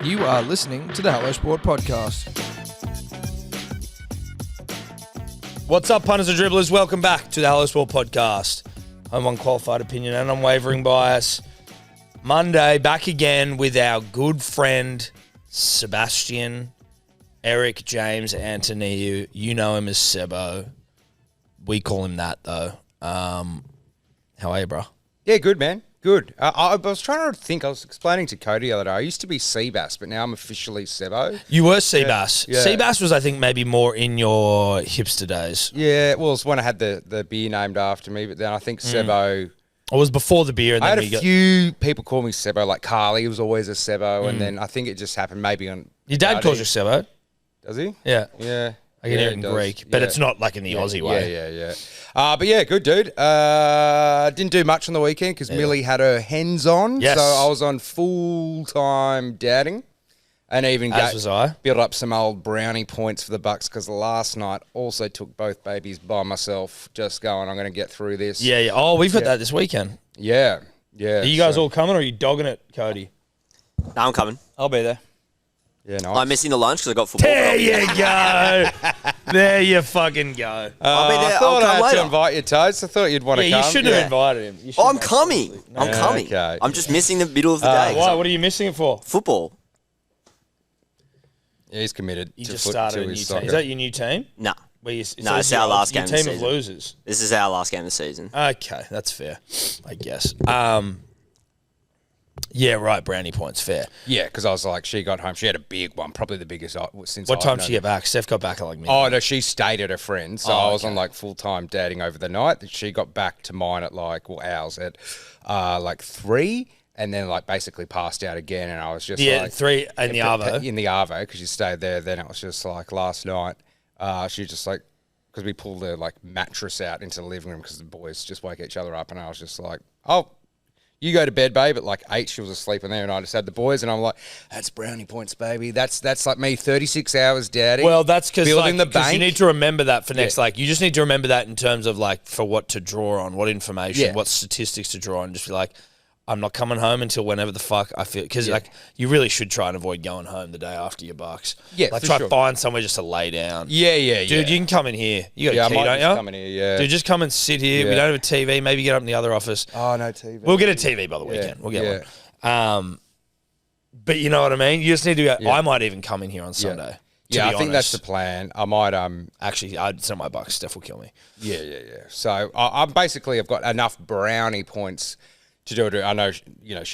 You are listening to the Hello Sport Podcast. What's up, punters and dribblers? Welcome back to the Hello Sport Podcast. I'm unqualified opinion and unwavering bias. Monday, back again with our good friend, Sebastian, Eric, James, Anthony. You know him as Sebo. We call him that, though. How are you, bro? Yeah, good, man. Good. I was trying to think. I was explaining to Cody the other day. I used to be Seabass, but now I'm officially Sebo. You were Seabass. Yeah. Seabass was, I think, maybe more in your hipster days. Yeah, well, it's when I had the beer named after me, but then I think Sebo... It was before the beer. And I then had a few people call me Sebo, like Carly was always a Sebo, and then I think it just happened maybe on... Your dad calls you Sebo. Does he? Yeah. Yeah. I can hear it in Greek, but it's not like in the Aussie way. Yeah. But yeah, good dude. Didn't do much on the weekend because Millie had her hens on. Yes. So I was on full-time dadding. And even was I. built up some old brownie points for the Bucks because last night also took both babies by myself, just going, I'm going to get through this. Yeah. Oh, we've got that this weekend. Yeah. Are you guys all coming or are you dogging it, Cody? No, I'm coming. I'll be there. Yeah, nice. I'm missing the lunch because I got football. There you go. There you fucking go. I'll be there. I I'll thought I come had later. to invite you, Toads. I thought you'd want to Yeah, come. you shouldn't have invited him. You Oh, I'm shouldn't coming. absolutely. I'm coming. Okay. I'm just missing the middle of the day. Why? What are you missing it for? Football. Yeah, he's committed You to just foot started to a new his team. soccer. Is that your new team? No. So it's our last game of the Your team of season. losers. This is our last game of the season. Okay, that's fair, I guess. Yeah, right, brownie points, fair. Yeah, because I was like, she got home. She had a big one, probably the biggest since What I've time did known she get back? Steph got back at like midnight. Oh, no, she stayed at her friend's. So I was okay. on like full-time dadding over the night. She got back to mine at ours at like 3 and then like basically passed out again. And I was just like... 3 in the Arvo. In the Arvo, because she stayed there. Then it was just like last night, she just like... Because we pulled the like mattress out into the living room because the boys just wake each other up. And I was just like, oh... You go to bed, babe. At like 8, she was asleep in there, and I just had the boys, and I'm like, "That's brownie points, baby. That's like me, 36 hours, daddy." Well, that's because building the bank. you need to remember that for next. Like, you just need to remember that in terms of like for what to draw on, what information, what statistics to draw on. Just be like, I'm not coming home until whenever the fuck I feel. Because like you really should try and avoid going home the day after your Bucks. Yeah, like for try sure. to find somewhere just to lay down. Yeah. Dude, you can come in here. You got Yeah, a I key, might don't just you? come in here, yeah. Dude, just come and sit here. We Yeah. don't have a TV. Maybe get up in the other office. Oh, no TV. We'll get a TV by the weekend. We'll get one. But you know what I mean? You just need to go. Yeah. I might even come in here on Sunday. to Yeah, be I think that's honest. the plan. I might Actually, I'd send my Bucks. Steph will kill me. Yeah. So I'm basically I've got enough brownie points to do it. I know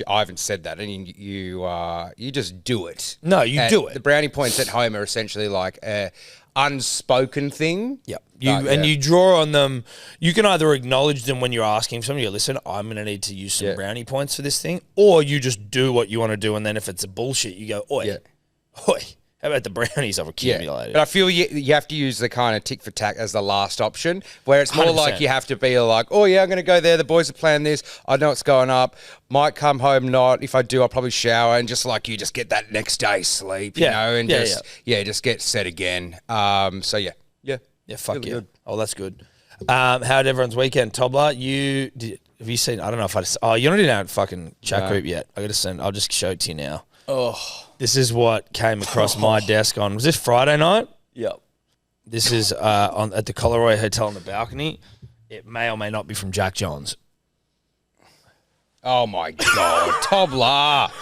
I haven't said that, and you just do it. No, you do it. The brownie points at home are essentially like a unspoken thing. Yep. But, You draw on them. You can either acknowledge them when you're asking somebody, listen, I'm going to need to use some brownie points for this thing, or you just do what you want to do, and then if it's a bullshit, you go, oi, how about the brownies I've accumulated? But I feel you have to use the kind of tick for tack as the last option, where it's more 100%. like you have to be like, oh yeah, I'm going to go there. The boys are playing this. I know it's going up. Might come home not. If I do, I'll probably shower and just like you just get that next day sleep, you know, and just get set again. So yeah. Yeah, fuck Really yeah. good. Oh, that's good. How'd everyone's weekend? Tobler, have you seen, I don't know if you're not in our fucking chat group yet. I got to send, I'll just show it to you now. Oh. This is what came across my desk was this Friday night? Yep. This is at the Coleroy Hotel on the balcony. It may or may not be from Jack Johns. Oh my God, Tobler.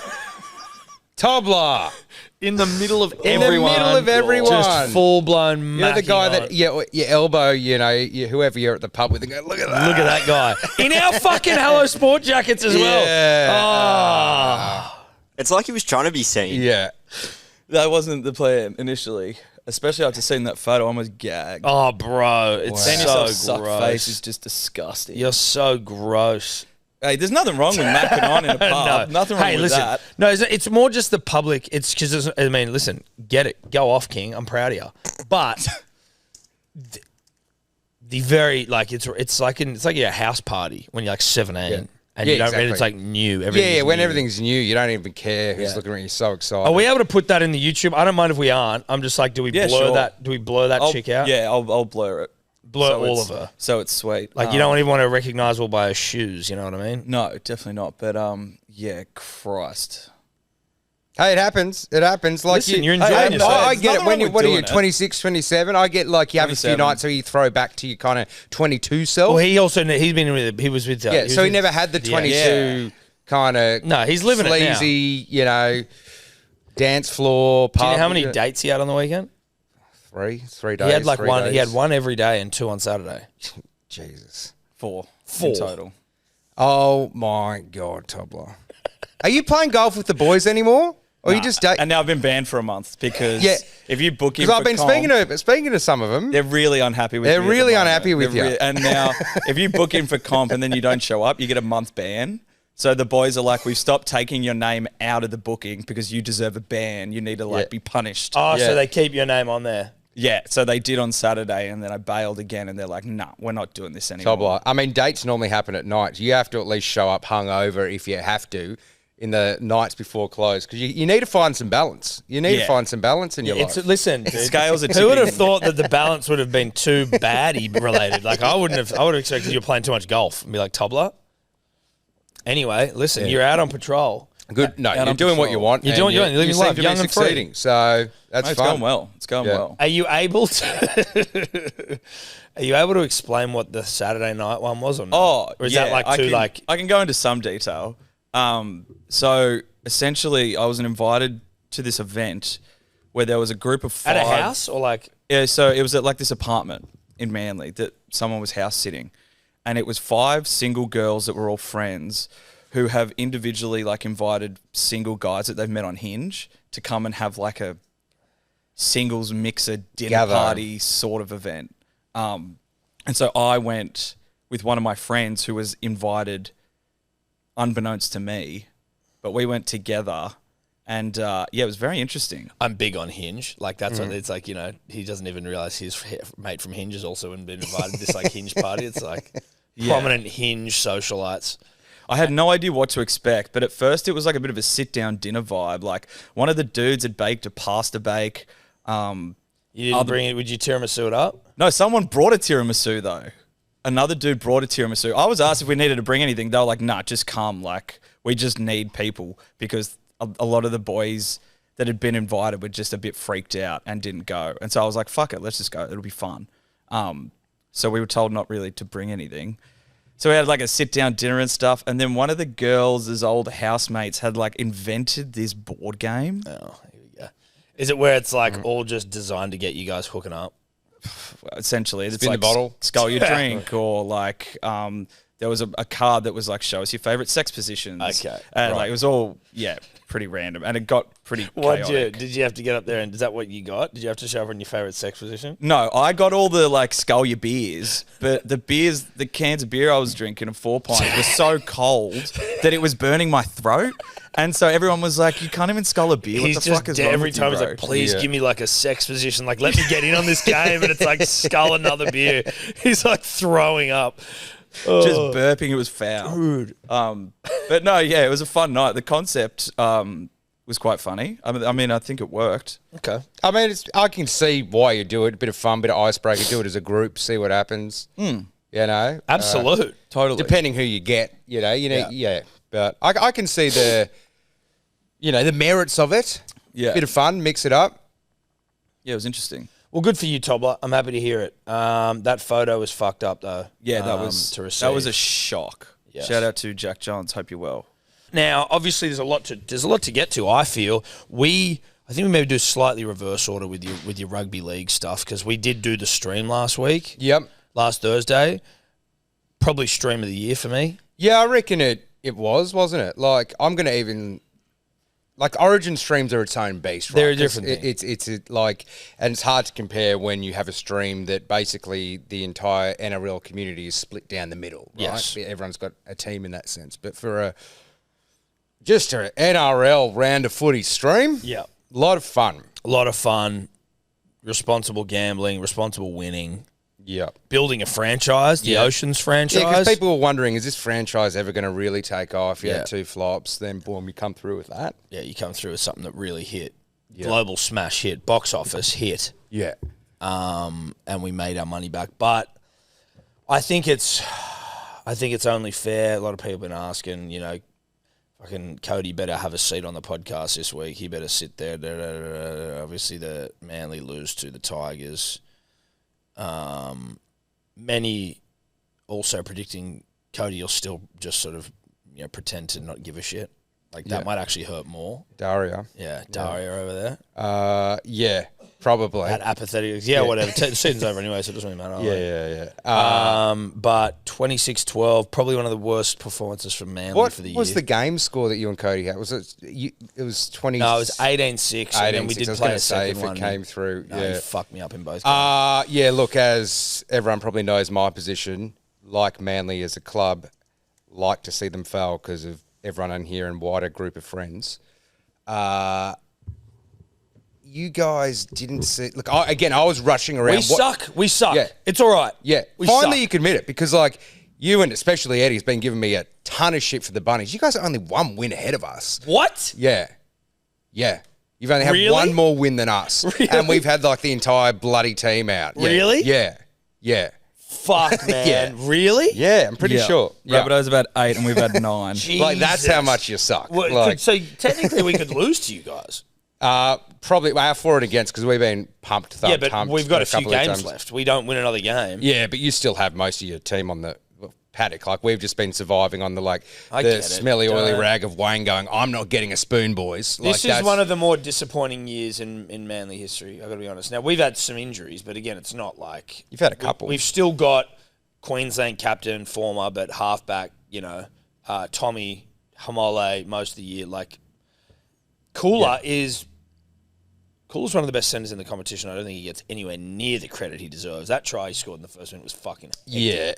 In the middle of In the middle of everyone. Just full blown. You're the guy that you elbow, whoever you're at the pub with, and go, look at that. Look at that guy in our fucking Hello Sport jackets as well. Yeah. It's like he was trying to be seen. Yeah. That wasn't the plan initially, especially after seeing that photo. I almost gagged. Oh, bro, it's Seeing so yourself suck gross. face is just disgusting. You're so gross. Hey, there's nothing wrong with macking on in a pub. No. Nothing wrong Hey, with listen. that. No, it's more just the public. It's because listen, get it, go off, King. I'm proud of you, but the very it's like a house party when you're like 17 and you don't. exactly. It's like new. Yeah, when new. everything's new, you don't even care who's looking at you. You're so excited. Are we able to put that in the YouTube? I don't mind if we aren't. I'm just like, do we blur sure. that? Do we blur that chick out? Yeah, I'll blur it. Blur So all it's- of her. So it's sweet. Like you don't even want to recognizable by her shoes. You know what I mean? No, definitely not. But yeah, Christ. Hey, it happens. It happens. Like Listen, you're enjoying yourself. I There's get it. nothing When wrong you, with what are you, doing it. 26, 27? I get like you have a few 27. nights where you throw back to your kind of 22 self. Well, he was with. He was so he with- never had the 22 kind of No, he's living it now. sleazy, dance floor. Pub. Do you know how many dates he had on the weekend? 3 days. He had like 3 one. days. He had one every day and 2 on Saturday. Jesus. 4 4 in total. Oh my God, Tobler. Are you playing golf with the boys anymore? Or you just date? And now I've been banned for a month because if you book him, Because I've been speaking to some of them. they're really unhappy with. They're me at the really moment. unhappy with They're you. and now, if you book him for comp and then you don't show up, you get a month ban. So the boys are like, we've stopped taking your name out of the booking because you deserve a ban. You need to be punished. Oh, Yeah. so they keep your name on there. Yeah, so they did on Saturday, and then I bailed again, and they're like, "Nah, we're not doing this anymore." Tobler. I mean, dates normally happen at night. You have to at least show up hungover if you have to in the nights before close because you need to find some balance. You need to find some balance in your life. Listen, dude, Scales are who would have tipping. thought that the balance would have been too baddie related? Like I would have expected you were playing too much golf and be like Tobler. Anyway, listen, you're out on patrol. Good. No, Out you're on doing what patrol. you want. You're doing- and you're living you seem life, to young be and free. succeeding. So that's No, it's fun. going well. It's going well. Are you able to? Are you able to explain what the Saturday night one was or not? Oh, or is yeah, that like I too can, like? I can go into some detail. So essentially, I was invited to this event where there was a group of 5 At a house or like? Yeah, so it was at like this apartment in Manly that someone was house sitting, and it was 5 single girls that were all friends who have individually like invited single guys that they've met on Hinge to come and have like a singles mixer dinner Gather. party sort of event. And so I went with one of my friends who was invited unbeknownst to me, but we went together. And it was very interesting. I'm big on Hinge. Like that's what it's like. He doesn't even realize his mate from Hinge has also been invited to this like Hinge party. It's like prominent Hinge socialites. I had no idea what to expect, but at first it was like a bit of a sit-down dinner vibe. Like one of the dudes had baked a pasta bake. You didn't bring it. Would you tiramisu it up? No, someone brought a tiramisu though. Another dude brought a tiramisu. I was asked if we needed to bring anything. They were like, "Nah, just come. Like we just need people," because a lot of the boys that had been invited were just a bit freaked out and didn't go. And so I was like, "Fuck it, let's just go. It'll be fun." So we were told not really to bring anything. So we had like a sit-down dinner and stuff. And then one of the girls' old housemates had like invented this board game. Oh, here we go. Is it where it's like all just designed to get you guys hooking up? Essentially, it's Spin the like bottle. skull your drink, or like there was a card that was like show us your favorite sex positions. Okay, and right. like it was all pretty random, and it got pretty chaotic. Did you have to get up there and is that what you got? Did you have to show everyone your favorite sex position? No, I got all the like skull your beers, but the cans of beer I was drinking of 4 pints were so cold that it was burning my throat. And so everyone was like, "You can't even skull a beer. What He's the fuck just is wrong every with you, time he's bro?" like, please Yeah. give me like a sex position. Like, let me get in on this game. And it's like, skull another beer. He's like throwing up. Just burping. It was foul. Rude. But no, it was a fun night. The concept was quite funny. I mean, I think it worked. Okay. I mean, I can see why you do it. A bit of fun, bit of icebreaker. Do it as a group. See what happens. You know, Absolute. Totally. depending who you get. You know, yeah. But I can see the merits of it. Yeah. Bit of fun. Mix it up. Yeah, it was interesting. Well, good for you, Tobler. I'm happy to hear it. That photo was fucked up, though. Yeah, to receive. that was a shock. Yes. Shout out to Jack Johns. Hope you're well. Now, obviously, there's a lot to get to. I feel I think we maybe do slightly reverse order with your rugby league stuff because we did do the stream last week. Yep. Last Thursday, probably stream of the year for me. Yeah, I reckon it wasn't it? Like, I'm going to even... Like, Origin streams are its own beast, right? They're a 'Cause different thing. It's like... And it's hard to compare when you have a stream that basically the entire NRL community is split down the middle, right? Yes. Everyone's got a team in that sense. But for just an NRL round of footy stream, Yeah. a lot of fun. A lot of fun, responsible gambling, responsible winning, Yeah. building a franchise, the Yeah. Oceans franchise. Yeah, because people were wondering, is this franchise ever going to really take off? You Yeah. had 2 flops, then boom, you come through with that. Yeah, you come through with something that really hit. Global smash hit, box office hit. Yeah. And we made our money back. But I think it's only fair. A lot of people have been asking, fucking Cody better have a seat on the podcast this week. He better sit there. Obviously, the Manly lose to the Tigers. Many also predicting Cody will still just sort of pretend to not give a shit. Like that might actually hurt more. Daria. Yeah, Daria over there. Yeah, probably. That apathetic. Yeah, whatever. The season's over anyway, so it doesn't really matter. Yeah. But 26-12, probably one of the worst performances from Manly for the year. What was the game score that you and Cody had? Was it? It was 20. No, it was 18-6, and then we did play a second one. If it came through. No, you fucked me up in both games. Yeah. Look, as everyone probably knows, my position, like Manly as a club, like to see them fail because of everyone in here and wider group of friends. You guys didn't see... Look, I was rushing around. We suck. Yeah. It's all right. Yeah. Finally, you can admit it because, like, you and especially Eddie's been giving me a ton of shit for the Bunnies. You guys are only one win ahead of us. What? Yeah. Yeah. You've only had one more win than us. Really? And we've had, like, the entire bloody team out. Yeah. Really? Yeah. Yeah. Fuck, man. Yeah. Really? Yeah, I'm pretty sure. Yeah. Rabbitoh's about 8 and we've had 9. Like, that's how much you suck. Well, like, so technically we could lose to you guys. Probably for and against because we've been pumped. Yeah, but we've got a few games left. We don't win another game. Yeah, but you still have most of your team on the paddock. Like we've just been surviving on the smelly, oily rag of Wayne going, I'm not getting a spoon, boys. This is one of the more disappointing years in Manly history, I've got to be honest. Now, we've had some injuries, but again, it's not like... You've had a couple. We've still got Queensland captain, former, but halfback, Tommy Hamole most of the year. Like, Cooler's one of the best centers in the competition. I don't think he gets anywhere near the credit he deserves. That try he scored in the first minute was fucking hectic. Yeah.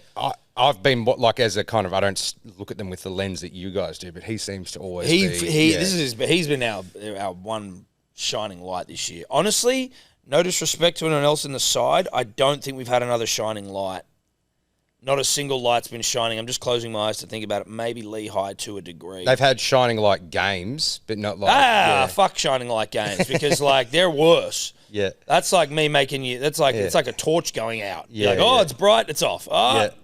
I've been, as a kind of, I don't look at them with the lens that you guys do, but he seems to always he's been our one shining light this year. Honestly, no disrespect to anyone else in the side, I don't think we've had another shining light. Not a single light's been shining. I'm just closing my eyes to think about it. Maybe Lehigh to a degree. They've had shining light games, but not like... Fuck shining light games because, like, they're worse. Yeah. That's like me making you... It's like it's like a torch going out. Yeah, You're like, it's bright, it's off.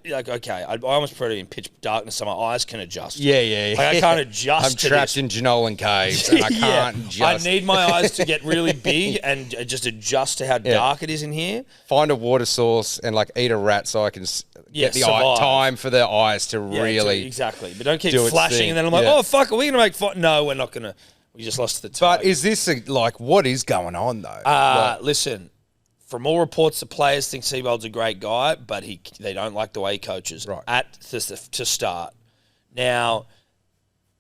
You're like, okay. I almost put it in pitch darkness so my eyes can adjust. Yeah. Like, I can't adjust I'm trapped in Janolan Caves and I can't adjust. I need my eyes to get really big and just adjust to how dark it is in here. Find a water source and, like, eat a rat so I can... get the time for the eyes to really... Exactly. But don't keep flashing and then I'm like, oh, fuck, are we going to make fun? No, we're not going to. We just lost the time. But is this, what is going on, though? Listen, from all reports, the players think Seibold's a great guy, but they don't like the way he coaches to start. Now,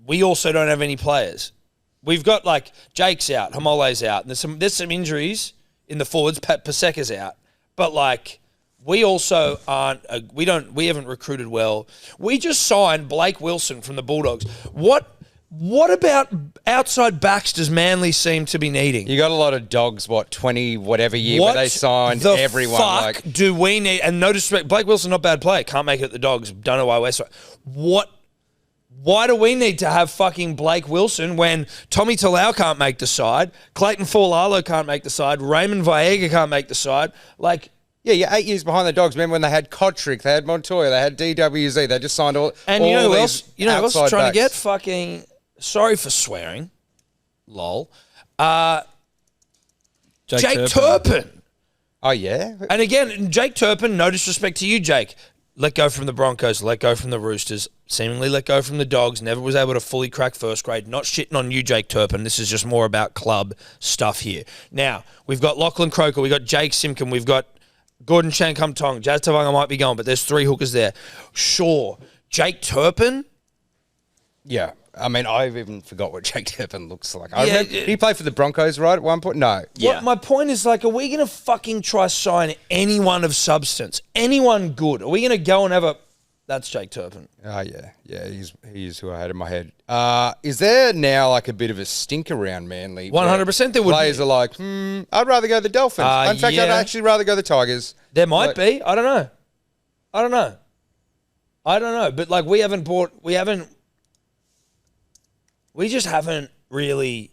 we also don't have any players. We've got, like, Jake's out, Hamole's out, and there's some injuries in the forwards. Paseka's out. But, like... We also aren't. We haven't recruited well. We just signed Blake Wilson from the Bulldogs. What about outside backs does Manly seem to be needing? You got a lot of dogs. 20 whatever year where they signed everyone. Fuck do we need? And no disrespect, Blake Wilson not bad player. Can't make it at the Dogs. Don't know why we're so. What? Why do we need to have fucking Blake Wilson when Tommy Talau can't make the side, Clayton Faulalo can't make the side, Raymond Viega can't make the side, like. Yeah, you're 8 years behind the Dogs. Remember when they had Kotrick, they had Montoya, they had DWZ, they just signed all. And all you know who else? You know who else is trying backs. to get fucking. Sorry for swearing, lol. Jake Turpin. Oh yeah. And again, Jake Turpin. No disrespect to you, Jake. Let go from the Broncos. Let go from the Roosters. Seemingly let go from the Dogs. Never was able to fully crack first grade. Not shitting on you, Jake Turpin. This is just more about club stuff here. Now we've got Lachlan Croker. We've got Jake Simkin. We've got. Gordon Shankum-Tong, Jazz Tavanga might be going, but there's 3 hookers there. Sure. Jake Turpin? Yeah. I mean, I've even forgot what Jake Turpin looks like. I remember, did he play for the Broncos, right, at one point? No. Yeah. My point is, like, are we going to fucking try sign anyone of substance? Anyone good? Are we going to go and have a... That's Jake Turpin. Oh, yeah. Yeah, he's who I had in my head. Is there now, like, a bit of a stink around Manly? 100% there would be. Players are like, I'd rather go the Dolphins. In fact, I'd actually rather go the Tigers. There might be. I don't know. But, like, we just haven't really...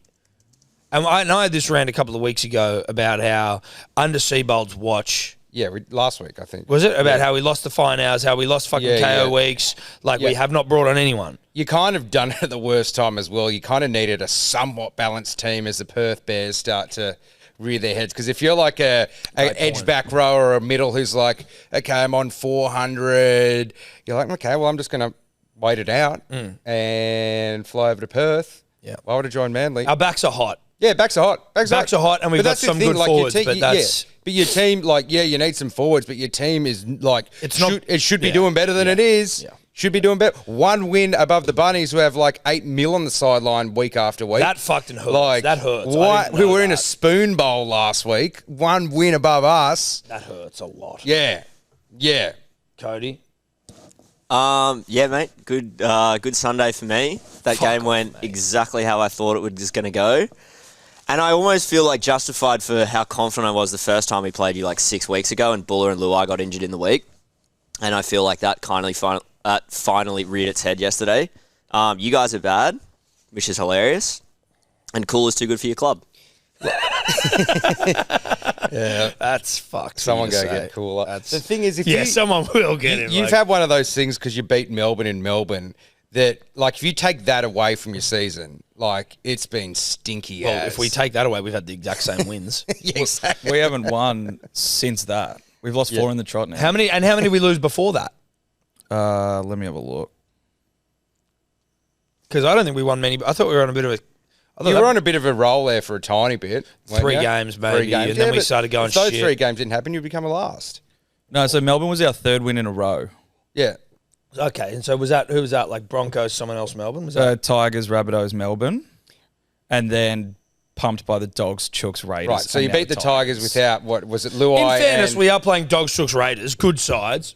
And I had this rant a couple of weeks ago about how under Seibold's watch... Yeah, last week, I think. Was it? About how we lost the fine hours, how we lost fucking KO weeks. Like, we have not brought on anyone. you kind of done it at the worst time as well. You kind of needed a somewhat balanced team as the Perth Bears start to rear their heads. Because if you're like a edge back row or a middle who's like, okay, I'm on 400, you're like, okay, well, I'm just going to wait it out and fly over to Perth. Yeah. Why would I join Manly? Our backs are hot. Yeah, backs are hot. Backs are hot, and we've got some good forwards, but that's... But your team, like, you need some forwards, but your team is, like, it should be doing better than it is. Yeah. Should be doing better. One win above the Bunnies, who have, like, 8 mil on the sideline week after week. That fucking hurts. Like, that hurts. We were in a spoon bowl last week. One win above us. That hurts a lot. Yeah. Yeah. Cody? Yeah, mate. Good Sunday for me. That game went exactly how I thought it was just going to go. And I almost feel like justified for how confident I was the first time we played you like 6 weeks ago and Buller and Luai got injured in the week. And I feel like that finally reared its head yesterday. You guys are bad, which is hilarious. And cool is too good for your club. Yeah. That's fucked. Someone go get cooler. The thing is, if someone will get him. You've had one of those things because you beat Melbourne in Melbourne that, like, if you take that away from your season, like, it's been stinky. Well, if we take that away, we've had the exact same wins. Yeah, exactly. We haven't won since that. We've lost 4 in the trot now. How many did we lose before that? Let me have a look. Because I don't think we won many. I thought we were on a bit of a... You were on a bit of a roll there for a tiny bit. 3 games, maybe. 3 games. And then we started going shit. If those 3 games didn't happen, you'd become a last. No, so Melbourne was our 3rd win in a row. Yeah. Okay, and so who was that? Like Broncos, someone else, Melbourne? Was that Tigers, Rabbitohs, Melbourne. And then pumped by the Dogs, Chooks, Raiders. Right, so you beat the Tigers without, what was it, Luai? In fairness, we are playing Dogs, Chooks, Raiders, good sides.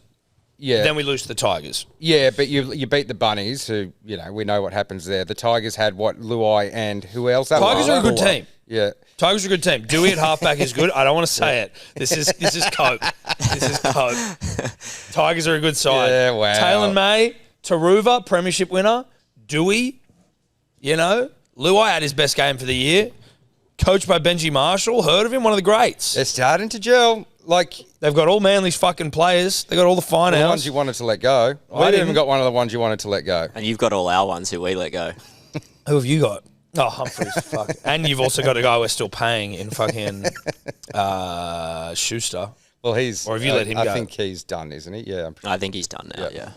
Yeah. Then we lose to the Tigers. Yeah, but you beat the Bunnies, who, we know what happens there. The Tigers had what, Luai and who else? Tigers are a good team. Yeah. Tigers are a good team. Dewey at halfback is good. I don't want to say it. This is cope. This is cope. Tigers are a good side. Yeah, wow. Taylor May, Taruva, premiership winner. Dewey, Luai had his best game for the year. Coached by Benji Marshall. Heard of him? One of the greats. They're starting to gel. Like, they've got all Manly's fucking players. They got all the fine the ones you wanted to let go. I didn't even got one of the ones you wanted to let go. And you've got all our ones who we let go. Who have you got? Oh, Humphreys. Fuck. And you've also got a guy we're still paying in fucking Schuster. Well, he's... Or have you let him go? I think he's done, isn't he? Yeah. I think he's done now, yeah.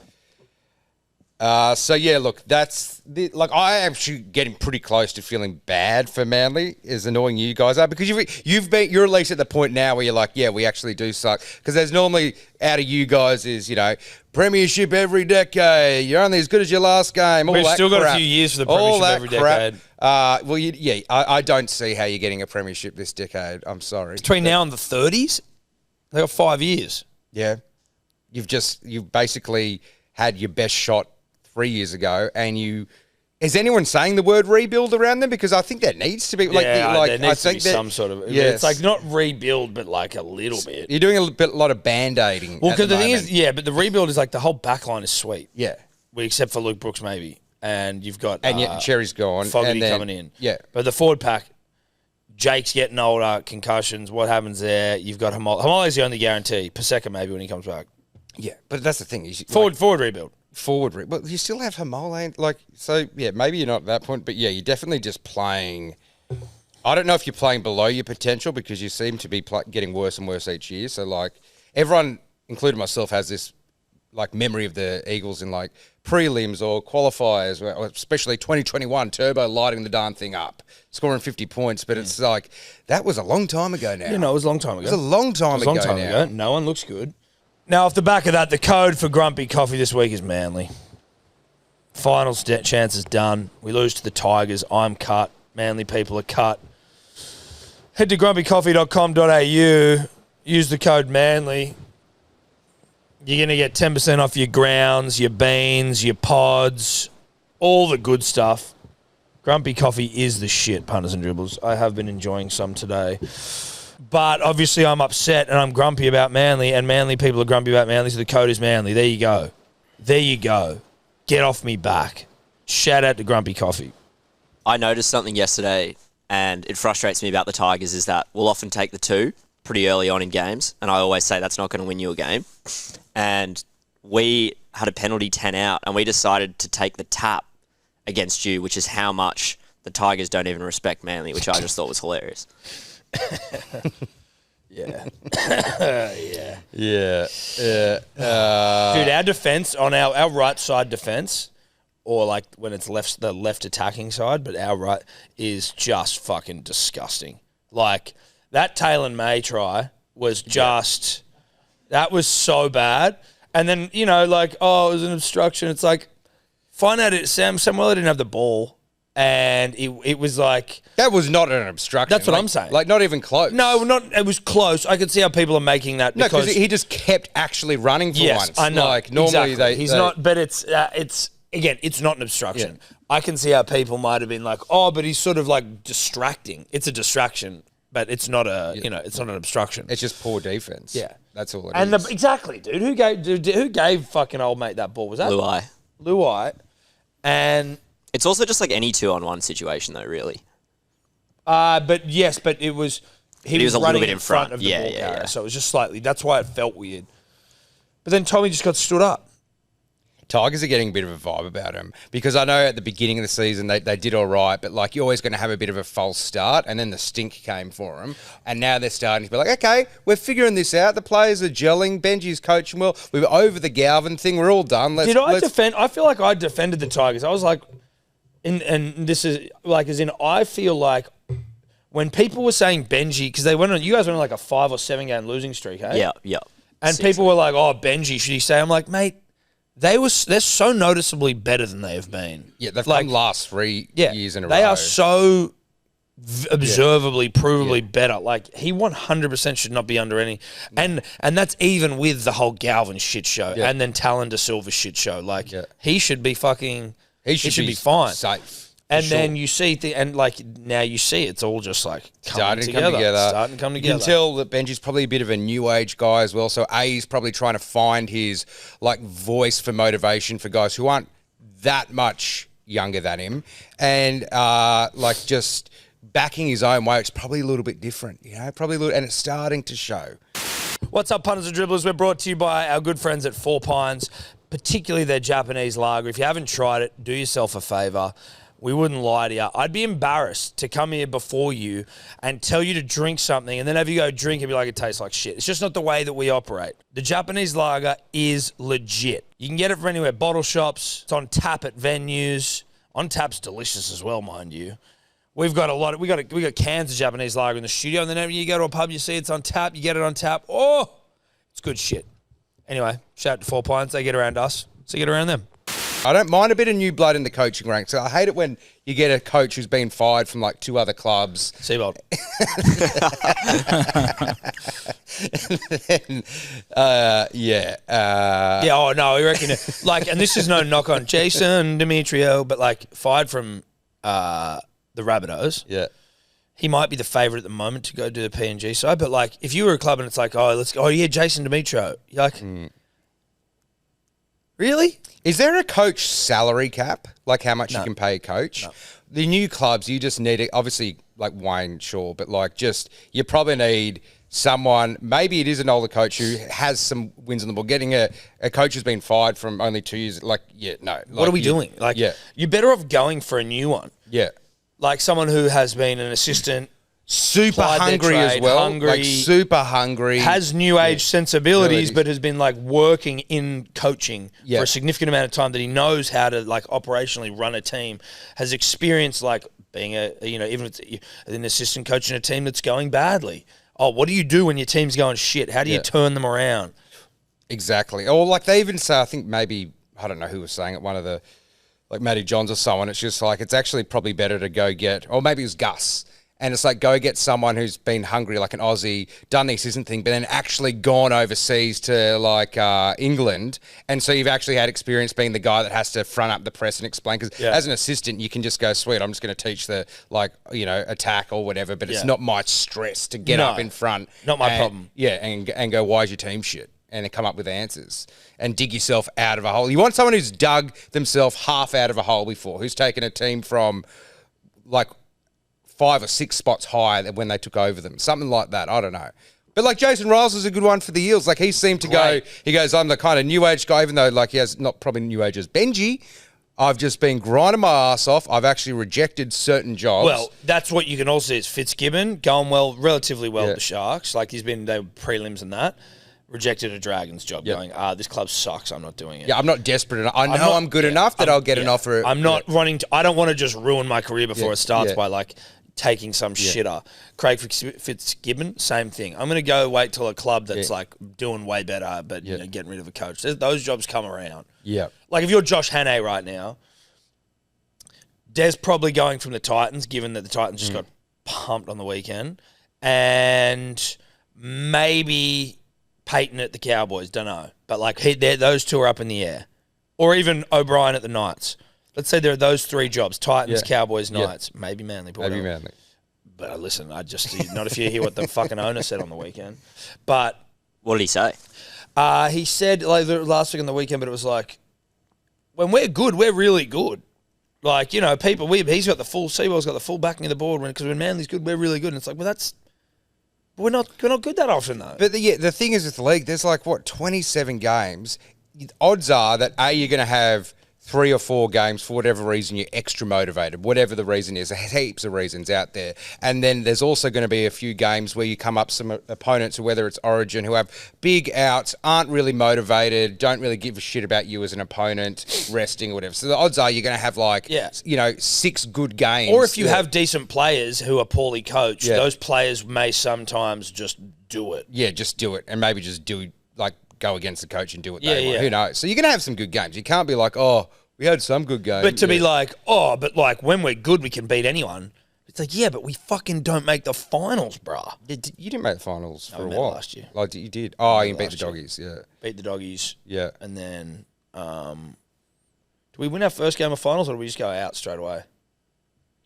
So, yeah, look, I am actually getting pretty close to feeling bad for Manly, as annoying you guys are, because you're at least at the point now where you're like, yeah, we actually do suck. Because there's normally, out of you guys is, premiership every decade, you're only as good as your last game, all We've that still crap. got a few years for the premiership every decade. I don't see how you're getting a premiership this decade. I'm sorry. Between now and the 30s, they got 5 years. Yeah. You've basically had your best shot 3 years ago, and is anyone saying the word rebuild around them? Because I think there needs to be there needs to be some sort of it's like not rebuild, but like a little bit. You're doing a lot of band-aiding. Well, because the thing is, but the rebuild is like the whole back line is sweet. Yeah, except for Luke Brooks maybe, and you've got yet Cherry's gone, Fogarty coming in. Yeah, but the forward pack, Jake's getting older, concussions. What happens there? You've got Hamoli's the only guarantee. Paseka maybe when he comes back. Yeah, but that's the thing. Forward rebuild. But you still have Hamole, maybe you're not at that point, but yeah, you're definitely just playing. I don't know if you're playing below your potential because you seem to be getting worse and worse each year. So everyone, including myself, has this memory of the Eagles in prelims or qualifiers, or especially 2021 Turbo lighting the darn thing up, scoring 50 points. But it's that was a long time ago now. Yeah, no, it was a long time ago. It was a long time ago. No one looks good. Now, off the back of that, the code for Grumpy Coffee this week is Manly. Final chance is done. We lose to the Tigers. I'm cut. Manly people are cut. Head to grumpycoffee.com.au. Use the code Manly. You're going to get 10% off your grounds, your beans, your pods, all the good stuff. Grumpy Coffee is the shit, punters and dribblers. I have been enjoying some today. But obviously I'm upset and I'm grumpy about Manly, and Manly people are grumpy about Manly, so the code is Manly. There you go. There you go. Get off me back. Shout out to Grumpy Coffee. I noticed something yesterday, and it frustrates me about the Tigers, is that we'll often take the 2 pretty early on in games, and I always say that's not going to win you a game. And we had a penalty 10 out, and we decided to take the tap against you, which is how much the Tigers don't even respect Manly, which I just thought was hilarious. Yeah. Yeah. Dude, our defense on our right side defense, or like when it's the left attacking side, but our right is just fucking disgusting. Like that Taylor May try was just that was so bad. And then, you know, like, oh, it was an obstruction. It's like, find out Samuel didn't have the ball, and it was like that was not an obstruction. That's what I'm saying. Like, not even close. No, not. It was close. I could see how people are making that No, because because he just kept actually running for yes, once. I know. Like normally exactly. He's they not, but it's again, it's not an obstruction. Yeah. I can see how people might have been like, oh, but he's sort of like distracting. It's a distraction, but it's not it's not an obstruction. It's just poor defense. Yeah. That's all it and is. exactly, dude. Who gave fucking old mate that ball? Was that Luai. Luai? And It's also just like any 2-on-1 situation, though, really. but it was he was a little running bit in front. of the Yeah, ball yeah, carrier, yeah. so it was just slightly. That's why it felt weird. But then Tommy just got stood up. Tigers are getting a bit of a vibe about him because I know at the beginning of the season they did all right, but like you're always going to have a bit of a false start, and then the stink came for him, and now they're starting to be like, okay, we're figuring this out. The players are gelling. Benji's coaching well. We were over the Galvin thing. We're all done. Did I defend? I feel like I defended the Tigers. I was like, and this is like, as in, I feel like when people were saying Benji, because you guys went on like a 5 or 7 game losing streak, eh? Yeah. And people were like, oh, Benji, should he stay? I'm like, mate, they're so noticeably better than they have been. Yeah, they've like, come last 3 years in a row. They are so observably, provably better. Like, he 100% should not be under any. And that's even with the whole Galvin shit show and then Talon De Silva shit show. Like, he should be fucking. He should be fine. Safe. And then you see, now you see it's all just like Starting to come together. You can tell that Benji's probably a bit of a new age guy as well. So he's probably trying to find his like voice for motivation for guys who aren't that much younger than him, and like just backing his own way. It's probably a little bit different, and it's starting to show. What's up, punters and dribblers? We're brought to you by our good friends at Four Pines, particularly their Japanese lager. If you haven't tried it, do yourself a favour. We wouldn't lie to you. I'd be embarrassed to come here before you and tell you to drink something and then have you go drink and be like, it tastes like shit. It's just not the way that we operate. The Japanese lager is legit. You can get it from anywhere. Bottle shops. It's on tap at venues. On tap's delicious as well, mind you. We've got we got cans of Japanese lager in the studio, and then when you go to a pub, you see it's on tap. You get it on tap. Oh, it's good shit. Anyway, shout out to Four Pines. They get around us, so get around them. I don't mind a bit of new blood in the coaching ranks. I hate it when you get a coach who's been fired from like 2 other clubs. Seabold. Oh no, we reckon like, and this is no knock on Jason Demetrio, but like fired from the Rabbitohs. Yeah. He might be the favourite at the moment to go do the PNG side, but like if you were a club and it's like, Jason Demetrio, you're like, really? Is there a coach salary cap? Like how much you can pay a coach? No. The new clubs, you just need it. Obviously, like Wayne, sure, but like you probably need someone. Maybe it is an older coach who has some wins on the ball. Getting a coach who's been fired from only 2 years. Like, no. What are we doing? Like, you're better off going for a new one. Yeah. Like someone who has been an assistant. Super hungry as well. Like super hungry. Has new age sensibilities, but has been like working in coaching for a significant amount of time, that he knows how to like operationally run a team, has experience like being even if it's an assistant coach in a team that's going badly. Oh, what do you do when your team's going shit? How do you turn them around? Exactly. Or like they even say, I think maybe, I don't know who was saying it, one of the, like Matty Johns or someone, it's just like, it's actually probably better to go get, or maybe it was Gus. And it's like, go get someone who's been hungry, like an Aussie, done the assistant thing, but then actually gone overseas to like England. And so you've actually had experience being the guy that has to front up the press and explain. Because as an assistant, you can just go, sweet, I'm just going to teach the attack or whatever. But it's not my stress to get up in front. Not my problem. Yeah, and go, why is your team shit? And then come up with answers and dig yourself out of a hole. You want someone who's dug themselves half out of a hole before, who's taken a team from like 5 or 6 spots higher than when they took over them. Something like that. I don't know. But like Jason Riles is a good one for the Eels. Like he seemed to go, he goes, I'm the kind of new age guy, even though like he has not probably new age as Benji, I've just been grinding my ass off. I've actually rejected certain jobs. Well, that's what you can also see is Fitzgibbon going relatively well with the Sharks. Like they were prelims and that. Rejected a Dragons job going, this club sucks, I'm not doing it. Yeah, I'm not desperate enough. I know I'm good enough that I'll get an offer. I'm not wanting to, I don't want to just ruin my career before it starts by like taking some shitter. Craig Fitzgibbon, same thing. I'm going to go wait till a club that's like doing way better, but you know, getting rid of a coach. Those jobs come around. Yeah. Like if you're Josh Hannay right now, Des probably going from the Titans, given that the Titans just got pumped on the weekend, and maybe Peyton at the Cowboys, don't know. But like those two are up in the air. Or even O'Brien at the Knights. Let's say there are those three jobs, Titans, Cowboys, Knights, maybe Manly. Maybe Manly. But listen, not if you hear what the fucking owner said on the weekend. But What did he say? he said like last week on the weekend, but it was like, when we're good, we're really good. Like, you know, he's got the full, Seabold's got the full backing of the board, because when Manly's good, we're really good. And it's like, well, we're not good that often, though. But the thing is with the league, there's like, 27 games. Odds are that, A, you're going to have 3 or 4 games for whatever reason you're extra motivated, whatever the reason is. There's heaps of reasons out there. And then there's also going to be a few games where you come up some opponents, whether it's Origin, who have big outs, aren't really motivated, don't really give a shit about you as an opponent, resting or whatever. So the odds are you're going to have 6 good games. Or if you have decent players who are poorly coached, those players may sometimes just do it. Yeah, just do it. And maybe just go against the coach and do what they want. Who knows? So you're going to have some good games. You can't be like, oh, we had some good games. But to be like, when we're good, we can beat anyone. It's like, yeah, but we fucking don't make the finals, bruh. You didn't make the finals for a made while. last year. Like, you did. Oh, you beat the Doggies, Beat the Doggies. Yeah. And then, do we win our first game of finals, or do we just go out straight away?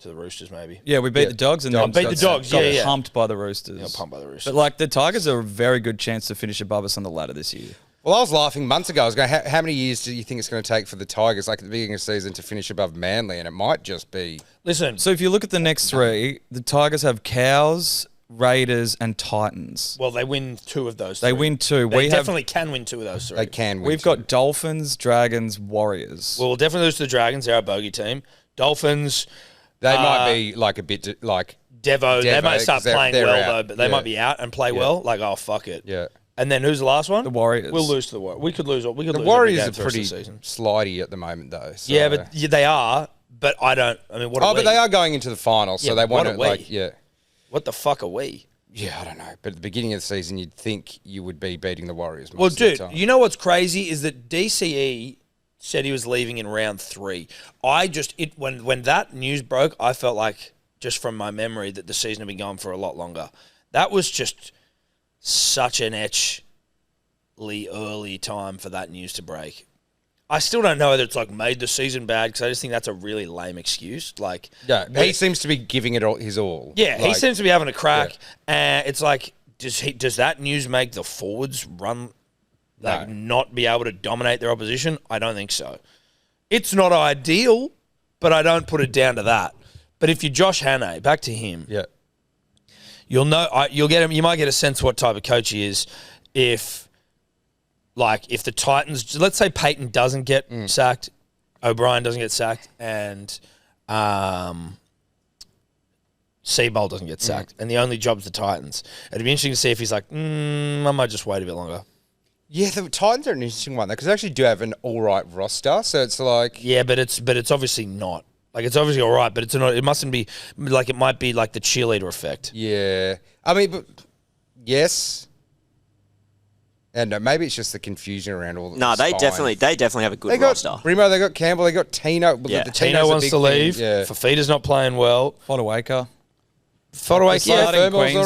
To the Roosters, maybe. Yeah, we beat the Dogs and then beat the Dogs, got pumped by the Roosters. Yeah, pumped by the Roosters. But like the Tigers are a very good chance to finish above us on the ladder this year. Well, I was laughing months ago. I was going, how many years do you think it's going to take for the Tigers, like at the beginning of the season, to finish above Manly? And it might just be... Listen. So if you look at the next 3, the Tigers have Cows, Raiders and Titans. Well, they win 2 of those 3. They win 2. They definitely can win 2 of those 3. They can win. We've got Dolphins, Dragons, Warriors. Well, we'll definitely lose to the Dragons. They're our bogey team. Dolphins... They might be like a bit like... Devo. They might start playing well, out. though, but they might be out and play well. Like, oh, fuck it. Yeah. And then who's the last one? The Warriors. We'll lose to the Warriors. We could lose. The Warriors are pretty slidey at the moment, though. So. Yeah, but they are. But I don't. I mean, what? But they are going into the final, so they want to What the fuck are we? Yeah, I don't know. But at the beginning of the season, you'd think you would be beating the Warriors. Well, dude, you know what's crazy is that DCE said he was leaving in round 3. When that news broke, I felt like, just from my memory, that the season had been going for a lot longer. That was just such an early time for that news to break. I still don't know whether it's like made the season bad, because I just think that's a really lame excuse. Like, he seems to be giving it his all. Yeah, he seems to be having a crack, and it's like, does that news make the forwards run? Not be able to dominate their opposition? I don't think so. It's not ideal, but I don't put it down to that. But if you're Josh Hannay, back to him, you'll know. You'll get him. You might get a sense what type of coach he is if the Titans. Let's say Peyton doesn't get sacked, O'Brien doesn't get sacked, and Seabold doesn't get sacked, and the only job's the Titans. It'd be interesting to see if he's like, I might just wait a bit longer. Yeah, the Titans are an interesting one, though, because they actually do have an all right roster. So it's like... Yeah, but it's obviously not. Like, it's obviously all right, but it's not. It mustn't be... Like, it might be like the cheerleader effect. Yeah. I mean, but... Yes. And maybe it's just the confusion around all the they definitely have a good roster. Brimo, they got Campbell, they got Tino. Yeah. Tino wants to leave. Yeah. Fafita's not playing well. Fodawaker. Thermal's all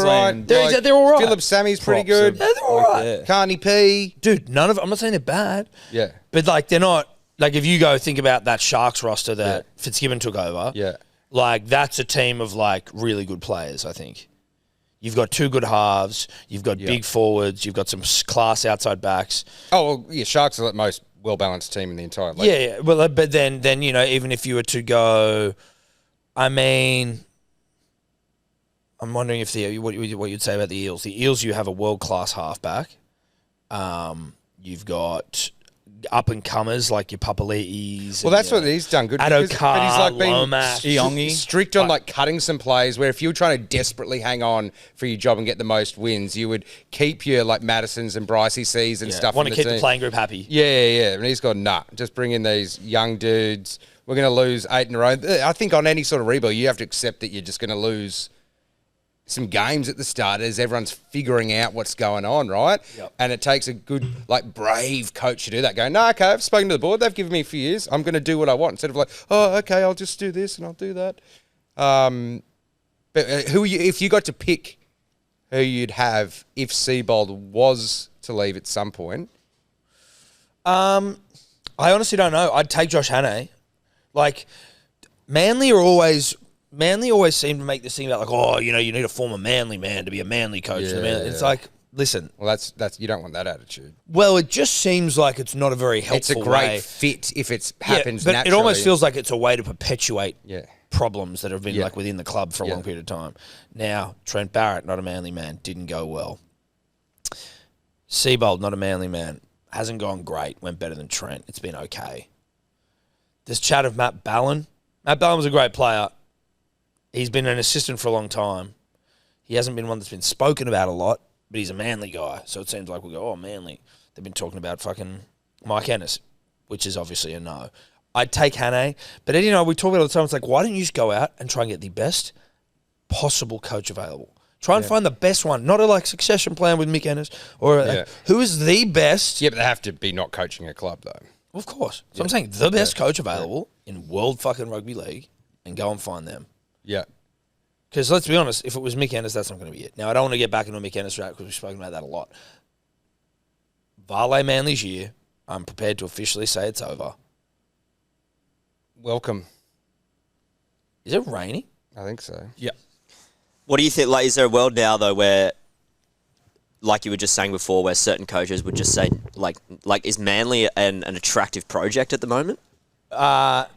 right. They're all right. Philip Sammy's pretty good. Yeah, they're all right. Carney P. Dude, none of... I'm not saying they're bad. Yeah. But, like, they're not... Like, if you go think about that Sharks roster that Fitzgibbon took over, like, that's a team of, like, really good players, I think. You've got 2 good halves. You've got big forwards. You've got some class outside backs. Oh, well, yeah, Sharks are the most well-balanced team in the entire league. Yeah. Well, but then, you know, even if you were to go... I mean... I'm wondering if what you'd say about the Eels. The Eels, you have a world-class halfback. You've got up and comers like your Papali'is. Well, that's what he's done good. Adokar, But he's like been Lomas, Iongi. strict on like cutting some plays. Where if you were trying to desperately hang on for your job and get the most wins, you would keep your like Madisons and Brycey C's and stuff. Want to keep team. the playing group happy. Yeah. And he's gone, just bring in these young dudes. We're going to lose 8 in a row. I think on any sort of rebuild, you have to accept that you're just going to lose some games at the start as everyone's figuring out what's going on, right? Yep. And it takes a good, like, brave coach to do that. Going, no, okay, I've spoken to the board. They've given me a few years. I'm going to do what I want. Instead of like, oh, okay, I'll just do this and I'll do that. But who you, if you got to pick who you'd have if Seabold was to leave at some point? I honestly don't know. I'd take Josh Hannay. Like, Manly always seem to make this thing about like, oh, you need a former Manly man to be a Manly coach. It's like, listen. Well, that's you don't want that attitude. Well, it just seems like it's not a very helpful It's a great way. fit if it happens but naturally. it almost feels like it's a way to perpetuate problems that have been Yeah. like within the club for a long period of time. Now, Trent Barrett, not a Manly man, didn't go well. Seabold, not a Manly man, hasn't gone great, went better than Trent. It's been okay. There's chat of Matt Ballin. Matt Ballin was a great player. He's been an assistant for a long time. He hasn't been one that's been spoken about a lot, but he's a Manly guy. So it seems like we'll go, oh, Manly. They've been talking about fucking Mike Ennis, which is obviously a no. I'd take Hannay. But Eddie and I, we talk about it all the time. It's like, why don't you just go out and try and get the best possible coach available? Try and find the best one, not a like succession plan with Mick Ennis or who is the best. Yeah, but they have to be not coaching a club though. Of course. So I'm saying the best coach available in world fucking rugby league and go and find them. Yeah. Because let's be honest, if it was Mick Ennis, that's not going to be it. Now, I don't want to get back into a Mick Ennis route because we've spoken about that a lot. Vale Manly's year, I'm prepared to officially say it's over. Welcome. Is it raining? I think so. Yeah. What do you think? Like, is there a world now though where, like you were just saying before, where certain coaches would just say, like is Manly an attractive project at the moment? I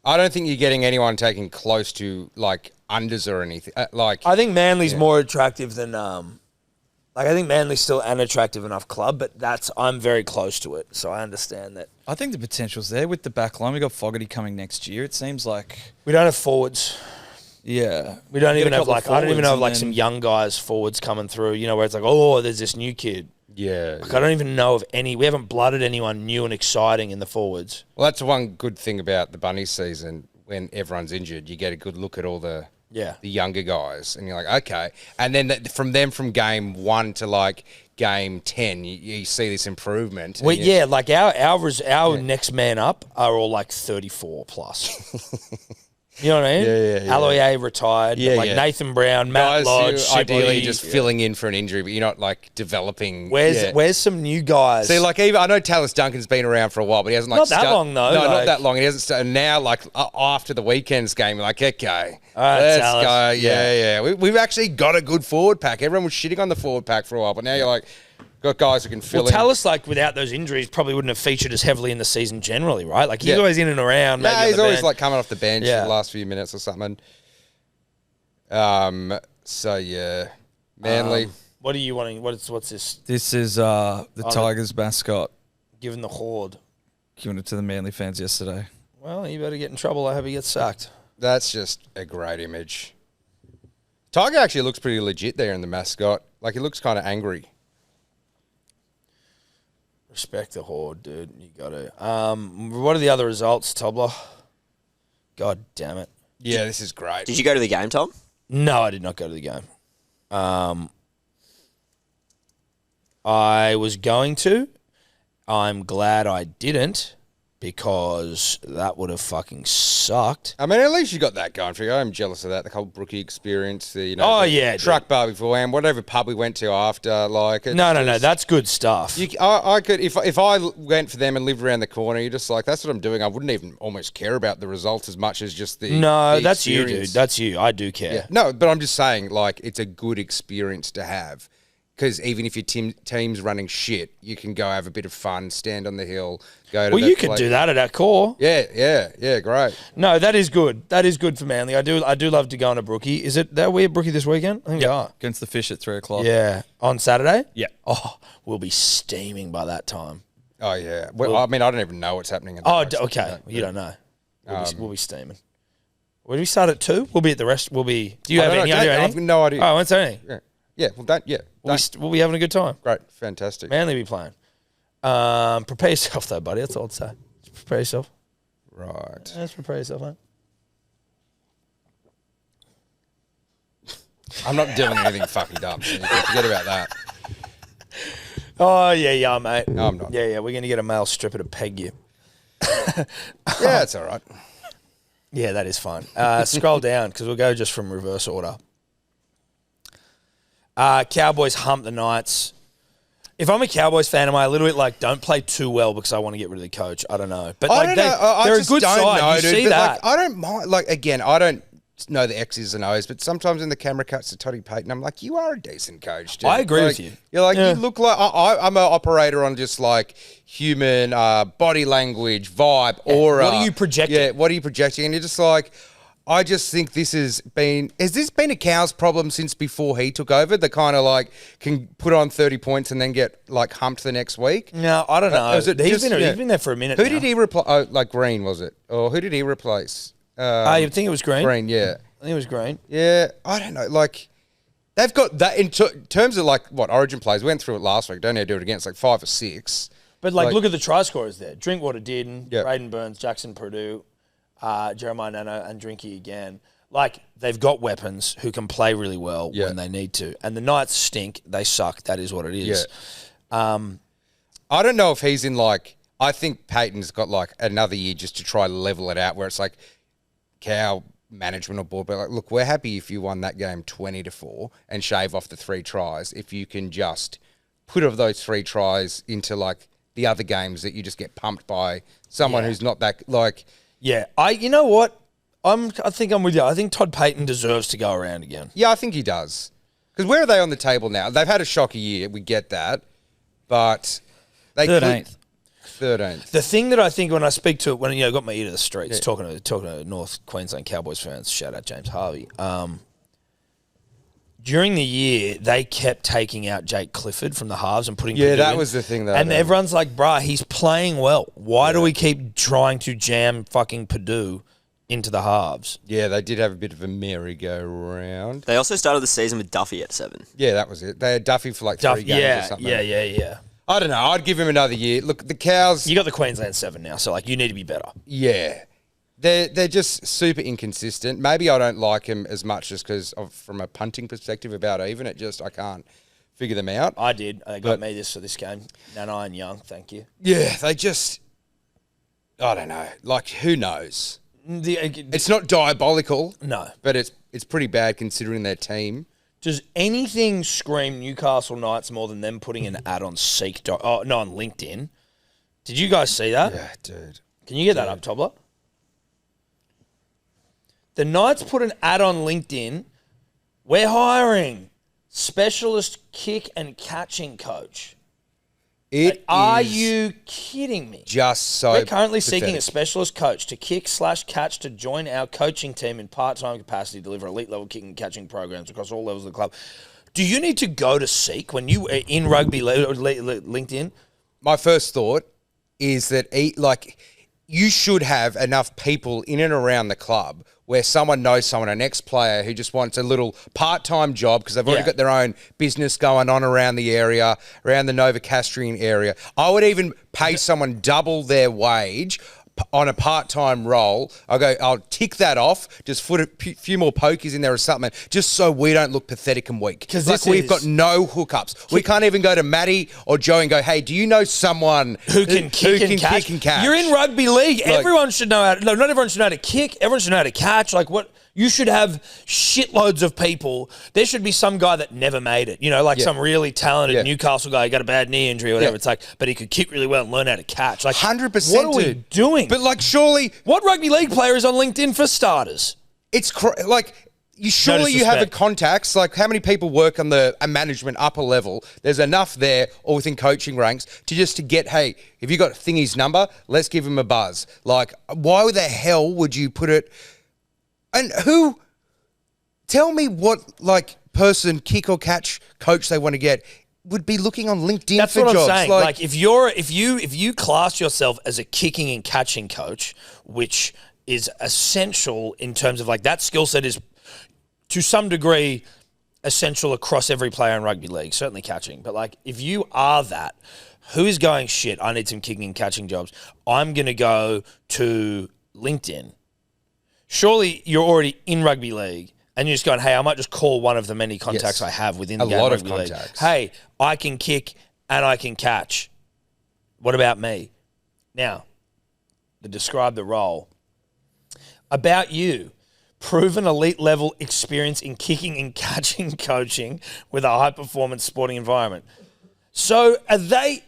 don't think you're getting anyone taking close to like unders or anything. I think Manly's more attractive than I think Manly's still an attractive enough club, but I'm very close to it, so I understand that. I think the potential's there with the back line. We got Fogarty coming next year. It seems like We don't have forwards. yeah. We don't Get even a have couple like of I don't even forwards have and like then- some young guys forwards coming through. Where it's like, oh, there's this new kid. Yeah. Like, I don't even know of any. We haven't blooded anyone new and exciting in the forwards. Well, that's one good thing about the Bunnies season. When everyone's injured, you get a good look at all the younger guys, and you're like, okay. And then from game 1 to like game 10, you see this improvement. Like our next man up are all like 34 plus. You know what I mean? Yeah. Aloye retired. Yeah, like yeah. Nathan Brown, Matt guys Lodge, who ideally Shipley. just filling in for an injury, but you're not like developing. Where's some new guys? See, like even I know Tallis Duncan's been around for a while, but he hasn't like Not that long, though, No, like- not that long. He hasn't started now. Like after the weekend's game, you're like, okay, All right, let's Tallis. go. Yeah. We've actually got a good forward pack. Everyone was shitting on the forward pack for a while, but now you're like, got guys who can fill in. Tallis, like without those injuries, probably wouldn't have featured as heavily in the season generally, right? Like he's always in and around. No, maybe on he's the always bench. like coming off the bench Yeah. for the last few minutes or something. So yeah, Manly. What are you wanting? What's this? This is the Tigers mascot. Giving the horde. Giving it to the Manly fans yesterday. Well, you better get in trouble. I hope he gets sacked. That's just a great image. Tiger actually looks pretty legit there in the mascot. Like he looks kind of angry. Respect the horde, dude. You got to. What are the other results, Tobler? God damn it. Yeah, this is great. Did you go to the game, Tom? No, I did not go to the game. I was going to. I'm glad I didn't because that would have fucking sucked. I mean, at least you got that going for you. I'm jealous of that. The whole Brookie experience. The, Oh, the yeah, truck bar beforehand, whatever pub we went to after. Like, it's No, just- that's good stuff. I could if I went for them and lived around the corner. You're just like, that's what I'm doing. I wouldn't even almost care about the results as much as just the No, the that's you, dude. experience. That's you. I do care. Yeah. No, but I'm just saying, like, it's a good experience to have. Because even if your team's running shit, you can go have a bit of fun, stand on the hill, go to Well, you could do that at our core. Yeah, great. No, that is good. That is good for Manly. I do love to go on a Brookie. Is it that weird Brookie this weekend? I think we are. Against the Fish at 3 o'clock. Yeah. On Saturday? Yeah. Oh, we'll be steaming by that time. Oh, yeah. Well, I mean, I don't even know what's happening. At the Oh, race, okay. You don't know. We'll be steaming. When we start at 2, we'll be at the rest. We'll be. Do you have any? I've no idea. Oh, when's any? Yeah. Well, don't. Yeah. We'll be having a good time. Great. Fantastic. Manly be playing. Prepare yourself, though, buddy. That's all I'd say. Just prepare yourself. Right. Just prepare yourself, mate. I'm not doing anything fucking dumb. So you can forget about that. Oh, yeah, mate. No, I'm not. Yeah. We're going to get a male stripper to peg you. Yeah, it's all right. Yeah, that is fine. Scroll down because we'll go just from reverse order. Cowboys hump the Knights. If I'm a Cowboys fan, am I a little bit like, don't play too well because I want to get rid of the coach? I don't know. But I don't know. they're a just good don't side. know, You dude, see but, that. Like, I don't mind. Like, again, I don't know the X's and O's, but sometimes in the camera cuts to Toddy Payton, I'm like, you are a decent coach, dude. I agree like, with you. You're like, Yeah. you look like, I'm an operator on just like human body language, vibe, aura. What are you projecting? Yeah, what are you projecting? And you're just like, I just think has this been a Cow's problem since before he took over? The kind of like can put on 30 points and then get like humped the next week? No, I don't know. Is it He's just- been there for a minute Who now. did he replace? Oh, like Green, was it? Or who did he replace? You think it was Green? Green, yeah. I think it was Green. Yeah, I don't know. Like, they've got that in terms of like what Origin plays. We went through it last week. Don't need to do it again. It's like 5 or 6. But like, look at the try scorers there. Drinkwater Dearden, Yep. Braden Burns, Jackson Purdue, Jeremiah Nano, and Drinky again. Like, they've got weapons who can play really well Yeah. when they need to. And the Knights stink. They suck. That is what it is. I don't know if he's in like. I think Peyton's got like another year just to try to level it out, where it's like Cow management or board, but like, look, we're happy if you won that game 20-4 and shave off the 3 tries. If you can just put of those 3 tries into like the other games that you just get pumped by someone who's not that like. Yeah. You know what? I think I'm with you. I think Todd Payton deserves to go around again. Yeah, I think he does. Because where are they on the table now? They've had a shocker year. We get that, but they 13th. 13th. The thing that I think when I speak to when got my ear to the streets talking to North Queensland Cowboys fans, shout out James Harvey. During the year, they kept taking out Jake Clifford from the halves and putting Purdue that in. was the thing that. And everyone's like, "Bruh, he's playing well. Why do we keep trying to jam fucking Purdue into the halves?" Yeah, they did have a bit of a merry-go-round. They also started the season with Duffy at 7. Yeah, that was it. They had Duffy for like 3 games or something. Yeah. I don't know. I'd give him another year. Look, the Cows. You got the Queensland 7 now, so like you need to be better. Yeah. They're just super inconsistent. Maybe I don't like him as much just because from a punting perspective about even. I can't figure them out. I did. They got me this for this game. Nanai and Young, thank you. Yeah, they just, I don't know. Like, who knows? It's not diabolical. No. But it's pretty bad considering their team. Does anything scream Newcastle Knights more than them putting an ad on on LinkedIn? Did you guys see that? Yeah, dude. Can you get that up, Tobler? The Knights put an ad on LinkedIn. We're hiring specialist kick and catching coach. Are you kidding me? Just so We're currently seeking a pathetic. specialist coach to kick/catch to join our coaching team in part-time capacity to deliver elite-level kicking and catching programs across all levels of the club. Do you need to go to Seek when you are in rugby LinkedIn? My first thought is that you should have enough people in and around the club where someone knows someone, an ex-player who just wants a little part-time job because they've already got their own business going on around the area, around the Novocastrian area. I would even pay someone double their wage on a part-time role. I'll tick that off, just put a few more pokies in there or something, just so we don't look pathetic and weak. Because we've got no hookups. We can't even go to Matty or Joe and go, hey, do you know someone who can kick and catch? You're in rugby league. Everyone should know how to... No, not everyone should know how to kick. Everyone should know how to catch. Like, what... You should have shitloads of people. There should be some guy that never made it. Some really talented Newcastle guy who got a bad knee injury or whatever. It's like, but he could kick really well and learn how to catch. Like, 100%. What are we doing? But surely... What rugby league player is on LinkedIn for starters? It's you have the contacts. Like, how many people work on a management upper level? There's enough there or within coaching ranks to get, hey, if you got Thingy's number, let's give him a buzz. Like, why the hell would you put it... And tell me what, person, kick or catch coach they want to get would be looking on LinkedIn That's for what jobs. I'm saying. Like if you class yourself as a kicking and catching coach, which is essential in terms of like that skill set is to some degree essential across every player in rugby league, certainly catching. But like if you are that, who is going, shit, I need some kicking and catching jobs. I'm going to go to LinkedIn. Surely you're already in rugby league and you're just going, hey, I might just call one of the many contacts I have within the game of rugby league. Hey, I can kick and I can catch. What about me? Now, to describe the role. About you, proven elite level experience in kicking and catching coaching with a high-performance sporting environment. So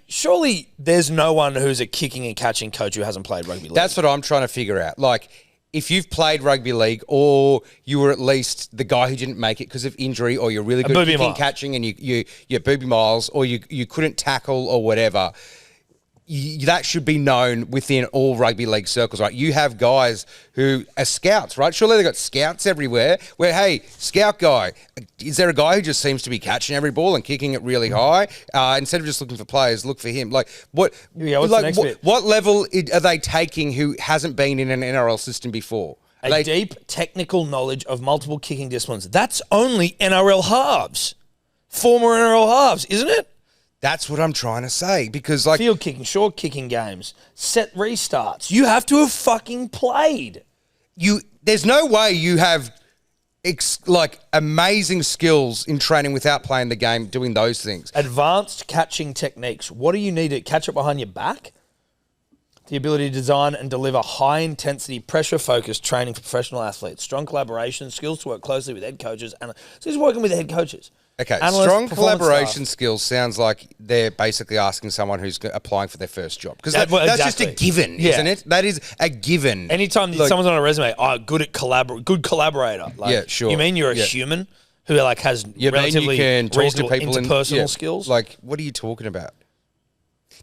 surely there's no one who's a kicking and catching coach who hasn't played rugby league. That's what I'm trying to figure out. Like, if you've played rugby league or you were at least the guy who didn't make it because of injury or you're really good at kicking, catching and you're booby miles or you couldn't tackle or whatever, that should be known within all rugby league circles, right? You have guys who are scouts, right? Surely they've got scouts everywhere where, hey, scout guy, is there a guy who just seems to be catching every ball and kicking it really high? Instead of just looking for players, look for him. Like, what level are they taking who hasn't been in an NRL system before? Deep technical knowledge of multiple kicking disciplines. That's only NRL halves. Former NRL halves, isn't it? That's what I'm trying to say because like field kicking, short kicking games, set restarts. You have to have fucking played. There's no way you have amazing skills in training without playing the game, doing those things. Advanced catching techniques. What do you need to catch it behind your back? The ability to design and deliver high-intensity, pressure-focused training for professional athletes. Strong collaboration, skills to work closely with head coaches. So he's working with head coaches. Okay, strong collaboration skills sounds like they're basically asking someone who's applying for their first job. Because that's just a given, isn't it? That is a given. Anytime someone's on a resume, good collaborator. Like, yeah, sure. You mean you're a human who has relatively you can talk to people interpersonal skills? Like, what are you talking about?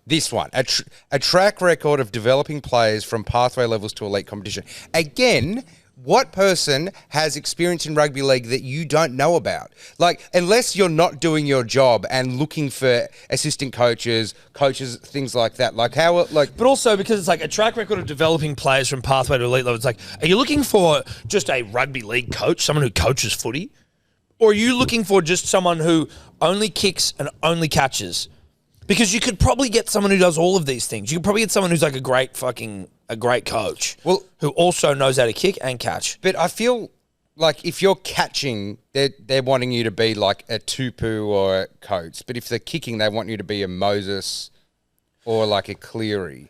This one, a track record of developing players from pathway levels to elite competition. Again, what person has experience in rugby league that you don't know about? Like, unless you're not doing your job and looking for assistant coaches, things like that. Like how, like, but also because it's like a track record of developing players from pathway to elite level. It's like, are you looking for just a rugby league coach, someone who coaches footy, or are you looking for just someone who only kicks and only catches? Because you could probably get someone who does all of these things. You could probably get someone who's like a great coach. Well, who also knows how to kick and catch. But I feel like if you're catching, they're wanting you to be like a Tupu or a Coates. But if they're kicking, they want you to be a Moses or like a Cleary.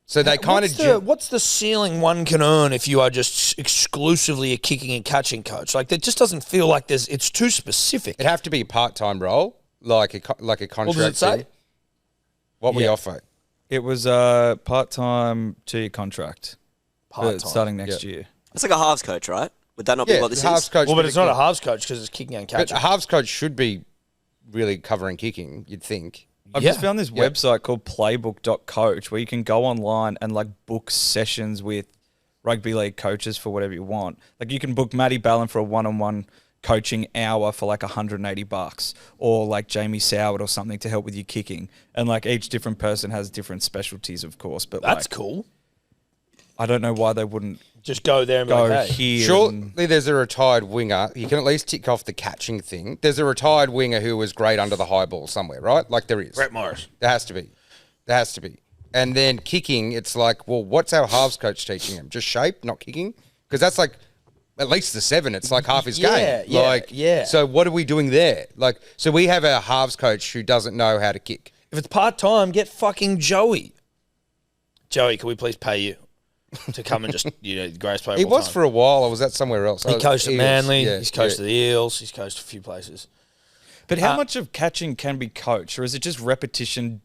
So they kind of... What's the ceiling one can earn if you are just exclusively a kicking and catching coach? Like, that just doesn't feel like it's too specific. It'd have to be a part-time role, like a contract. What does it say? What we offer. It was a part-time 2-year contract. Part-time. Starting next year. It's like a halves coach, right? Would that not be what this is? Coach, well, but it's not a halves coach because it's kicking and catching. But a halves coach should be really covering kicking, you'd think. I've just found this website called playbook.coach where you can go online and like book sessions with rugby league coaches for whatever you want. Like you can book Matty Ballin for a one-on-one coaching hour for like $180 or like Jamie Soward or something to help with your kicking. And like each different person has different specialties, of course. But that's cool. I don't know why they wouldn't just go there and go be like, hey. here. Surely there's a retired winger. You can at least tick off the catching thing. There's a retired winger who was great under the high ball somewhere, right? Like there is. Brett Morris. There has to be. And then kicking, it's like, well, what's our halves coach teaching him? Just shape, not kicking? Because that's like at least the 7. It's like half his game. Yeah. So what are we doing there? Like, so we have a halves coach who doesn't know how to kick. If it's part-time, get fucking Joey. Joey, can we please pay you to come and just, the greatest player of all He was time? for a while. I was at somewhere else. He coached at Manly. Yeah, he's coached at the Eels. He's coached a few places. But how much of catching can be coached? Or is it just repetition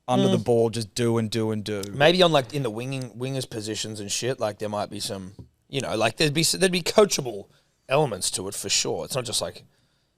under the ball, just do and do and do? Maybe on like in the wingers positions and shit, like there might be some, like there'd be coachable elements to it for sure. It's not just like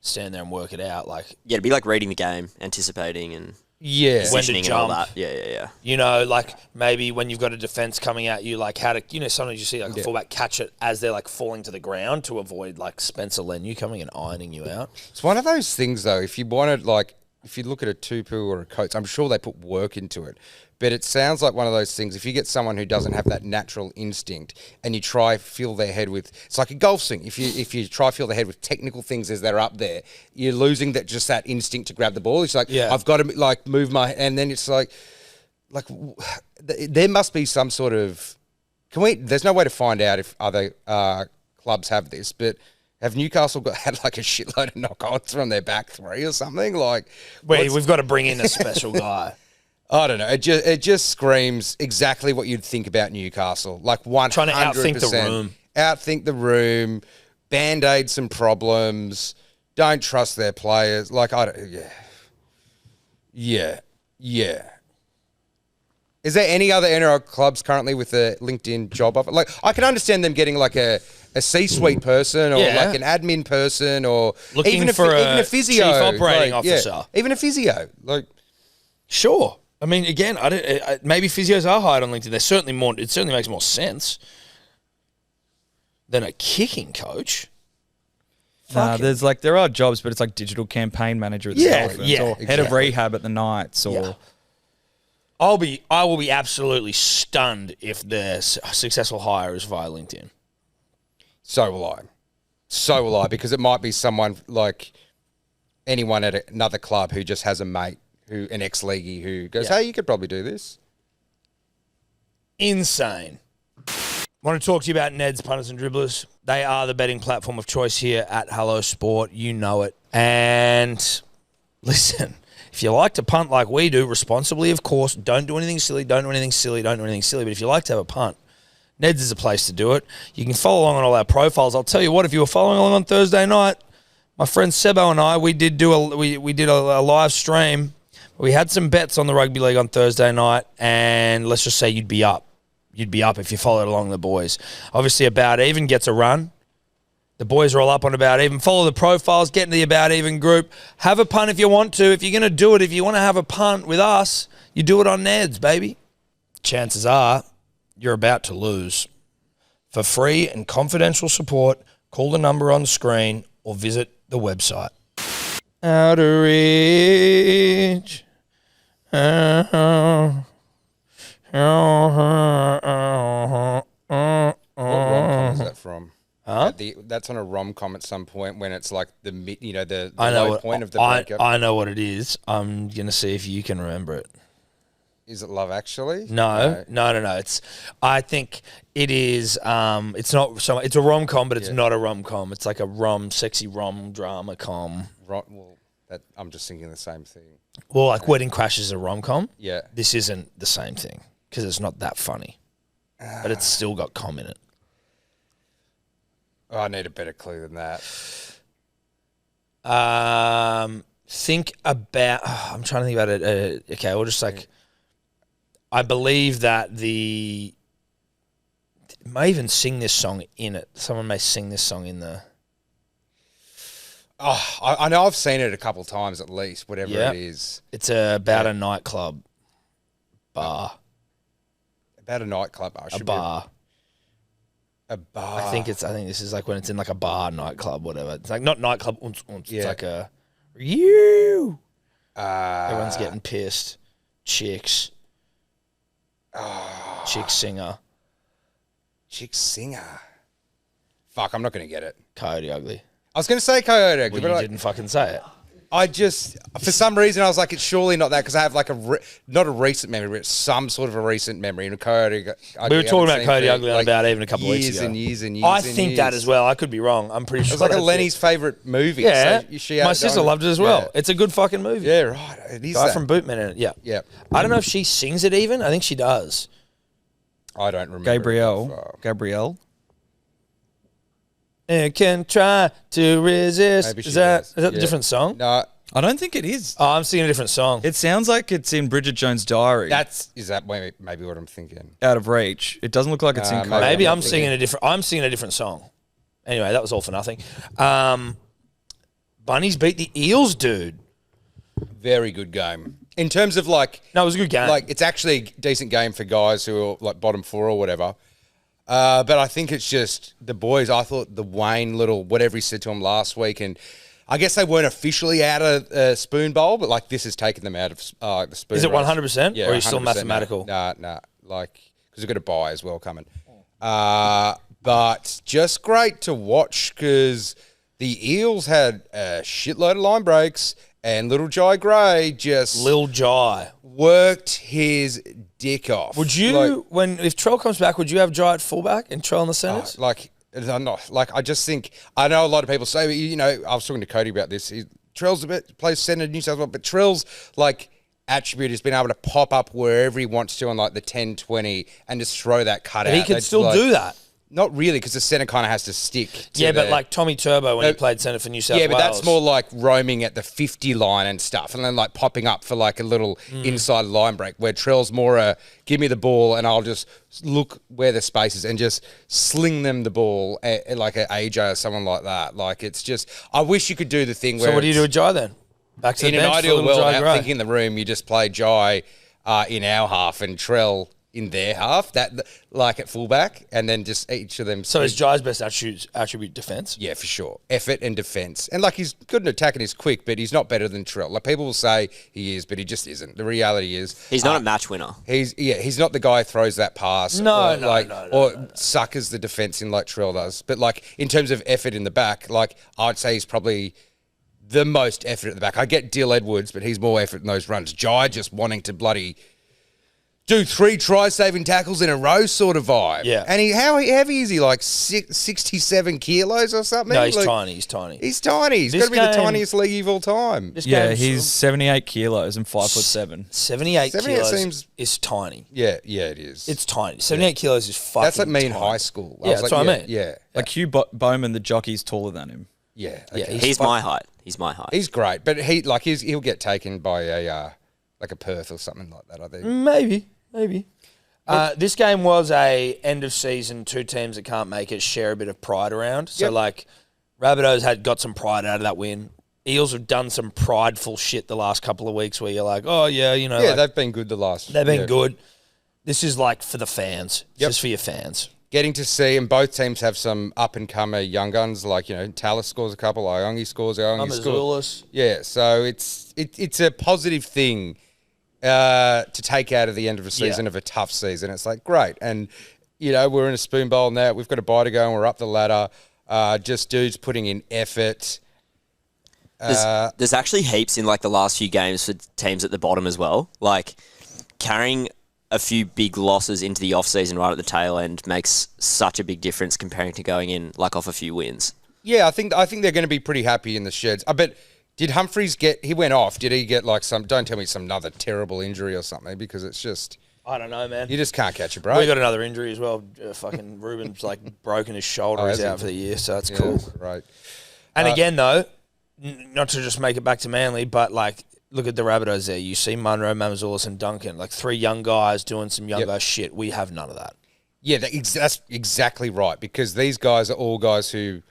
stand there and work it out. Like it'd be like reading the game, anticipating and when positioning to and all jump. that. Yeah. Like maybe when you've got a defense coming at you, like how to, sometimes you see like a fullback catch it as they're like falling to the ground to avoid like Spencer Leniu coming and ironing you out. It's one of those things though, if you wanted like if you look at a Tupu or a Coates, I'm sure they put work into it. But it sounds like one of those things, if you get someone who doesn't have that natural instinct and you try fill their head with, it's like a golf swing. If you try fill their head with technical things as they're up there, you're losing that instinct to grab the ball. It's like, I've got to like move my, and then it's like there must be some sort of, there's no way to find out if other clubs have this, but have Newcastle had like a shitload of knock-ons from their back three or something? Like, we've got to bring in a special guy. I don't know. It just screams exactly what you'd think about Newcastle. Like 100%. Trying to outthink the room. Outthink the room. Band-aid some problems. Don't trust their players. Like, I don't... Yeah. Is there any other NRL clubs currently with a LinkedIn job offer? Like, I can understand them getting like a C-suite person or like an admin person or looking even for even a physio, chief operating officer. Yeah, even a physio. Like, sure. I mean, again, maybe physios are hired on LinkedIn. They're certainly more. It certainly makes more sense than a kicking coach. There are jobs, but it's like digital campaign manager at the Dolphins or head of rehab at the Knights or. I will be absolutely stunned if the successful hire is via LinkedIn. So will I, because it might be someone like anyone at another club who just has a mate, an ex-leaguey who goes, hey, you could probably do this. Insane. Want to talk to you about Ned's Punters and Dribblers. They are the betting platform of choice here at Hello Sport. You know it. And listen, if you like to punt like we do, responsibly, of course, don't do anything silly, But if you like to have a punt, Ned's is a place to do it. You can follow along on all our profiles. I'll tell you what, if you were following along on Thursday night, my friend Sebo and I, we did a live stream. We had some bets on the rugby league on Thursday night, and let's just say you'd be up. You'd be up if you followed along the boys. Obviously, About Even gets a run. The boys are all up on About Even. Follow the profiles, get into the About Even group. Have a punt if you want to. If you're going to do it, if you want to have a punt with us, you do it on Ned's, baby. Chances are you're about to lose. For free and confidential support, call the number on the screen or visit the website. Out of reach. What rom-com is that from? Huh? That's on a rom-com at some point when it's like the low point of the breakup. I know what it is. I'm going to see if you can remember it. Is it Love Actually? No. I think it is. It's not. So it's a rom-com, but it's not a rom-com. It's like a sexy rom drama com. I'm just thinking the same thing. Well, like Wedding Crashers is a rom-com. Yeah. This isn't the same thing because it's not that funny, but it's still got com in it. Oh, I need a better clue than that. Think about. I'm trying to think about it. Okay, we'll just like. I believe that may even sing this song in it. Someone may sing this song in the. Oh, I know I've seen it a couple of times at least, whatever it is. It's about a nightclub bar. About a nightclub bar. A bar. A bar. I think this is like when it's in like a bar, nightclub, whatever. It's like not nightclub. It's like a. Everyone's getting pissed. Chicks. Chick singer. Fuck, I'm not going to get it. Coyote Ugly. I was going to say Coyote Ugly, Well, you didn't fucking say it. I just, for some reason, I was like, it's surely not that because I have like not a recent memory, but some sort of a recent memory. And Coyote Ugly. We were talking about Coyote Ugly on About Even a couple of weeks ago. Years and years. I think that as well. I could be wrong. I'm pretty sure. It was like a Lenny's favourite movie. Yeah. So my sister loved it as well. Yeah. It's a good fucking movie. Yeah, right. It is Guy from Bootman in it. Yeah. Yeah. I don't know if she sings it even. I think she does. I don't remember. Gabrielle. And can try to resist. Maybe is that a yeah. different song? No. I don't think it is. Oh, I'm singing a different song. It sounds like it's in Bridget Jones' Diary. Is that maybe what I'm thinking? Out of Reach. It doesn't look like it's in Coyote. Maybe I'm singing a different song. Anyway, that was all for nothing. Bunnies beat the Eels, dude. Very good game. In terms of like... No, it was a good game. Like, it's actually a decent game for guys who are like bottom four or whatever. But I think it's just the boys. I thought the Wayne little, whatever he said to him last week, and I guess they weren't officially out of Spoon Bowl, but like this has taken them out of the Spoon. Is it race. 100%? Yeah, Or are you still 100%, mathematical? Nah, like because we've got a buy as well coming. But just great to watch because the Eels had a shitload of line breaks and Little Jai Gray just Lil Jai. worked his dick off. Would you, if Trell comes back, would you have Jai at fullback and Trell in the centres? I'm not like I just think I know a lot of people say, I was talking to Cody about this. Trell's plays centre New South Wales, but Trell's like attribute has been able to pop up wherever he wants to on like the 10-20 and just throw that cut But out. he could still do that. Not really, because the centre kind of has to stick. But like Tommy Turbo when he played centre for New South Wales. Yeah, but that's more like roaming at the 50 line and stuff, and then like popping up for like a little inside line break, where Trell's more give me the ball and I'll just look where the space is and just sling them the ball like an AJ or someone like that. Like it's just, I wish you could do the thing where. So what do you do with Jai then? Back to the in bench an for ideal little world, Jai without Gray. thinking in the room, you just play Jai in our half and Trell in their half, that like at fullback, and then just each of them. So is Jai's best attribute defence? Yeah, for sure. Effort and defence. And like he's good at attacking, he's quick, but he's not better than Trell. Like people will say he is, but he just isn't. The reality is He's not a match winner. He's not the guy who throws that pass. No. Suckers the defence in like Trell does. But like in terms of effort in the back, like I'd say he's probably the most effort at the back. I get Dill Edwards, but he's more effort in those runs. Jai just wanting to bloody do 3 try-saving tackles in a row sort of vibe. Yeah. And how heavy is he? Like 67 kilos or something? No, he's Like, tiny. He's tiny. He's tiny. He's got to be the tiniest league of all time. Yeah, he's 78 kilos and 5'7". 78 kilos seems- is tiny. Yeah, it is. It's tiny. 78 kilos is fucking That's like me in tiny. high school. Yeah, that's what I mean. Yeah. Like Hugh Bowman, the jockey's taller than him. Yeah. Yeah, Okay. He's my height. He's my height. He's great, but he'll get taken by a Perth or something like that, I think. Maybe. This game was a end of season, 2 teams that can't make it share a bit of pride around. So like Rabbitohs got some pride out of that win. Eels have done some prideful shit the last couple of weeks where you're like, oh yeah, Yeah, like, they've been good the last. they've been good. This is like for the fans. This is for your fans. Getting to see, and both teams have some up-and-comer young guns, like, Tallis scores a couple, Iongi scores, Amazulis. Yeah, so it's a positive thing to take out of the end of a season of a tough season. It's like, great. And, we're in a spoon bowl now. We've got a bye to go and we're up the ladder. Just dudes putting in effort. There's actually heaps in like the last few games for teams at the bottom as well. Like carrying a few big losses into the off-season right at the tail end makes such a big difference comparing to going in like off a few wins. Yeah, I think they're going to be pretty happy in the sheds. I bet. Did Humphreys he went off? Did he get like don't tell me some another terrible injury or something, because it's just, I don't know, man. you just can't catch a break. We got another injury as well. Fucking Ruben's like broken his shoulder. He's out for the year, so that's cool. Right. And again, though, not to just make it back to Manly, but like, look at the Rabbitohs there. You see Munro, Mamazoulis, and Duncan, like 3 young guys doing some young guy shit. We have none of that. Yeah, that's exactly right, because these guys are all guys who,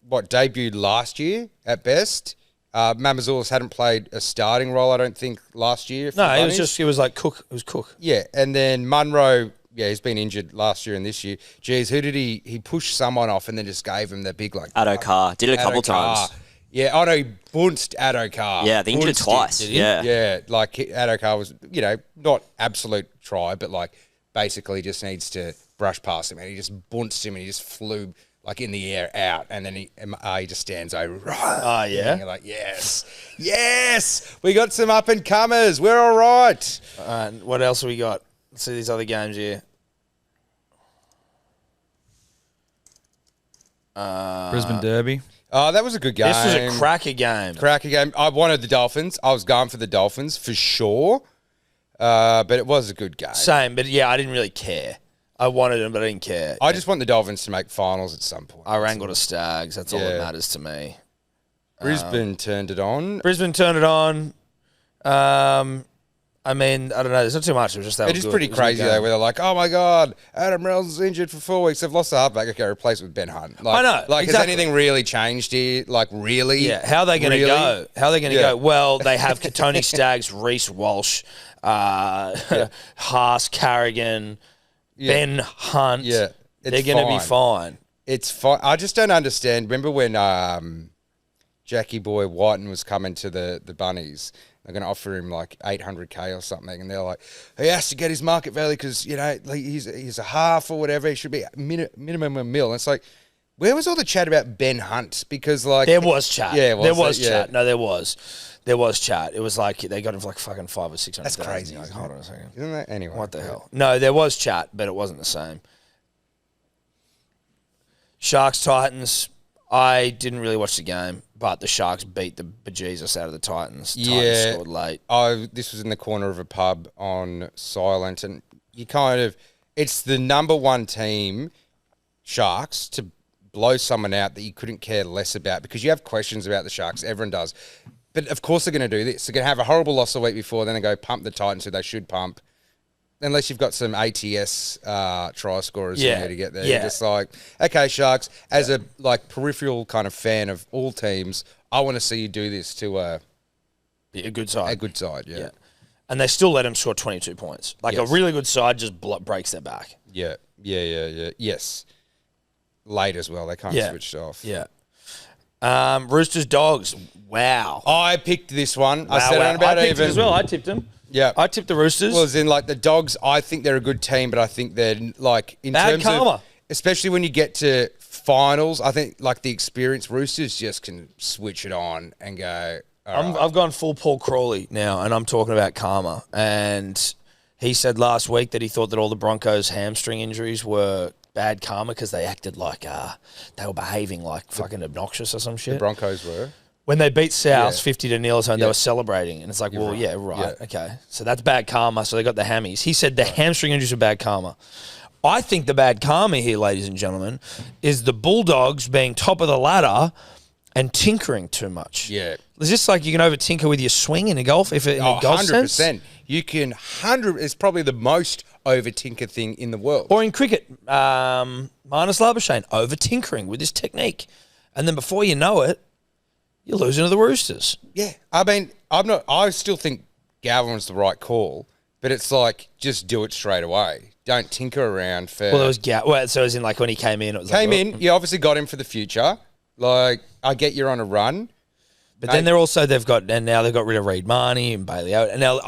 debuted last year at best. Mamazoulis hadn't played a starting role, I don't think, last year. No, it was like Cook. It was Cook. Yeah, and then Munro, he's been injured last year and this year. Geez, who did he pushed someone off and then just gave him the big like... Addo Carr. Did it a couple Carr. times. Yeah, he bunched Addo Carr. Yeah, I think he did it twice. Did he? Yeah. Yeah, like Addo Carr was, not absolute try, but like basically just needs to brush past him, and he just bunched him and he just flew like in the air out, and then he just stands over. Oh, yeah? And you're like, yes, we got some up and comers. We're all right. All right, what else have we got? Let's see these other games here. Brisbane Derby. Oh, that was a good game. This was a cracker game. I wanted the Dolphins. I was going for the Dolphins for sure, but it was a good game. Same, but yeah, I didn't really care. I wanted them, but I didn't care. I just want the Dolphins to make finals at some point. I wrangled the Stags. That's all that Yeah. matters to me. Brisbane turned it on. Brisbane turned it on. I mean, I don't know. There's not too much. It was just that. It is pretty crazy though, where they're like, "Oh my god, Adam Reynolds is injured for 4 weeks. They've lost the halfback. Okay, replace it with Ben Hunt." Like, I know, Like, exactly. has anything really changed here? Like, really? Yeah. How are they going to Really? go? How are they going to Yeah. go? Well, they have Tony Staggs, Reece Walsh, Haas, Carrigan, Ben Hunt. Yeah. They're going to be fine. It's fine. I just don't understand. Remember when Jackie Boy Whiten was coming to the Bunnies. They're going to offer him like $800K or something, and they're like, he has to get his market value because he's a half or whatever. He should be minimum $1 million. It's like, where was all the chat about Ben Hunt? Because like there was chat. Yeah, there was yeah. chat. No, there was chat. It was like they got him for like fucking 500 or 600. That's crazy. Like, hold on a second. Isn't that anyway? What the hell? No, there was chat, but it wasn't the same. Sharks Titans. I didn't really watch the game, but the Sharks beat the bejesus out of the Titans. Titans scored late. This was in the corner of a pub on Silent, and it's the number one team, Sharks, to blow someone out that you couldn't care less about because you have questions about the Sharks. Everyone does. But of course they're going to do this. They're going to have a horrible loss the week before, then they go pump the Titans who they should pump. Unless you've got some ATS try scorers in there to get there. Yeah. You're just like, okay, Sharks, as a like peripheral kind of fan of all teams, I want to see you do this to a good side. A good side, yeah. And they still let him score 22 points. Like a really good side just breaks their back. Yeah. Yes. Late as well. They kind of switched off. Yeah. Roosters Dogs. Wow. I picked this one. I said it about I picked even. it as well. I tipped them. Yeah. I tipped the Roosters. Well, as in, like, the Dogs, I think they're a good team, but I think they're, like, in Bad terms karma. of, especially when you get to finals, I think, like, the experienced Roosters just can switch it on and go, all right. I've gone full Paul Crawley now, and I'm talking about karma. And he said last week that he thought that all the Broncos' hamstring injuries were bad karma because they acted like they were behaving like fucking obnoxious or some shit. The Broncos were. When they beat South 50-0 or something, they Yeah. were celebrating. And it's like, well, right. yeah, right. Yeah. Okay. So that's bad karma. So they got the hammies. He said the hamstring injuries are bad karma. I think the bad karma here, ladies and gentlemen, is the Bulldogs being top of the ladder and tinkering too much. Yeah. Is this like you can over tinker with your swing in a golf? If it, in a golf 100%. sense? You can it's probably the most over tinker thing in the world. Or in cricket, Marnus Labuschagne over tinkering with his technique. And then before you know it, you're losing to the Roosters. Yeah. I mean, I still think Galvin's the right call, but it's like, just do it straight away. Don't tinker around for... Well, there was so as in like when he came in, it was you obviously got him for the future. Like, I get you're on a run. But then now they've got rid of Reid Marnie and Bailey out. And now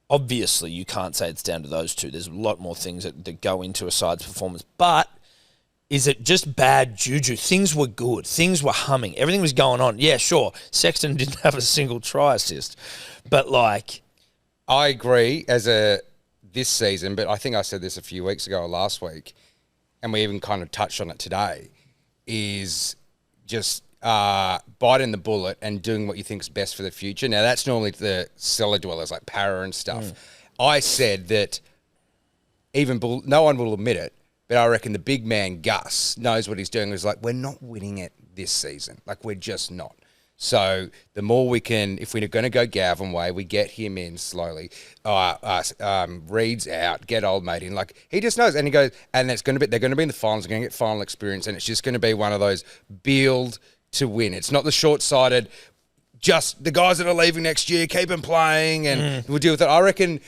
obviously you can't say it's down to those two. There's a lot more things that go into a side's performance. But is it just bad juju? Things were good. Things were humming. Everything was going on. Yeah, sure. Sexton didn't have a single try assist. But like... I agree this season, but I think I said this a few weeks ago or last week, and we even kind of touched on it today, is just biting the bullet and doing what you think is best for the future. Now, that's normally the cellar dwellers like Para and stuff. I said that no one will admit it, but I reckon the big man, Gus, knows what he's doing. He's like, we're not winning it this season. Like, we're just not. So the more we can, if we're going to go Gavin way, we get him in slowly. Reed's out, get old mate in. Like, he just knows, and he goes, and they're going to be in the finals. They're going to get final experience, and it's just going to be one of those build to win. It's not the short-sighted. Just the guys that are leaving next year, keep them playing, and we'll deal with it. I reckon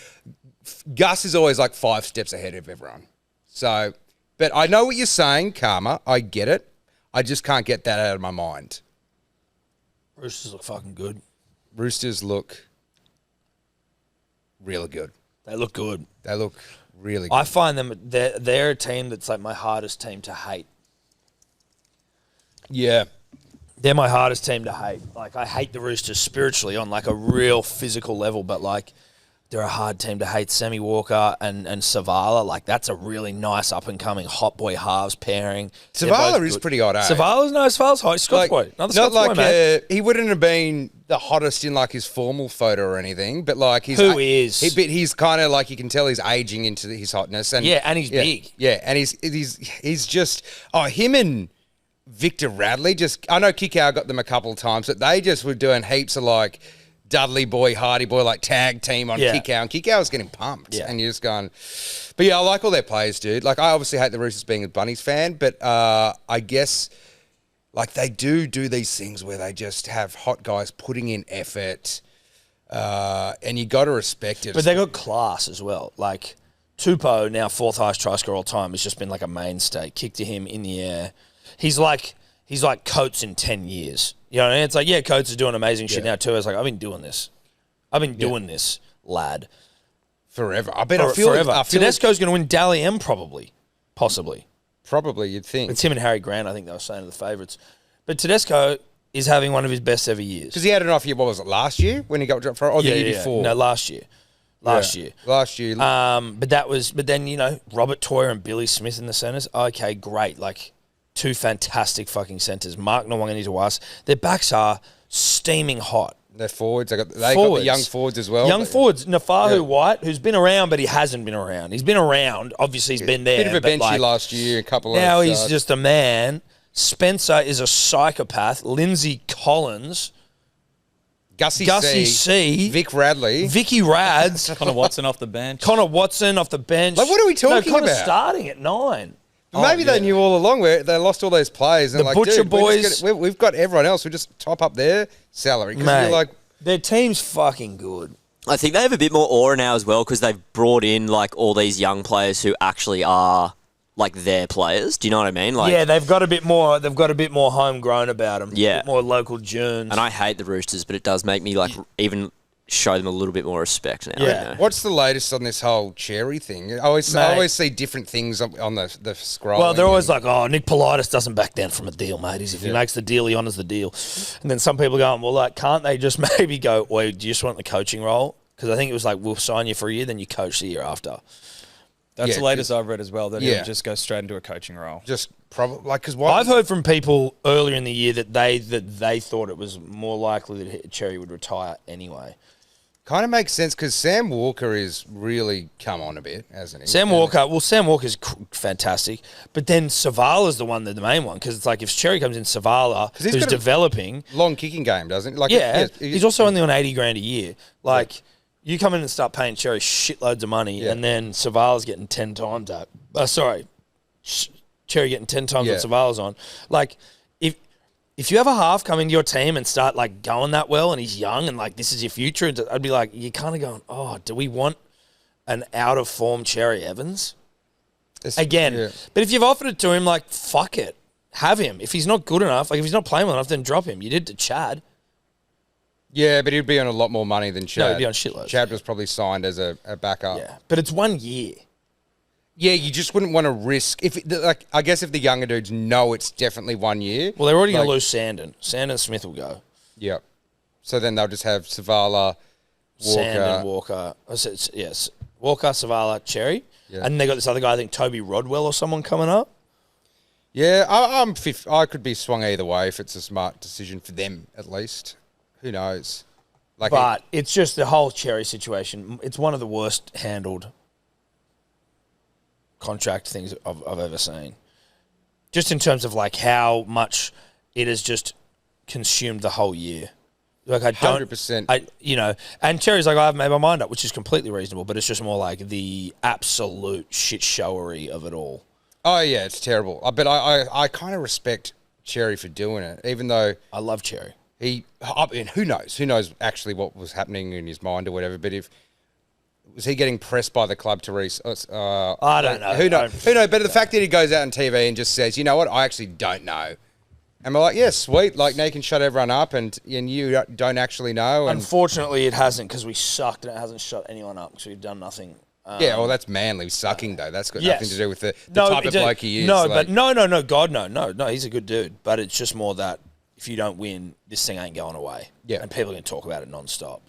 Gus is always like 5 steps ahead of everyone. So, but I know what you're saying, karma. I get it. I just can't get that out of my mind. Roosters look fucking good. Roosters look really good. They look good. They look really good. I find them, they're a team that's like my hardest team to hate. Yeah. They're my hardest team to hate. Like, I hate the Roosters spiritually on like a real physical level, but like they're a hard team to hate. Sammy Walker and Savala, like that's a really nice up-and-coming hot boy halves pairing. Savala is pretty odd, eh? Savala's hot. Scots boy. Another Scots boy, mate. He wouldn't have been the hottest in like his formal photo or anything, but like he's... He's kind of like, you can tell he's aging into his hotness. And yeah, and he's big. Yeah, and he's just... Oh, him and Victor Radley just... I know Kikau got them a couple of times, but they just were doing heaps of like... Dudley boy, Hardy boy, like tag team on Kikau, and Kikau was getting pumped, and you're just going. But yeah, I like all their players, dude. Like, I obviously hate the Roosters being a Bunnies fan, but I guess like they do these things where they just have hot guys putting in effort, and you got to respect it. But they got class as well. Like Tupou, now 4th highest try scorer all time, has just been like a mainstay. Kick to him in the air. He's like he's like Coates in 10 years. You know what I mean? It's like, yeah, Coates is doing amazing shit now too. I was like, I've been doing this. Lad. Forever. I feel forever. Like, Tedesco's going to win Dally M possibly. Probably, you'd think. It's him and Harry Grant, I think they were saying, are the favourites. But Tedesco is having one of his best ever years. Because he had an off year, what was it, last year when he got dropped for, or the year before? No, last year. Last year. But then, you know, Robert Toyer and Billy Smith in the centres. Okay, great. Like, two fantastic fucking centres. Mark Nwangani-Tawasa. Their backs are steaming hot. They're forwards. They got the young forwards as well. Young forwards. Nafahu White, who's been around, but he hasn't been around. He's been around. Obviously, he's been there. Bit of a benchy last year. A couple now of... he's just a man. Spencer is a psychopath. Lindsay Collins... Gussie C. Vic Radley. Vicky Rads. Connor Watson off the bench. Like, what are we talking about? Starting at 9. Maybe they knew all along where they lost all those players. And the Butcher boys. We've got everyone else. We just top up their salary. Mate, their team's fucking good. I think they have a bit more aura now as well because they've brought in like all these young players who actually are like their players. Do you know what I mean? Like, yeah, they've got a bit more. They've got a bit more homegrown about them. Yeah, a bit more local Junes. And I hate the Roosters, but it does make me like even show them a little bit more respect now. Yeah. You know? What's the latest on this whole Cherry thing? I always see different things on the scroll. Well, they're always like, oh, Nick Politis doesn't back down from a deal, mate. If he makes the deal, he honours the deal. And then some people go, well, like, can't they just maybe go, wait, do you just want the coaching role? Because I think it was like, we'll sign you for a year, then you coach the year after. That's the latest I've read as well, that he would just go straight into a coaching role. Just probably, like, because I've heard from people earlier in the year that they thought it was more likely that Cherry would retire anyway. Kind of makes sense because Sam Walker is really come on a bit, hasn't he? Sam Walker's fantastic, but then Savala's the main one, because it's like if Cherry comes in, Savala, who's developing, long kicking game, doesn't he? Like, he's also only on $80,000 a year. Like, you come in and start paying Cherry shitloads of money, and then Savala's getting 10 times that. Cherry getting 10 times what Savala's on. Like, if you have a half come into your team and start like going that well, and he's young and like this is your future, I'd be like, you're kind of going, oh, do we want an out of form Cherry Evans again? Yeah. But if you've offered it to him, like, fuck it, have him. If he's not good enough, like if he's not playing well enough, then drop him. You did to Chad. Yeah, but he'd be on a lot more money than Chad. No, he'd be on shitloads. Chad was probably signed as a backup. Yeah, but it's 1 year. Yeah, you just wouldn't want to risk. I guess if the younger dudes know it's definitely 1 year. Well, they're already going to lose Sandon. Sandon Smith will go. Yep. So then they'll just have Savala, Walker. Sandon, Walker. Yes. Walker, Savala, Cherry. Yeah. And they got this other guy, I think Toby Rodwell or someone coming up. Yeah, I could be swung either way if it's a smart decision for them, at least. Who knows? But it's just the whole Cherry situation. It's one of the worst handled contract things I've ever seen. Just in terms of like how much it has just consumed the whole year. Like, I don't 100%. And Cherry's like, I've made my mind up, which is completely reasonable, but it's just more like the absolute shit showery of it all. Oh yeah, it's terrible. But I kind of respect Cherry for doing it, even though I love Cherry. Who knows? Who knows actually what was happening in his mind or whatever? But was he getting pressed by the club to I don't know. Who knows? But the fact that he goes out on TV and just says, you know what, I actually don't know. And we're like, yeah, sweet. Like, now you can shut everyone up and you don't actually know. And unfortunately, it hasn't, because we sucked and it has't shut anyone up because we've done nothing. Yeah, well, that's Manly sucking, though. That's got nothing to do with the type of bloke he is. No, God, no, he's a good dude. But it's just more that if you don't win, this thing ain't going away. Yeah. And people are going to talk about it non-stop.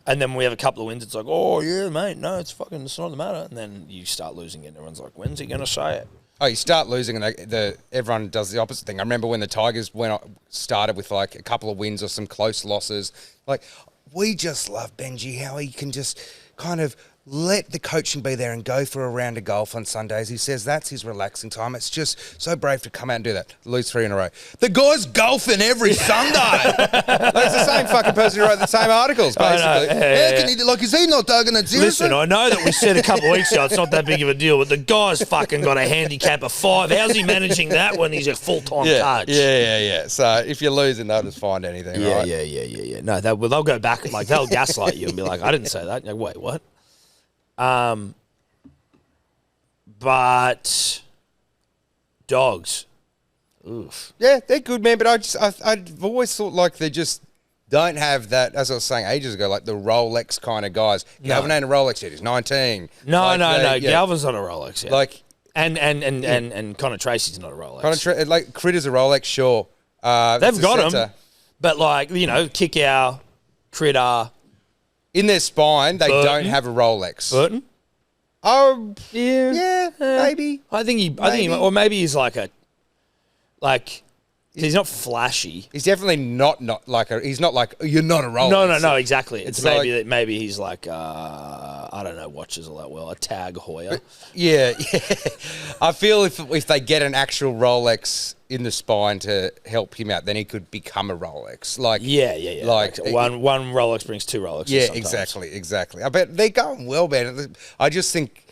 And then we have a couple of wins, it's like, oh, yeah, mate, no, it's not the matter. And then you start losing it, and everyone's like, when's he going to say it? Oh, you start losing, and everyone does the opposite thing. I remember when the Tigers started with like a couple of wins or some close losses. Like, we just love Benji, how he can just kind of let the coaching be there and go for a round of golf on Sundays. He says that's his relaxing time. It's just so brave to come out and do that. Lose 3 in a row. The guy's golfing every Sunday. That's the same fucking person who wrote the same articles, basically. Is he not Doug and it's Listen, I know that we said a couple of weeks ago it's not that big of a deal, but the guy's fucking got a handicap of 5. How's he managing that when he's a full-time coach? Yeah. So if you're losing, they'll just find anything, right? Yeah. No, they'll go back, like, they'll gaslight you and be like, I didn't say that. You're like, wait, what? But dogs, Oof. Yeah, they're good, man. But I've always thought like they just don't have that. As I was saying ages ago, like the Rolex kind of guys. Galvin ain't a Rolex yet. He's 19. No. Yeah. Galvin's not a Rolex yet. Like and Connor Tracy's not a Rolex. like Critter's a Rolex, sure. They've got him, but like Kick Out, Critter, in their spine. They Burton. don't have a Rolex. Burton. Oh yeah, maybe. I think he, or maybe he's he's not flashy. He's definitely not like he's not like you're not a Rolex. No, exactly. It's like, maybe he's like I don't know watches all that well. A Tag Heuer. Yeah. I feel if they get an actual Rolex in the spine to help him out, then he could become a Rolex. Like Yeah. Like one Rolex brings two Rolexes. yeah, sometimes. exactly. I bet they're going well, man. I just think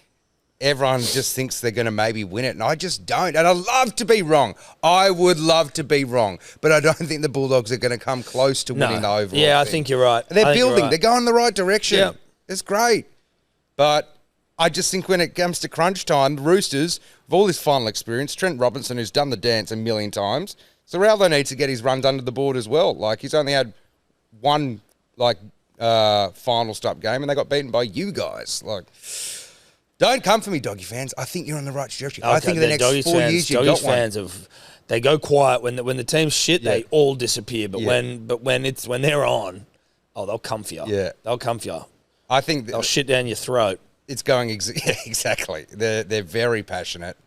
everyone just thinks they're going to maybe win it, and I just don't. And I love to be wrong. I would love to be wrong, but I don't think the Bulldogs are going to come close to winning the overall. Yeah, I thing. think you're right. They're I think you're building. right. They're going the right direction. Yeah. It's great. But I just think when it comes to crunch time, the Roosters, with all this final experience, Trent Robinson, who's done the dance a million times, so Raldo needs to get his runs under the board as well. Like, he's only had one, final stop game, and they got beaten by you guys. Like, don't come for me, Doggy fans. I think you're on the right trajectory. I think in the next 4 years you've got one. Fans they go quiet when the team's shit. Yeah. They all disappear. But when they're on, they'll come for you. Yeah, they'll come for you. I think they'll shit down your throat. It's going exactly. They're very passionate.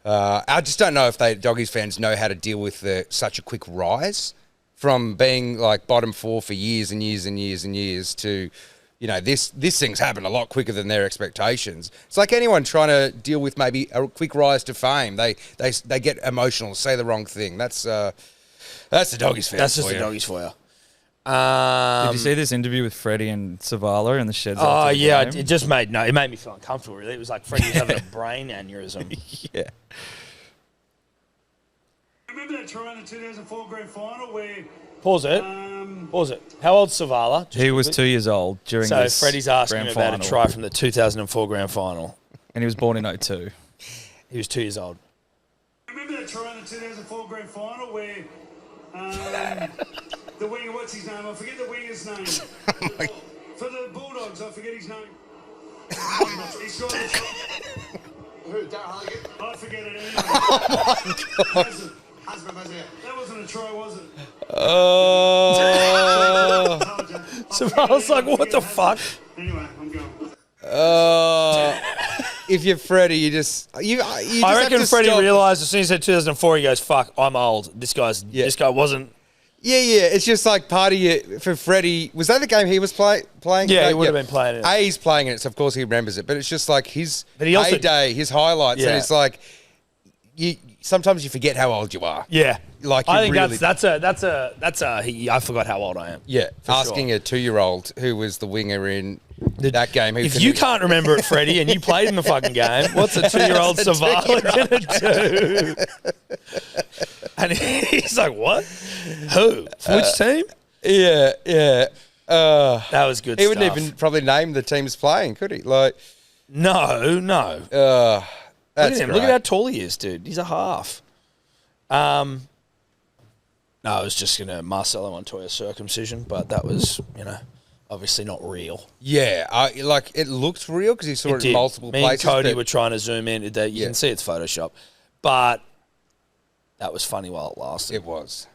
I just don't know if Doggies fans know how to deal with such a quick rise from being like bottom four for years and years and years and years to, this thing's happened a lot quicker than their expectations. It's like anyone trying to deal with maybe a quick rise to fame. They get emotional, say the wrong thing. That's the Doggies fans. That's just the Doggies for you. Did you see this interview with Freddie and Savala in the sheds? Oh yeah, it just made me feel uncomfortable. Really, it was like Freddie was having a brain aneurysm. Yeah. Remember that try in the 2004 grand final where? Pause it. How old's Savala? He was 2 years old during this So Freddie's asking him about a try from the 2004 grand final. And he was born in 2002. He was 2 years old. Remember that try in the 2004 grand final where the winger, what's his name? I forget the winger's name. For the Bulldogs, I forget his name. He scored the try. Who? Darryl Halligan? I forget it anyway. Oh my God. That wasn't a try, was it? Savala's like, what the fuck? Anyway, I'm going. If you're Freddie, you just I have reckon to Freddie stop. realised as soon as he said 2004, he goes, "Fuck, I'm old. This guy wasn't." Yeah. It's just like part of you for Freddie. Was that the game he was playing? Yeah, he would have been playing it. He's playing it, so of course he remembers it. But it's just like his also- heyday, his highlights, Yeah. and it's like sometimes you forget how old you are. Yeah, Like I you think really- that's a. I forgot how old I am. Yeah, For asking sure. a 2-year-old who was the winger in that game. Who If you can't remember it, Freddie, and you played in the fucking game, what's a 2-year-old Savala gonna do? And he's like, "What? Who? Which team?" Yeah. That was good. He stuff. wouldn't even probably name the teams playing, could he? Like, No. that's Look at him. great. Look at how tall he is, dude. He's a half. No, I was just going to Marcelo Montoya circumcision, but that was, obviously not real. Yeah, it looked real because he saw it in multiple Me places. and Cody but were trying to zoom in. You can see it's Photoshop, but that was funny while it lasted. it was.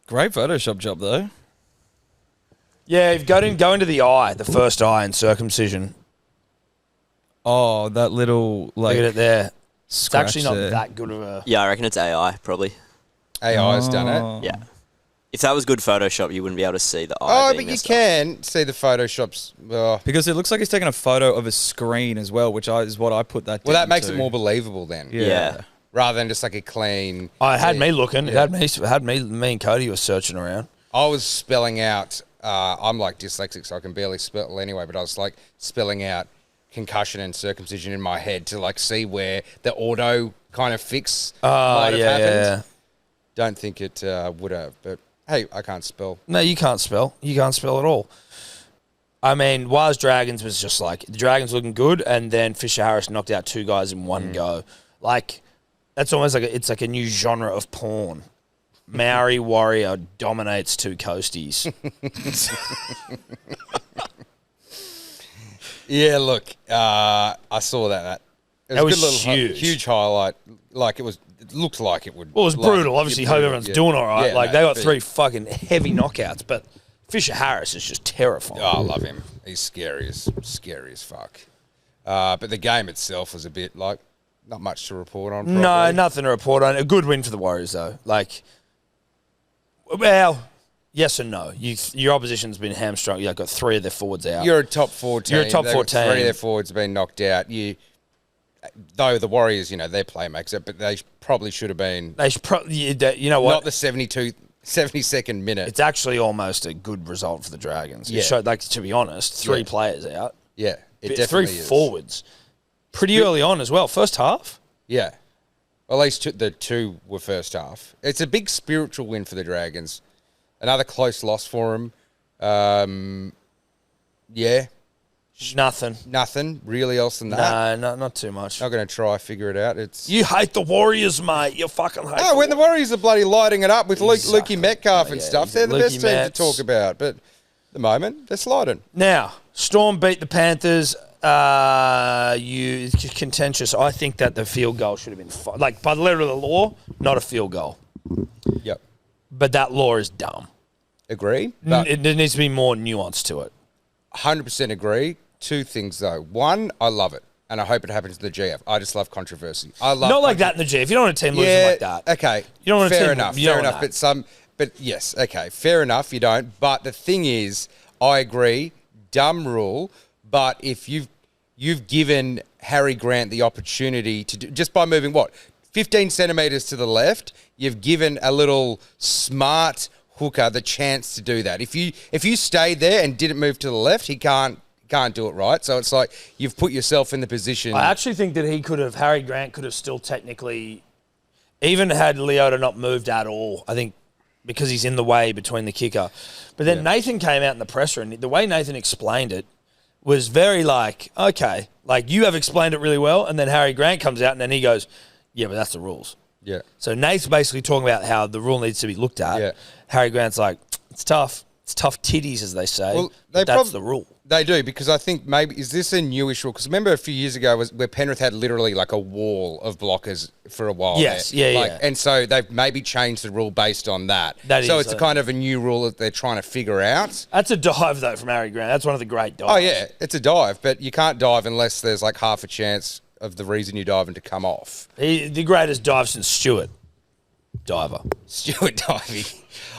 Great Photoshop job, though. Yeah, you've got to go into the eye, the first eye in circumcision. Oh, that little, Look at it there. It's scratch actually not there. that good of a... Yeah, I reckon it's AI, probably. AI's done it. Yeah. If that was good Photoshop, you wouldn't be able to see the eye. Oh, being but you messed up. can see the Photoshops. Because it looks like he's taking a photo of a screen as well, which is what I put that Well, down that makes to. it more believable then. Yeah. Rather than just like a clean. It had me looking. Yeah. It had me and Cody were searching around. I was spelling out. I'm like dyslexic, so I can barely spell anyway. But I was like spelling out concussion and circumcision in my head to like see where the auto kind of fix might have happened. Yeah. Don't think it would have, but hey, I can't spell. No, you can't spell. You can't spell at all. I mean, Waz Dragons was just like, the Dragons looking good, and then Fisher Harris knocked out two guys in one go. Like, That's almost like it's like a new genre of porn. Maori warrior dominates two coasties. Yeah, look, I saw that. It That a was good little huge. highlight. Like it looked like it would. Well, it was like, brutal. Obviously, hope everyone's doing all right. Yeah, like, mate, they got but- 3 fucking heavy knockouts, but Fisher Harris is just terrifying. Oh, I love him. He's scary as fuck. But the game itself was a bit like not much to report on. Probably. No, nothing to report on. A good win for the Warriors, though. Like, well, yes and no. Your opposition's been hamstrung. You've got 3 of their forwards out. You're a top 4 team. You're a top They've 4 got team. 3 of their forwards have been knocked out. Though the Warriors, they're playmakers, but they probably should have been They should you know what? not the 72nd minute. It's actually almost a good result for the Dragons. Yeah. It showed, like, to be honest, 3 Yeah. players out. Yeah, it 3 definitely is. forwards. Pretty early on as well. First half. Yeah. Well, at least the 2 were first half. It's a big spiritual win for the Dragons. Another close loss for them. Yeah, nothing really else than that. No, not too much. Not going to try figure it out. It's You hate the Warriors, mate. You fucking hate when the Warriors are bloody lighting it up with Exactly. Lukey Metcalf and Yeah, stuff, they're the Lukey best team to Mets. talk about. But at the moment, they're sliding. Now, Storm beat the Panthers. Contentious. I think that the field goal should have been like by the letter of the law, not a field goal. Yep. But that law is dumb. Agree. But There needs to be more nuance to it. 100% agree. 2 things, though. One, I love it. And I hope it happens to the GF. I just love controversy. I love Not like that in the G. If you don't want a team losing like that. Okay. You don't want a fair team- enough. you don't Fair want enough. that. But yes, okay. Fair enough. You don't. But the thing is, I agree. Dumb rule. But if you've given Harry Grant the opportunity to do just by moving 15 centimeters to the left, you've given a little smart hooker the chance to do that. If you stayed there and didn't move to the left, he can't do it right. So it's like you've put yourself in the position. I actually think that Harry Grant could have still technically, even had Leota not moved at all, I think because he's in the way between the kicker. But then Nathan came out in the presser, and the way Nathan explained it was very like, okay, like you have explained it really well, and then Harry Grant comes out and then he goes, yeah, but that's the rules. Yeah. So Nate's basically talking about how the rule needs to be looked at. Yeah. Harry Grant's like, it's tough. It's tough titties, as they say. Well, but that's the rule. They do, because I think maybe, is this a newish rule? Because remember a few years ago was where Penrith had literally like a wall of blockers for a while. Yes, there. yeah. And so they've maybe changed the rule based on that. So it's a kind of a new rule that they're trying to figure out. That's a dive, though, from Harry Grant. That's one of the great dives. Oh, yeah, it's a dive, but you can't dive unless there's like half a chance of the reason you're diving to come off. The greatest dive since Stewart. Diver. Stuart diving.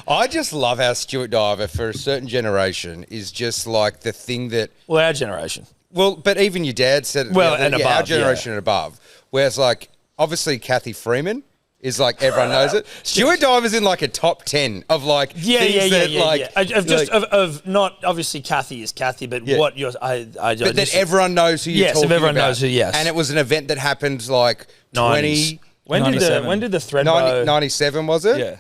I just love how Stuart Diver, for a certain generation, is just like the thing that... Well, our generation. Well, but even your dad said it. Well, and our above, generation and above. Whereas, like, obviously Kathy Freeman is like, everyone knows it. Stuart Diver's in like a top 10 of like Of not, obviously Kathy is Kathy, but what you're... But that everyone knows who you're Yes, talking if everyone about. knows who, yes. And it was an event that happened like 90s. 20... When did the Threadbow... 97, was it? Yeah.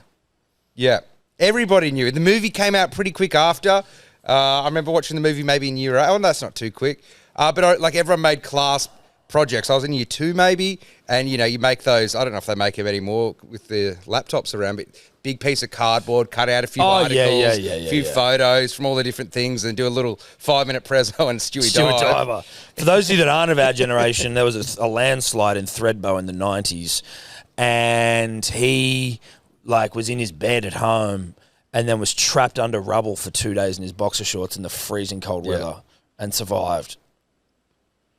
Yeah. Everybody knew it. The movie came out pretty quick after. I remember watching the movie maybe in year 8. Oh, that's not too quick. But everyone made class projects. I was in year 2 maybe, and you make those. I don't know if they make them anymore with the laptops around, but big piece of cardboard, cut out a few articles, a few photos from all the different things, and do a little 5-minute prezzo and Stewie Diver. For those of you that aren't of our generation, there was a landslide in Threadbow in the 90s, and he was in his bed at home and then was trapped under rubble for 2 days in his boxer shorts in the freezing cold weather and survived.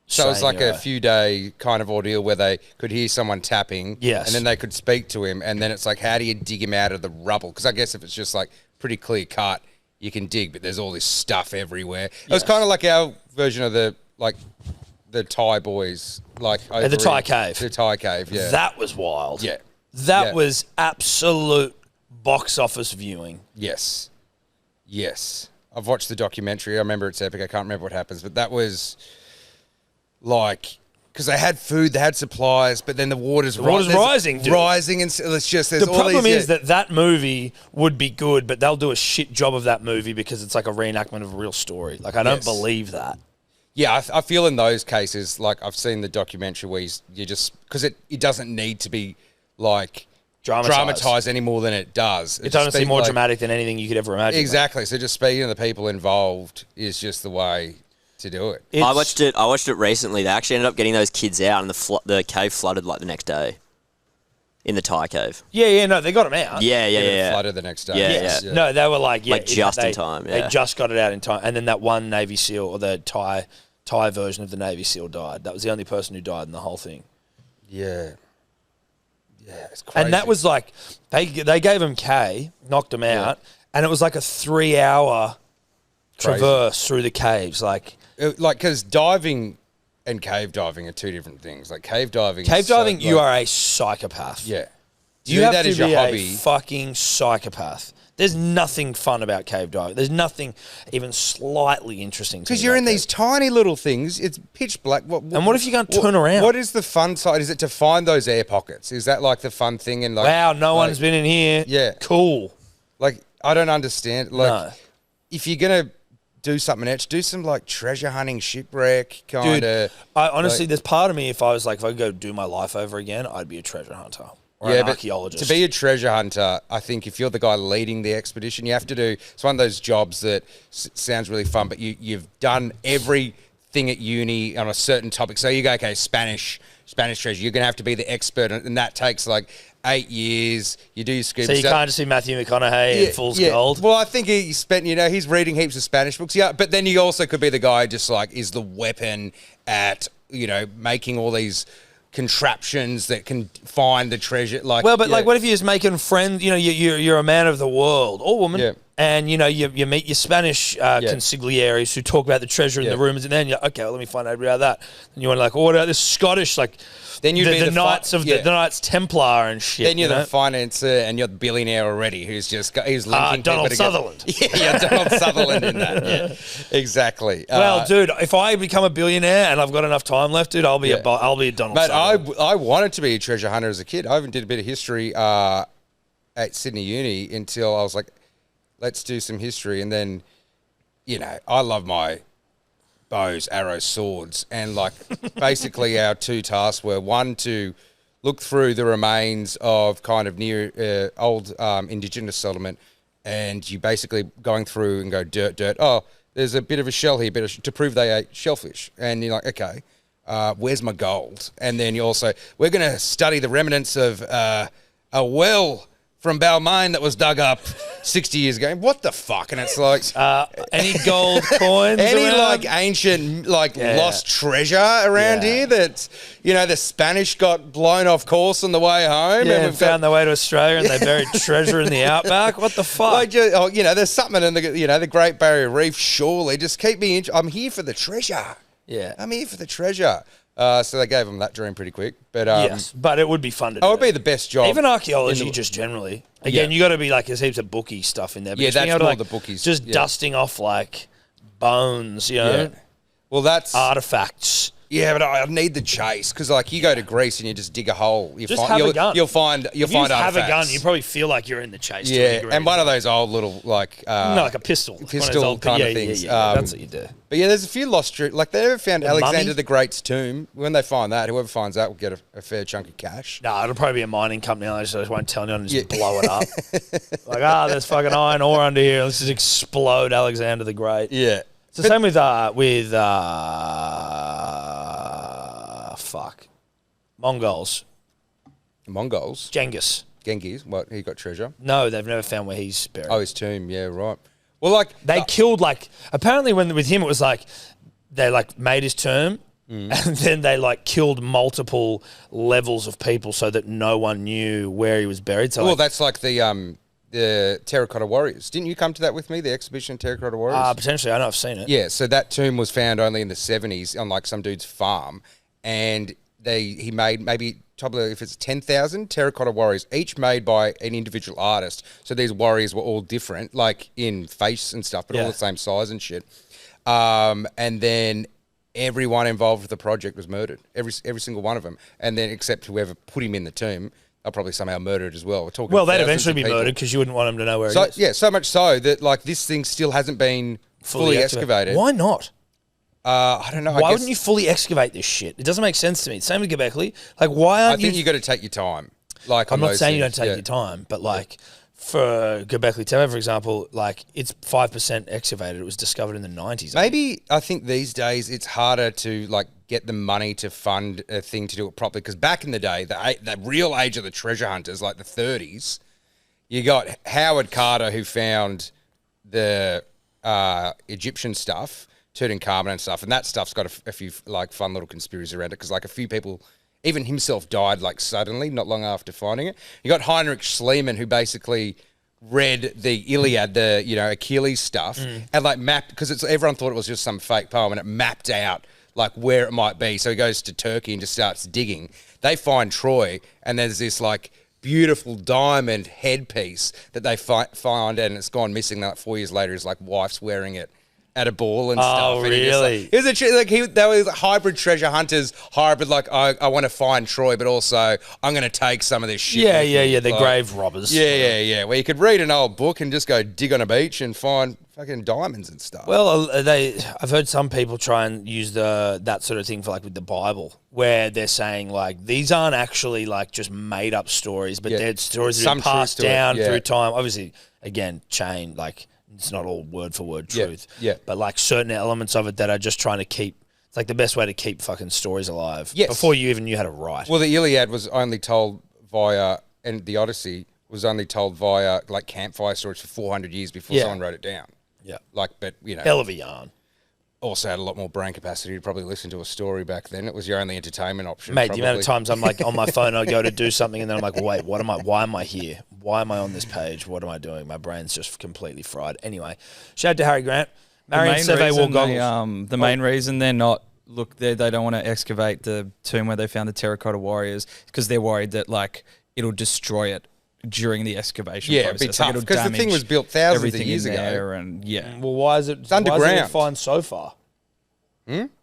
So it was like a few day kind of ordeal where they could hear someone tapping, Yes. and then they could speak to him, and then it's like, how do you dig him out of the rubble? Because I guess if it's just like pretty clear cut, you can dig, but there's all this stuff everywhere. It was kind of like our version of the Thai boys, over the Thai cave. The Thai cave, yeah. That was wild. Yeah. That was absolute box office viewing. Yes. I've watched the documentary. I remember it's epic. I can't remember what happens, but that was because they had food, they had supplies, but then the water's rising, dude. Rising, and it's just, there's The all problem these, is that movie would be good, but they'll do a shit job of that movie because it's like a reenactment of a real story. I don't Yes. believe that. Yeah, I feel in those cases, like I've seen the documentary where you just because it doesn't need to be like dramatized any more than it does. It's honestly more dramatic than anything you could ever imagine. Exactly. Mate. So just speaking to the people involved is just the way to do it. I watched it recently. They actually ended up getting those kids out, and the cave flooded like the next day. In the Thai cave. Yeah, no, they got them out. Yeah. Flooded the next day. Yeah. No, they were like just in time. Yeah. They just got it out in time, and then that one Navy SEAL or the Thai version of the Navy SEAL died. That was the only person who died in the whole thing. Yeah, it's crazy. And that was like they gave him K, knocked him out, and it was like a 3-hour traverse through the caves, like because diving and cave diving are two different things. Like cave diving, you are a psychopath. Yeah, You have that to as be your hobby. a fucking psychopath. There's nothing fun about cave diving. There's nothing even slightly interesting. Because you're in these tiny little things. It's pitch black. And what if you can't turn around? What is the fun side? Is it to find those air pockets? Is that like the fun thing? And like, wow, no one's been in here. Yeah. Cool. Like, I don't understand. Like, No. if you're going to do something else, do some like treasure hunting, shipwreck kind Dude, of. I honestly, there's part of me, if I could go do my life over again, I'd be a treasure hunter. Or an archaeologist. To be a treasure hunter, I think if you're the guy leading the expedition, you have to do. It's one of those jobs that sounds really fun, but you've done everything at uni on a certain topic. So you go, okay, Spanish treasure. You're going to have to be the expert, and that takes like 8 years. You do your scuba. So you can't just see Matthew McConaughey in Fool's Gold. Well, I think he spent. He's reading heaps of Spanish books. Yeah, but then you also could be the guy just like is the weapon at making all these contraptions that can find the treasure. Like, well, but like, what if you're just making friends? You're a man of the world or woman, and you meet your Spanish consiglieres who talk about the treasure in the rooms, and then you're okay. Well, let me find out about that. And you want to like, what about this Scottish like? Then you'd be the Knights of the Knights Templar and shit. Then you're the financier and you're the billionaire already who's linking Donald Sutherland. Yeah, Donald Sutherland in that. Yeah, exactly. Well, dude, if I become a billionaire and I've got enough time left, dude, I'll be a Donald Sutherland. I wanted to be a treasure hunter as a kid. I even did a bit of history at Sydney Uni until I was like, let's do some history. And then, I love my bows, arrows, swords, and like basically our two tasks were one to look through the remains of kind of near old indigenous settlement, and you basically going through and go dirt. Oh, there's a bit of a shell here, to prove they ate shellfish, and you're like, okay, where's my gold? And then you also we're going to study the remnants of a well from Balmain that was dug up 60 years ago. What the fuck? And it's like any gold coins, any around? like ancient lost treasure around here that the Spanish got blown off course on the way home, and we've found their way to Australia and they buried treasure in the outback. What the fuck? Like, there's something in the Great Barrier Reef. Surely, just keep me. I'm here for the treasure. Yeah, I'm here for the treasure. So they gave them that dream pretty quick. But yes, but it would be fun to do. It would be the best job. Even archaeology, just generally. Again, you got to be like, there's heaps of bookie stuff in there. But that's more like, the bookies. Just dusting off like bones, Well, that's artifacts. Yeah, but I need the chase because, like, you go to Greece and you just dig a hole. Have a gun. You'll find If you artifacts. have a gun, you probably feel like you're in the chase. Yeah, and one of those old little like like a pistol kind of things. Yeah, that's what you do. But yeah, there's a few lost like they never found Alexander the Great's tomb. When they find that, whoever finds that will get a fair chunk of cash. No, it'll probably be a mining company. I just won't tell anyone and just blow it up. Like, there's fucking iron ore under here. Let's just explode Alexander the Great. Yeah. It's the same with Mongols. Genghis. What, he got treasure? No, they've never found where he's buried. Oh, his tomb. Yeah, right. Well, like they killed apparently with him it was like they made his tomb and then they killed multiple levels of people so that no one knew where he was buried. So that's like the Terracotta Warriors. Didn't you come to that with me, the exhibition Terracotta Warriors? Potentially. I know I've seen it. Yeah, so that tomb was found only in the 70s on some dude's farm, and he made maybe probably if it's 10,000 terracotta warriors, each made by an individual artist. So these warriors were all different, like in face and stuff, but all the same size and shit. And then everyone involved with the project was murdered, every single one of them, and then except whoever put him in the tomb. They'll probably somehow murdered as well. They'd eventually be murdered because you wouldn't want them to know where it is. Yeah, so much so that this thing still hasn't been fully excavated. Why not? I don't know. Why wouldn't you fully excavate this shit? It doesn't make sense to me. Same with Göbekli. Like, why I aren't think you got to take your time. Like, I'm on not those saying you don't things. take Yeah. your time, but like for Göbekli Tepe, for example, like it's 5% excavated. It was discovered in the 90s. Maybe I think these days it's harder to like get the money to fund a thing to do it properly. Because back in the day, the real age of the treasure hunters, like the 30s, you got Howard Carter who found the Egyptian stuff, Tutankhamun and stuff, and that stuff's got a few like fun little conspiracies around it because like a few people, even himself, died like suddenly, not long after finding it. You got Heinrich Schliemann who basically read the Iliad, the Achilles stuff, and like mapped because everyone thought it was just some fake poem, and it mapped out like where it might be. So he goes to Turkey and just starts digging. They find Troy, and there's this like beautiful diamond headpiece that they find, and it's gone missing. Like 4 years later, his like wife's wearing it at a ball and stuff. Oh, And he really? They were hybrid treasure hunters, hybrid like I want to find Troy, but also I'm going to take some of this shit. Yeah, with yeah, me. yeah. The Like, grave robbers. Yeah. Where you could read an old book and just go dig on a beach and find fucking diamonds and stuff. Well, I've heard some people try and use that sort of thing for like with the Bible, where they're saying like these aren't actually like just made up stories, but Yeah. they're stories that Some have been passed truth to it, down yeah. through time. Obviously, again, chain like it's not all word for word Yeah, truth. yeah. But like certain elements of it that are just trying to keep. It's like the best way to keep fucking stories alive. Yes. Before you even knew how to write. Well, the Iliad was only told via, and the Odyssey was only told via like campfire stories for 400 years before Yeah. someone wrote it down. Yeah. Like, but Hell of a yarn. also had a lot more brain capacity to probably listen to a story back then. It was your only entertainment option. Mate, probably. the amount of times I'm like on my phone, I go to do something and then I'm like, wait, why am I here? Why am I on this page? What am I doing? My brain's just completely fried. Anyway, shout out to Harry Grant. Marion Seve wore goggles. The main reason they're not they don't want to excavate the tomb where they found the terracotta warriors because they're worried that like it'll destroy it during the excavation Yeah, it'd process. be tough, it'll 'cause the thing damage was built thousands of everything years in ago. there and yeah. Well, why is it It's underground. Why is it fine so far?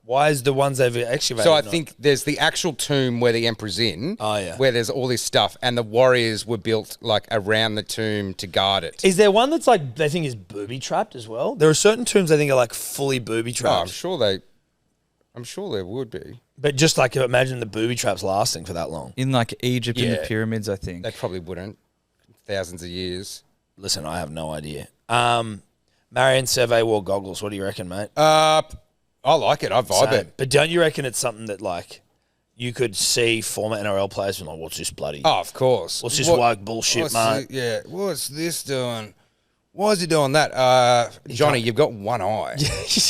Why is the ones they've excavated? So I not- think there's the actual tomb where the emperor's in, Oh, yeah. where there's all this stuff, and the warriors were built like around the tomb to guard it. Is there one that's like they think is booby trapped as well? There are certain tombs I think are like fully booby Oh, trapped. I'm sure there would be. But just like imagine the booby traps lasting for that long. In like Egypt and the Yeah. pyramids, I think. They probably wouldn't. Thousands of years. Listen, I have no idea. Marion Seve wore goggles. What do you reckon, mate? I like it. I vibe Same. it. But don't you reckon it's something that like you could see former NRL players and like, what's this bloody? Oh, of course. What's this woke bullshit, mate? What's this doing? Why is he doing that? Johnny, you've got one eye.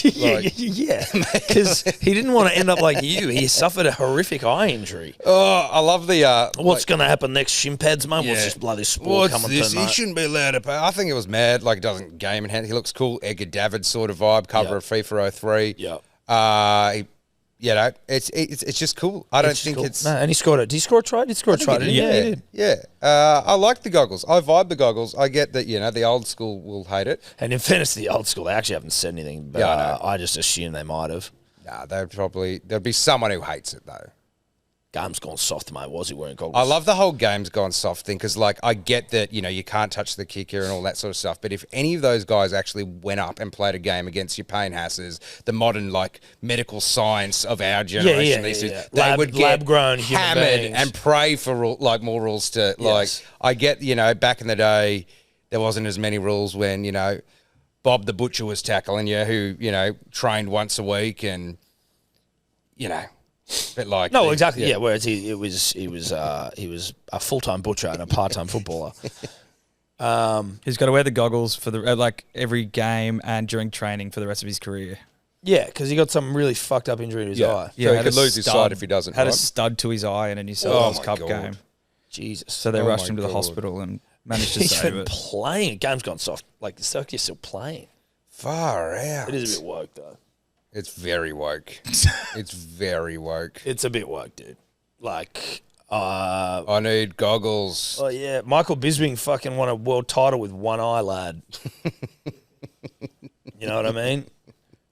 yeah, because he didn't want to end up like you. He suffered a horrific eye injury. Oh, I love the. What's going to happen next, shin pads, mate? What's this bloody sport coming this? to, He mate? shouldn't be allowed to pay. I think it was mad. Like, it doesn't game in hand. He looks cool. Edgar David sort of vibe. Cover Yeah. of FIFA 03. Yeah. It's just cool. I don't think it's. No, and he scored it. Did he score a try? Did he score a try? Didn't he? Yeah, he did. Yeah. I like the goggles. I vibe the goggles. I get that, the old school will hate it. And in fairness to the old school, they actually haven't said anything, but Yeah, I know. I just assume they might have. Nah, there'd be someone who hates it, though. Game's gone soft, mate. Was he wearing goggles? I love the whole game's gone soft thing because, like, I get that, you can't touch the kicker and all that sort of stuff. But if any of those guys actually went up and played a game against your Payne Hasses, the modern, like, medical science of our generation, they would get lab-grown human hammered beings. and pray for, more rules to, like, Yes. I get, back in the day, there wasn't as many rules when, Bob the Butcher was tackling you, who, trained once a week and, but like No, exactly. Yeah, whereas he was a full-time butcher and a part-time footballer. He's got to wear the goggles for the like every game and during training for the rest of his career. Yeah, because he got some really fucked up injury to his eye. So he had could a lose his sight if he doesn't, Had a right? stud to his eye in a New South Wales my Cup God. game. Jesus. So they Oh rushed my him to the God. hospital and managed to He's save been it. playing. Game's gone soft. Like, the Celtics still playing. Far out. It is a bit woke, though. It's very woke. It's very woke. It's a bit woke, dude. Like, I need goggles. oh, yeah. Michael Bisping fucking won a world title with one eye, lad. You know what I mean?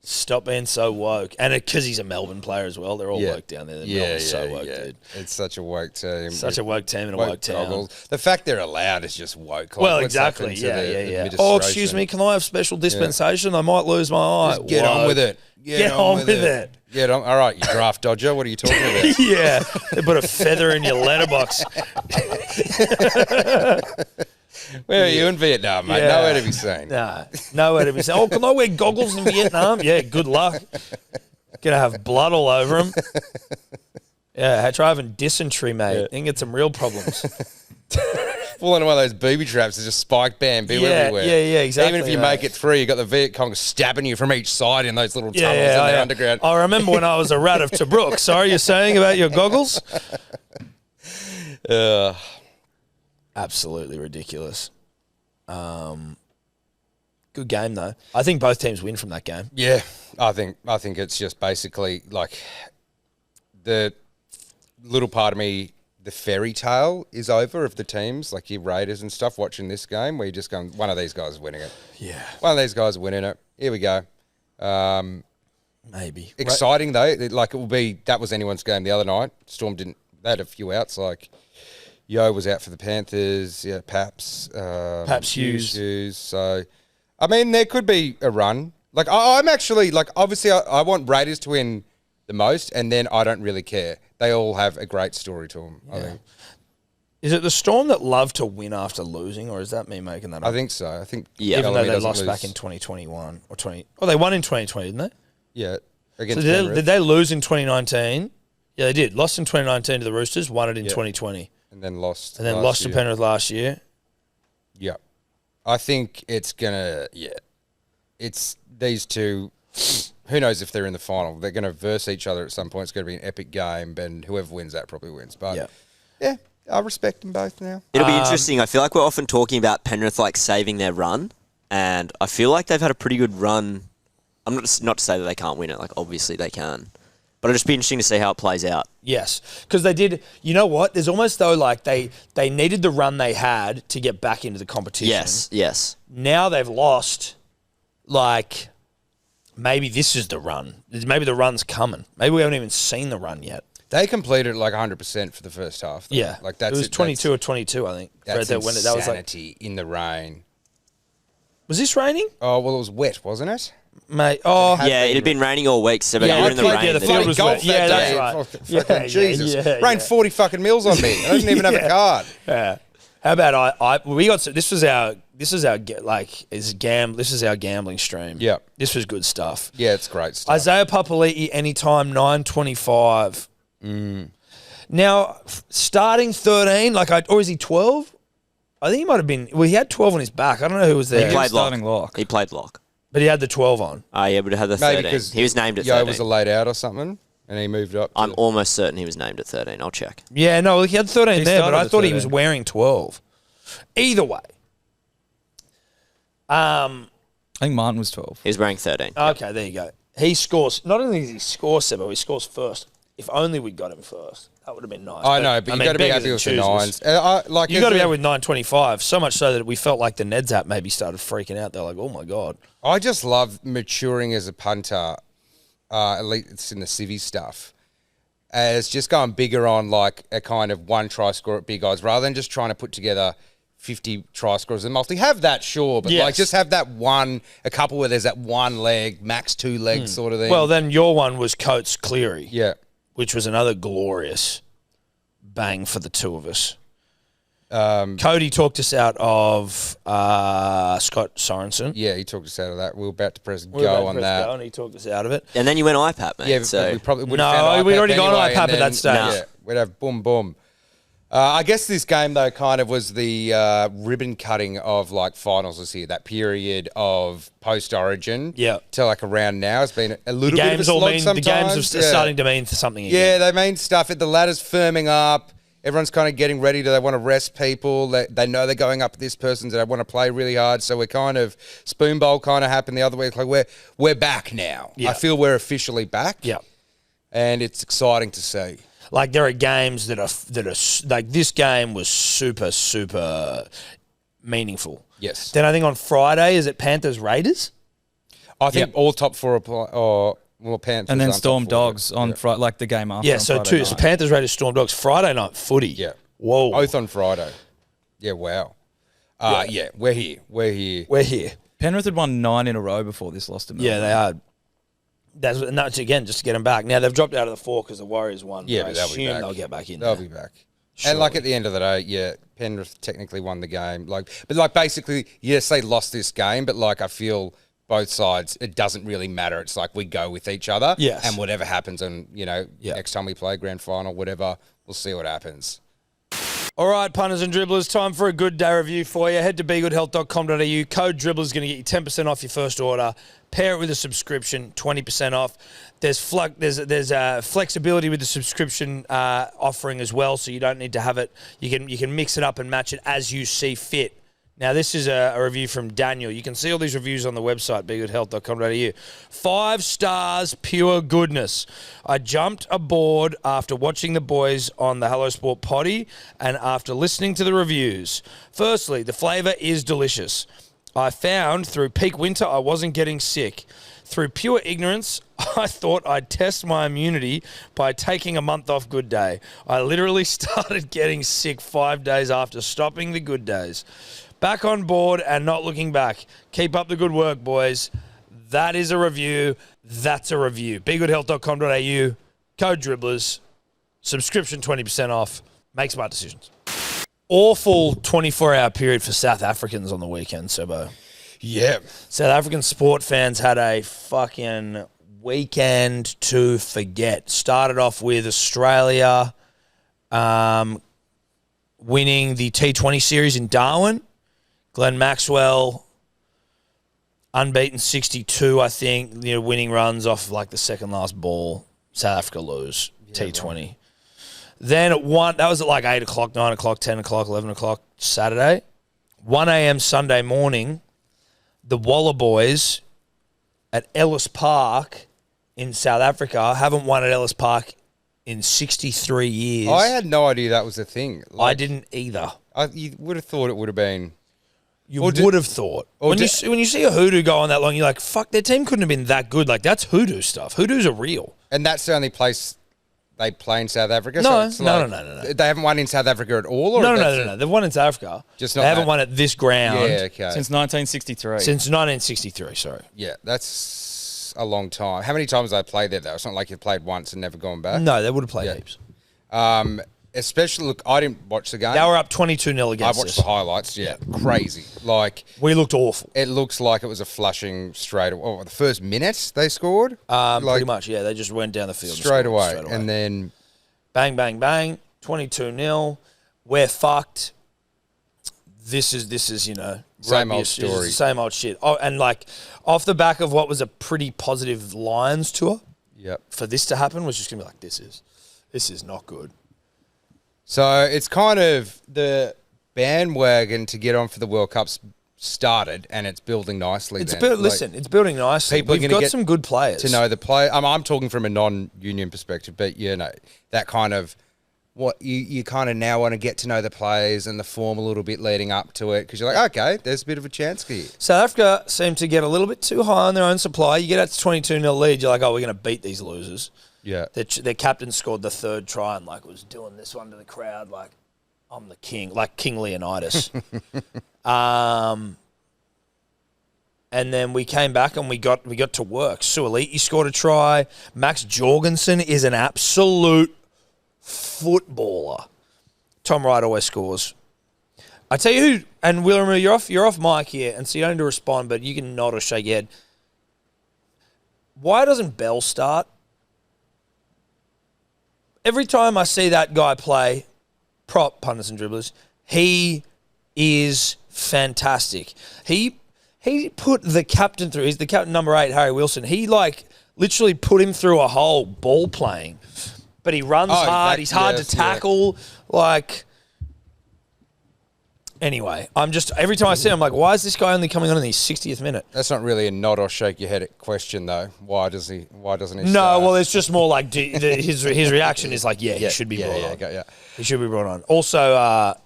Stop being so woke. And because he's a Melbourne player as well. They're all woke down there. Melbourne's so woke, dude. It's such a woke team. Such a woke team and a Woke woke town. goggles. The fact they're allowed is just woke. Like, Well, what's exactly. happened to Yeah, the yeah, yeah. administration? Oh, excuse me. Can I have special dispensation? I might lose my eye. Just get on with it. Get on with it. Yeah, all right, you draft dodger. What are you talking about? Yeah, they put a feather in your letterbox. Where are you in Vietnam, mate? Yeah. Nowhere to be seen. Nah, nowhere to be seen. Oh, can I wear goggles in Vietnam? Yeah, good luck. Gonna have blood all over them. Yeah, try having dysentery, mate. You can get some real problems. Fall into one of those booby traps. There's just spike bamboo everywhere. Yeah, exactly. Even if you make it through, you got the Viet Cong stabbing you from each side in those little tunnels in yeah, the yeah. underground. I remember when I was a rat of Tobruk. Sorry, you're saying about your goggles? Absolutely ridiculous. Good game though. I think both teams win from that game. Yeah, I think it's just basically like the little part of me. The fairy tale is over of the teams, like your Raiders and stuff, watching this game where you're just going, one of these guys is winning it. Yeah. One of these guys is winning it. Here we go. Maybe. Exciting, though. Like, it will be, that was anyone's game the other night. Storm didn't, they had a few outs. Like, Yo was out for the Panthers. Yeah, Paps Hughes. So, I mean, there could be a run. Like, I'm actually, like, obviously, I want Raiders to win the most, and then I don't really care. They all have a great story to them, I think. Is it the Storm that love to win after losing, or is that me making that up? I think so. I think Yeah. Even though Bellamy they doesn't lost lose. back in 2021 or 20. Oh, they won in 2020, didn't they? Yeah, So against did Penrith. they lose in 2019? Yeah, they did. Lost in 2019 to the Roosters, won it in 2020. And then lost. And then last lost to year. Penrith last year. Yeah. I think it's going to, it's these two, who knows if they're in the final. They're going to verse each other at some point. It's going to be an epic game, and whoever wins that probably wins. But, yeah, I respect them both now. It'll be interesting. I feel like we're often talking about Penrith like saving their run, and I feel like they've had a pretty good run. I'm not to say that they can't win it. Like obviously they can, but it'll just be interesting to see how it plays out. Yes, because they did. You know what? There's almost though like they needed the run they had to get back into the competition. Yes. Now they've lost. Like maybe this is the run. Maybe the run's coming. Maybe we haven't even seen the run yet. They completed like 100% for the first half. Though. Yeah, Like that's it was 22 or 22, I think. That's Right there, insanity that was like. in the rain. Was this raining, Oh, well, it was wet, wasn't it? mate? Oh, Yeah, it had been raining all week, so but Yeah, you're I in the played- rain. yeah, the then- field was golf wet. Yeah, that that's day. right. Fucking Yeah, Jesus. yeah, Rained 40 fucking mils on me. I didn't even have a card. Yeah. How about we got this is our gambling stream. Yeah. This was good stuff. Yeah, it's great stuff. Isaiah Papali'i anytime 9.25. Now starting 13, or is he 12? I think he might have been. Well, he had 12 on his back. I don't know who was there, He played starting lock. lock. He played lock. but he had the 12 on. Yeah, but it had the Maybe 13. because He was named at Yo 13. was a late out or something, and he moved up. I'm almost certain he was named at 13. I'll check. Yeah, no, he had 13 He there, but started I at thought he was 13. wearing 12. Either way. I think Martin was 12. He was wearing 13. Okay, there you go. He scores. Not only does he score, Sebo, he scores first. If only we'd got him first. That would have been nice. I know, but you've got to be beggars happy and with the choosers. nines. You got to be happy with 9.25. So much so that we felt like the Neds app maybe started freaking out. They're like, "Oh my god!" I just love maturing as a punter. At least it's in the civvy stuff. As just going bigger on like a kind of one try score at big odds rather than just trying to put together 50 try scorers and multi. Have that, sure, but Yes. like just have that one, a couple where there's that one leg, max two legs sort of thing. Well, then your one was Coates Cleary, yeah. which was another glorious bang for the two of us. Cody talked us out of Scott Sorensen. Yeah, he talked us out of that. We were about to press We were about go to on press that. go, and he talked us out of it. And then you went IPAP, mate. Yeah, so we probably would No, have found we'd IPAP already gone anyway, IPAP and at that stage. Yeah, we'd have boom, boom. I guess this game, though, kind of was the ribbon cutting of, like, finals this year. That period of post-origin to, like, around now has been a little bit of a Games all slog mean sometimes. the games are starting to mean something again. Yeah, they mean stuff. The ladder's firming up. Everyone's kind of getting ready. Do they want to rest people? They know they're going up this person. Do they want to play really hard? So we're kind of spoon bowl kind of happened the other week. Like we're back now. Yeah. I feel we're officially back. Yeah. And it's exciting to see. Like there are games that are like this game was super, super meaningful. Yes. Then I think on Friday, is it Panthers Raiders? I think all top four are Panthers. And then aren't Storm top four, Dogs but- on yeah. like the game after. Yeah, on so Friday two. So night. Panthers Raiders Storm Dogs Friday night footy. Yeah. Whoa. Both on Friday. Yeah, wow. Yeah, we're here. We're here. We're here. Penrith had won 9 in a row before this lost to Melbourne. Yeah, they are. That's again just to get them back. Now they've dropped out of the 4 because the Warriors won. Yeah, but I but they'll be assume back. they'll get back in. They'll there. be back. Surely. And like at the end of the day, yeah, Penrith technically won the game. But basically, yes, they lost this game, but like I feel both sides, it doesn't really matter. It's like we go with each other. Yes. And whatever happens, and next time we play grand final, whatever, we'll see what happens. All right, punters and dribblers, time for a good day review for you. Head to begoodhealth.com.au. Code dribblers is going to get you 10% off your first order. Pair it with a subscription, 20% off. There's flexibility with the subscription offering as well, so you don't need to have it. You can mix it up and match it as you see fit. Now, this is a review from Daniel. You can see all these reviews on the website, begoodhealth.com.au. 5 stars, pure goodness. I jumped aboard after watching the boys on the Hello Sport potty and after listening to the reviews. Firstly, the flavour is delicious. I found through peak winter I wasn't getting sick. Through pure ignorance, I thought I'd test my immunity by taking a month off Good Day. I literally started getting sick 5 days after stopping the Good Days. Back on board and not looking back. Keep up the good work, boys. That is a review. That's a review. BeGoodHealth.com.au. Code dribblers. Subscription 20% off. Make smart decisions. Awful 24-hour period for South Africans on the weekend, Sebo. Yeah. South African sport fans had a fucking weekend to forget. Started off with Australia winning the T20 series in Darwin. Glenn Maxwell, unbeaten 62, I think, winning runs off like the second last ball. South Africa lose, T20. Right. Then at 1, that was at like 8 o'clock, 9 o'clock, 10 o'clock, 11 o'clock Saturday. 1 a.m. Sunday morning, the Wallabies at Ellis Park in South Africa haven't won at Ellis Park in 63 years. I had no idea that was a thing. I didn't either. You would have thought it would have been... You would have thought. When you see a hoodoo go on that long, you're like, fuck, their team couldn't have been that good. Like, that's hoodoo stuff. Hoodoos are real. And that's the only place they play in South Africa? No, so no. They haven't won in South Africa at all? Or No. They've won in South Africa. Just they haven't won at this ground. Yeah, okay. Since 1963. Since 1963, sorry. Yeah, that's a long time. How many times have they played there, though? It's not like you've played once and never gone back. No, they would have played heaps. Especially, look, I didn't watch the game. They were up 22-0 against I watched the highlights, crazy. Like, we looked awful. It looks like it was a flushing straight away. Oh, the first minute they scored? Pretty much, yeah. They just went down the field. Straight away. And then... Bang, bang, bang. 22-0. We're fucked. This is same old story. It's the same old shit. Oh, and like off the back of what was a pretty positive Lions tour. Yep. For this to happen was just gonna be like, this is not good. So it's kind of the bandwagon to get on for the World Cup's started, and it's building nicely. It's building nicely. We've got some good players to know the play. I'm talking from a non-union perspective, but that kind of what you kind of now want to get to know the players and the form a little bit leading up to it, because you're like, okay, there's a bit of a chance here. South Africa seem to get a little bit too high on their own supply. You get out to 22-0 lead, you're like, oh, we're going to beat these losers. Yeah. Their captain scored the third try and like was doing this one to the crowd like, I'm the king, like King Leonidas. And then we came back and we got to work. Suoliti scored a try. Max Jorgensen is an absolute footballer. Tom Wright always scores. I tell you who, and William, you're off mic here, and so you don't need to respond, but you can nod or shake your head. Why doesn't Bell start? Every time I see that guy play, prop punters and dribblers, he is fantastic. He put the captain through. He's the captain number 8, Harry Wilson. He literally put him through a hole ball playing. But he runs hard. He's hard to tackle. Anyway, every time I see him, I'm like, why is this guy only coming on in the 60th minute? That's not really a nod or shake your head question, though. Why doesn't he? No, well, it's just more like his reaction is like, he should be brought on. Okay. He should be brought on. Also,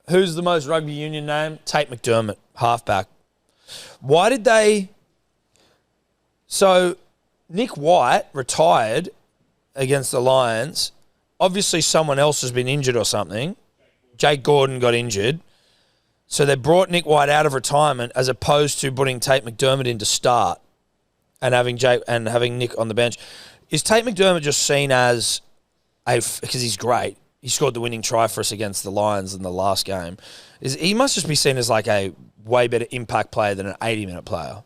who's the most rugby union name? Tate McDermott, halfback. Why did they... So, Nick White retired against the Lions. Obviously, someone else has been injured or something. Jake Gordon got injured. So they brought Nick White out of retirement as opposed to putting Tate McDermott in to start. and having Nick on the bench. Is Tate McDermott just seen as because he's great? He scored the winning try for us against the Lions in the last game. He must just be seen as like a way better impact player than an 80-minute player.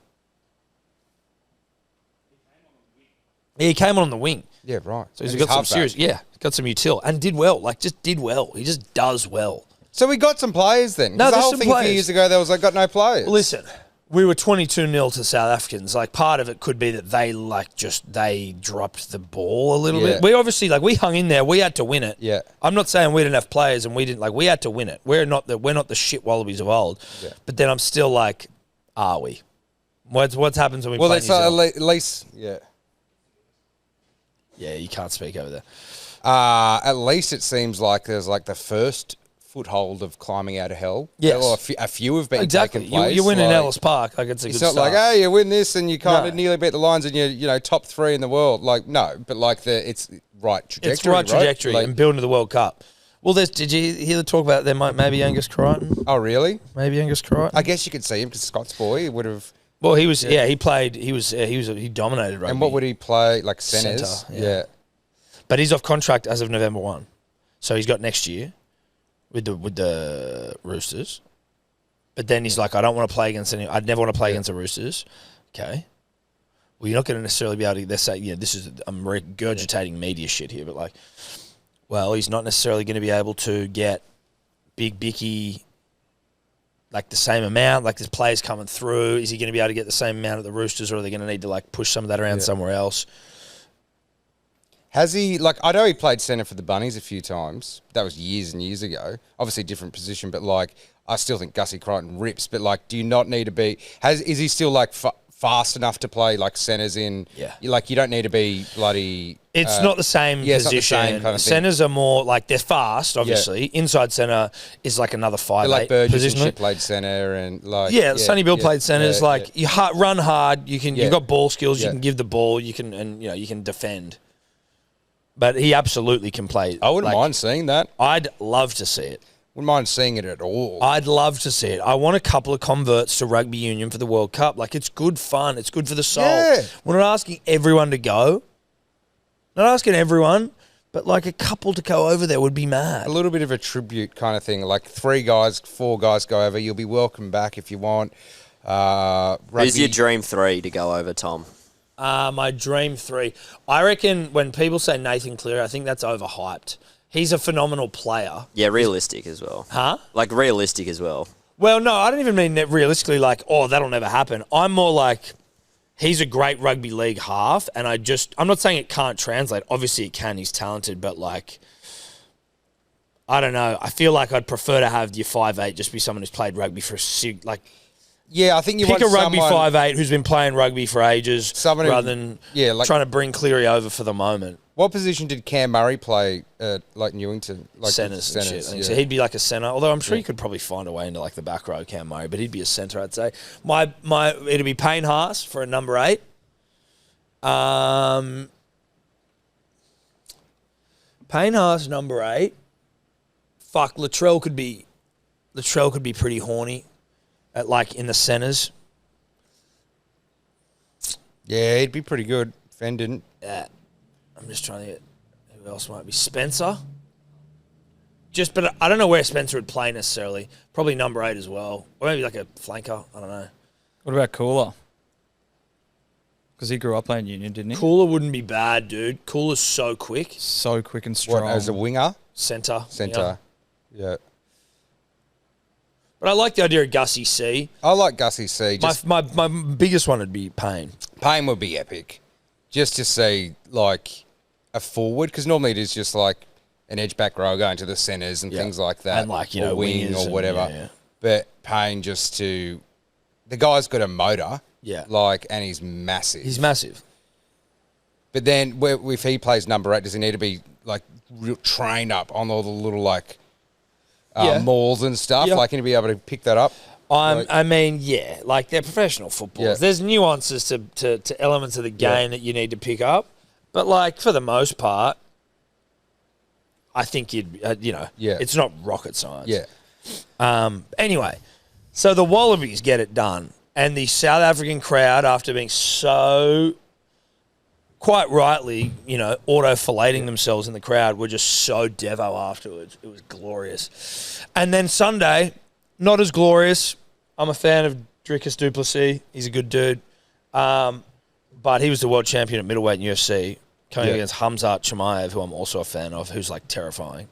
Yeah, he came on the wing. Yeah, right. So he's got some serious, got some utility and did well. Like, just did well. He just does well. So we got some players then. No, the there's whole some thing a players. few years ago, there was got no players. Listen, we were 22-0 to South Africans. Like, part of it could be that they dropped the ball a little bit. We obviously, we hung in there. We had to win it. Yeah. I'm not saying we didn't have players and we didn't, we had to win it. We're not the shit Wallabies of old. Yeah. But then I'm still like, are we? What happens when we play Well, New Zealand? at least, yeah. Yeah, you can't speak over there. At least it seems like there's the first foothold of climbing out of hell. Yes. Or a few have been Exactly. taken place. You win in Ellis Park. It's a good It's not start. hey, you win this and you kind of No. nearly beat the Lions and you're top 3 in the world. No, but it's right trajectory. It's right trajectory and building to the World Cup. Well, did you hear the talk about there might maybe Angus Crichton? Oh, really? Maybe Angus Crichton. I guess you could see him because Scott's boy. He would have. Well, he was. He played. He dominated rugby. And what would he play? Centres? Centre, yeah. But he's off contract as of November 1. So he's got next year with the Roosters. But then he's like, I don't want to play against any. I'd never want to play against the Roosters. Okay. Well, you're not going to necessarily be able to. They say, this is. I'm regurgitating media shit here, but well, he's not necessarily going to be able to get Big Bicky the same amount. There's players coming through. Is he going to be able to get the same amount at the Roosters, or are they going to need to push some of that around somewhere else? Has he, I know he played centre for the Bunnies a few times. That was years and years ago. Obviously different position, but I still think Gussie Crichton rips. But do you not need to be, is he still fast enough to play centres in? Yeah. You don't need to be bloody. It's not the same position. It's not the same kind of thing. Centres are more they're fast, obviously. Inside centre is another 5'8" Burgess position. and shit played centre and Sonny Bill played centres. You run hard. You've got ball skills. You Yeah. can give the ball. You can you can defend. But he absolutely can play. I wouldn't mind seeing that. I'd love to see it. Wouldn't mind seeing it at all. I'd love to see it. I want a couple of converts to rugby union for the World Cup. It's good fun. It's good for the soul. Yeah. We're not asking everyone to go. Not asking everyone, but a couple to go over there would be mad. A little bit of a tribute kind of thing. 3 guys, 4 guys go over. You'll be welcome back if you want. Who's your dream 3 to go over, Tom? My dream 3. I reckon when people say Nathan Cleary, I think that's overhyped. He's a phenomenal player. Yeah, realistic as well. Huh? Realistic as well. Well, no, I don't even mean that realistically that'll never happen. I'm more he's a great rugby league half, and I'm not saying it can't translate. Obviously it can, he's talented, but I don't know. I feel I'd prefer to have your 5'8" just be someone who's played rugby for yeah, I think you pick want a rugby someone, 5'8" who's been playing rugby for ages, Someone who- rather than yeah, trying to bring Cleary over for the moment. What position did Cam Murray play at Newington? Centres and shit. So he'd be a centre, although I'm sure you could probably find a way into the back row, Cam Murray, but he'd be a centre, I'd say. It'd be Payne Haas for a number 8. Payne Haas, number 8. Fuck, Latrell could be pretty horny at in the centres. Yeah, he'd be pretty good. Fenn didn't. Yeah. I'm just trying to get who else might be. Spencer. But I don't know where Spencer would play necessarily. Probably number 8 as well. Or maybe a flanker. I don't know. What about Cooler? Because he grew up playing Union, didn't he? Cooler wouldn't be bad, dude. Cooler's so quick. So quick and strong. What, as a winger? Centre. Yeah. But I like the idea of Gussie C. I like Gussie C. My biggest one would be Payne. Payne would be epic. Just to see, a forward, because normally it is just an edge back row going to the centres and things like that. And or wing wingers or whatever. yeah. But Payne the guy's got a motor. Yeah. And he's massive. He's massive. But then if he plays number 8, does he need to be real trained up on all the little mauls and stuff? Yeah. Can he be able to pick that up? They're professional footballers. Yeah. There's nuances to elements of the game that you need to pick up. But, for the most part, I think it's not rocket science. Yeah. Anyway, so the Wallabies get it done. And the South African crowd, after being so, quite rightly, auto-filleting themselves in the crowd, were just so devo afterwards. It was glorious. And then Sunday, not as glorious. I'm a fan of Dricus du Plessis. He's a good dude. But he was the world champion at middleweight in UFC, coming against Hamzat Chimaev, who I'm also a fan of, who's like terrifying.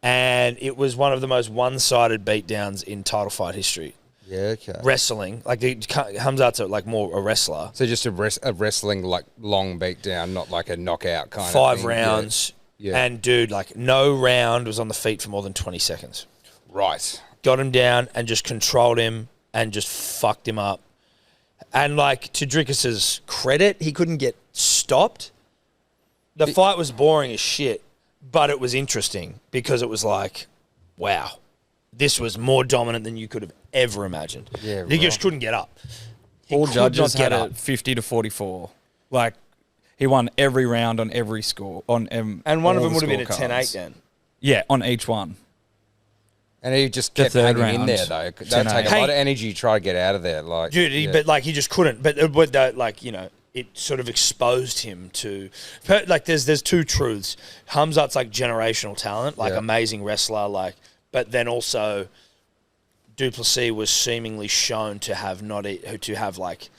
And it was one of the most one-sided beatdowns in title fight history. Yeah, okay. Wrestling, like Hamzat's like more a wrestler. So just a wrestling like long beatdown, not like a knockout kind of 5 thing. rounds. Yeah. And dude, like no round was on the feet for more than 20 seconds. Right. Got him down and just controlled him and just fucked him up. And like to Dricus's credit, he couldn't get stopped. The fight was boring as shit, but it was interesting because it was like, wow, this was more dominant than you could have ever imagined. Yeah, He just couldn't get up. All could judges not get had up. it 50-44. Like, he won every round on every score. And one of them would have been a 10-8 then. Yeah, on each one. And he just The kept third hanging in round, there, though. That'd 10-8. take a lot of energy to try to get out of there. Like, Dude, but like he just couldn't. But it sort of exposed him to, like, there's two truths. Hamzat's like generational talent, like amazing wrestler, like, but then also du Plessis was seemingly shown to have like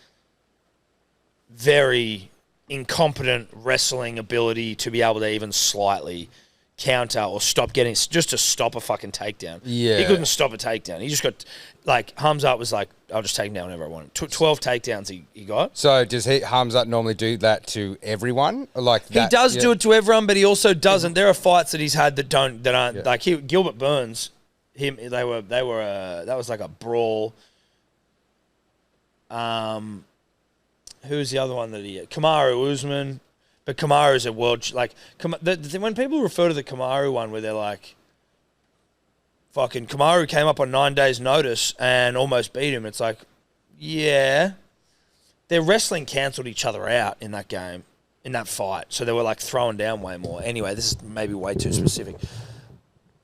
very incompetent wrestling ability to be able to even slightly counter or just to stop a fucking takedown. Yeah. He couldn't stop a takedown. He just got, like, Hamzat was like, I'll just take him down whenever I want. 12 takedowns he got. So does Hamzat normally do that to everyone? Like He does do it to everyone, but he also doesn't. There are fights that he's had that aren't like Gilbert Burns. That was like a brawl. Who was the other one that he had? Kamaru Usman. But Kamaru's a world... Like, when people refer to the Kamaru one where they're like, fucking Kamaru came up on 9 days' notice and almost beat him, it's like, yeah. Their wrestling cancelled each other out in that game, in that fight. So they were, like, throwing down way more. Anyway, this is maybe way too specific.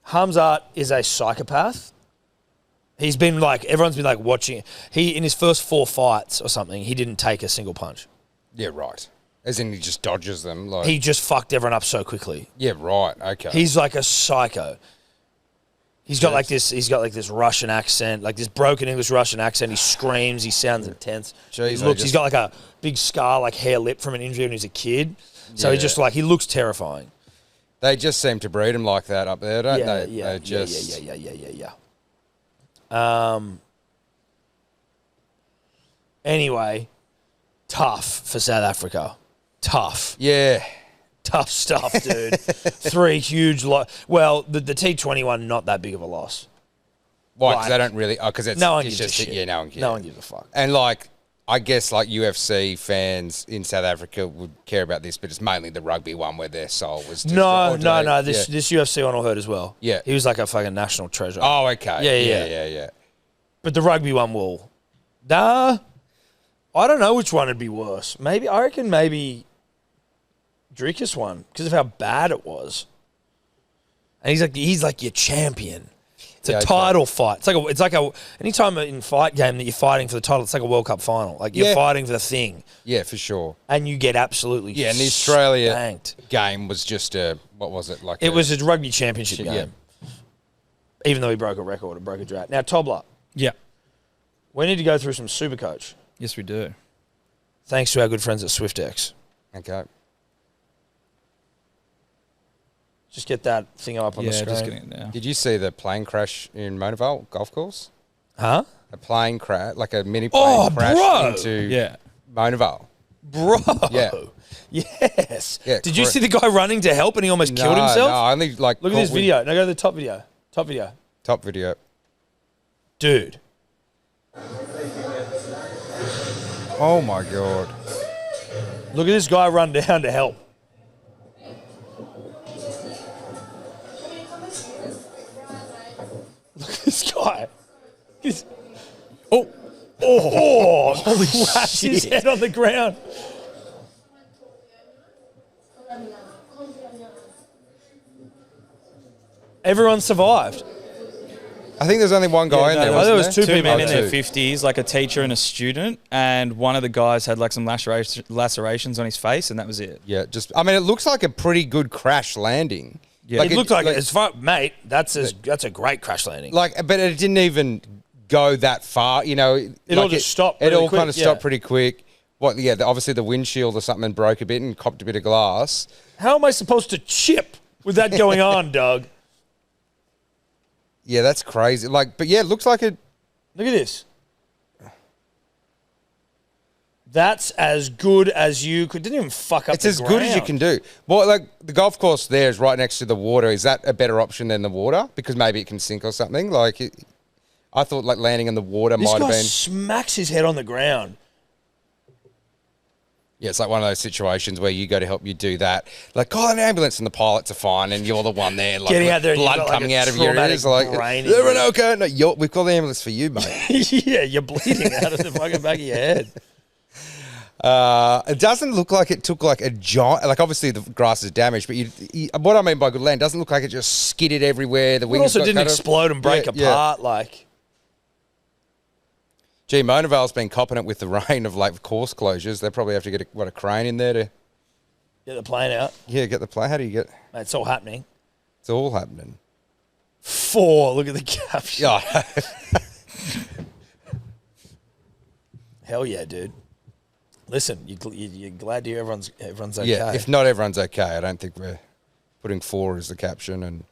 Hamzat is a psychopath. He's been, like... Everyone's been, like, watching... In his first 4 fights or something, he didn't take a single punch. Yeah, right. As in he just dodges them. Like, He just fucked everyone up so quickly. yeah, right. Okay. He's like a psycho. He's got like this Russian accent, like this broken English Russian accent. He screams. He sounds intense. Jeez, He's got like a big scar, like hair lip from an injury when he was a kid. So he looks terrifying. They just seem to breed him like that up there, don't they? Yeah. Anyway, tough for South Africa. Tough. Yeah. Tough stuff, dude. 3 huge Well, the T20 one, not that big of a loss. Why? Because they don't really... because it's No one it's gives a just shit. Yeah, no one cares. No one gives a fuck. And, like, I guess, like, UFC fans in South Africa would care about this, but it's mainly the rugby one where their soul was... No. This UFC one will hurt as well. Yeah. He was like a fucking national treasure. Oh, okay. Yeah. But the rugby one will... Nah. I don't know which one would be worse. I reckon Dricus one, because of how bad it was. And he's like your champion. It's a title fight. It's like a anytime in fight game that you're fighting for the title, it's like a World Cup final. Like you're fighting for the thing. Yeah, for sure. And you get absolutely and the Australia spanked. game was just what was it? Like it was a rugby championship game. Yeah. Even though he broke a record, it broke a drought. Now, Tobler. Yeah. We need to go through some Supercoach. Yes, we do. Thanks to our good friends at Swyftx. Okay. Just get that thing up on the screen. Just getting it now. Did you see the plane crash in Monavale golf course? Huh? A plane crash, like a mini plane crashed into Monavale. Bro. Yeah. Yes. Yeah, Did you see the guy running to help and he almost killed himself? No, I only like... Look at this video. Now go to the top video. Top video. Top video. Dude. Oh, my God. Look at this guy run down to help. Look at this guy. Holy shit. His head on the ground. Everyone survived. I think there's only one guy in there. there was wasn't two people men in in there. their 50s, like a teacher and a student, and one of the guys had like some lacerations on his face, and that was it. Yeah, I mean, it looks like a pretty good crash landing. Yeah. It looked like as far, mate. That's a great crash landing. But it didn't even go that far. You know, It all just stopped It really all quick, kind of stopped pretty quick. Obviously the windshield or something broke a bit and copped a bit of glass. How am I supposed to chip with that going on, Doug? Yeah, that's crazy. But yeah, it looks like it. Look at this. That's as good as you could. Didn't even fuck up. It's as good as you can do. Well, the golf course there is right next to the water. Is that a better option than the water? Because maybe it can sink or something. I thought landing in the water This might have guy been. smacks his head on the ground. Yeah, it's like one of those situations where you go to help you do that. Call an ambulance and the pilots are fine and you're the one there. Getting out there and blood you've got, coming a out of your ears. traumatic brain Everyone injury. okay? No, we've called the ambulance for you, mate. Yeah, you're bleeding out of the fucking back of your head. It doesn't look like it took a giant. Obviously the grass is damaged, but what I mean by good land doesn't look like it just skidded everywhere. The It wings also got didn't cut off. explode and break Yeah, apart. Gee, Monavale's been copping it with the rain of course closures. They probably have to get a crane in there to Get the plane out. get the plane. How do you get? Mate, it's all happening. It's all happening. 4. Look at the caption. Yeah. Hell yeah, dude. Listen, you're glad to hear everyone's okay. Yeah. If not everyone's okay, I don't think we're putting 4 as the caption. And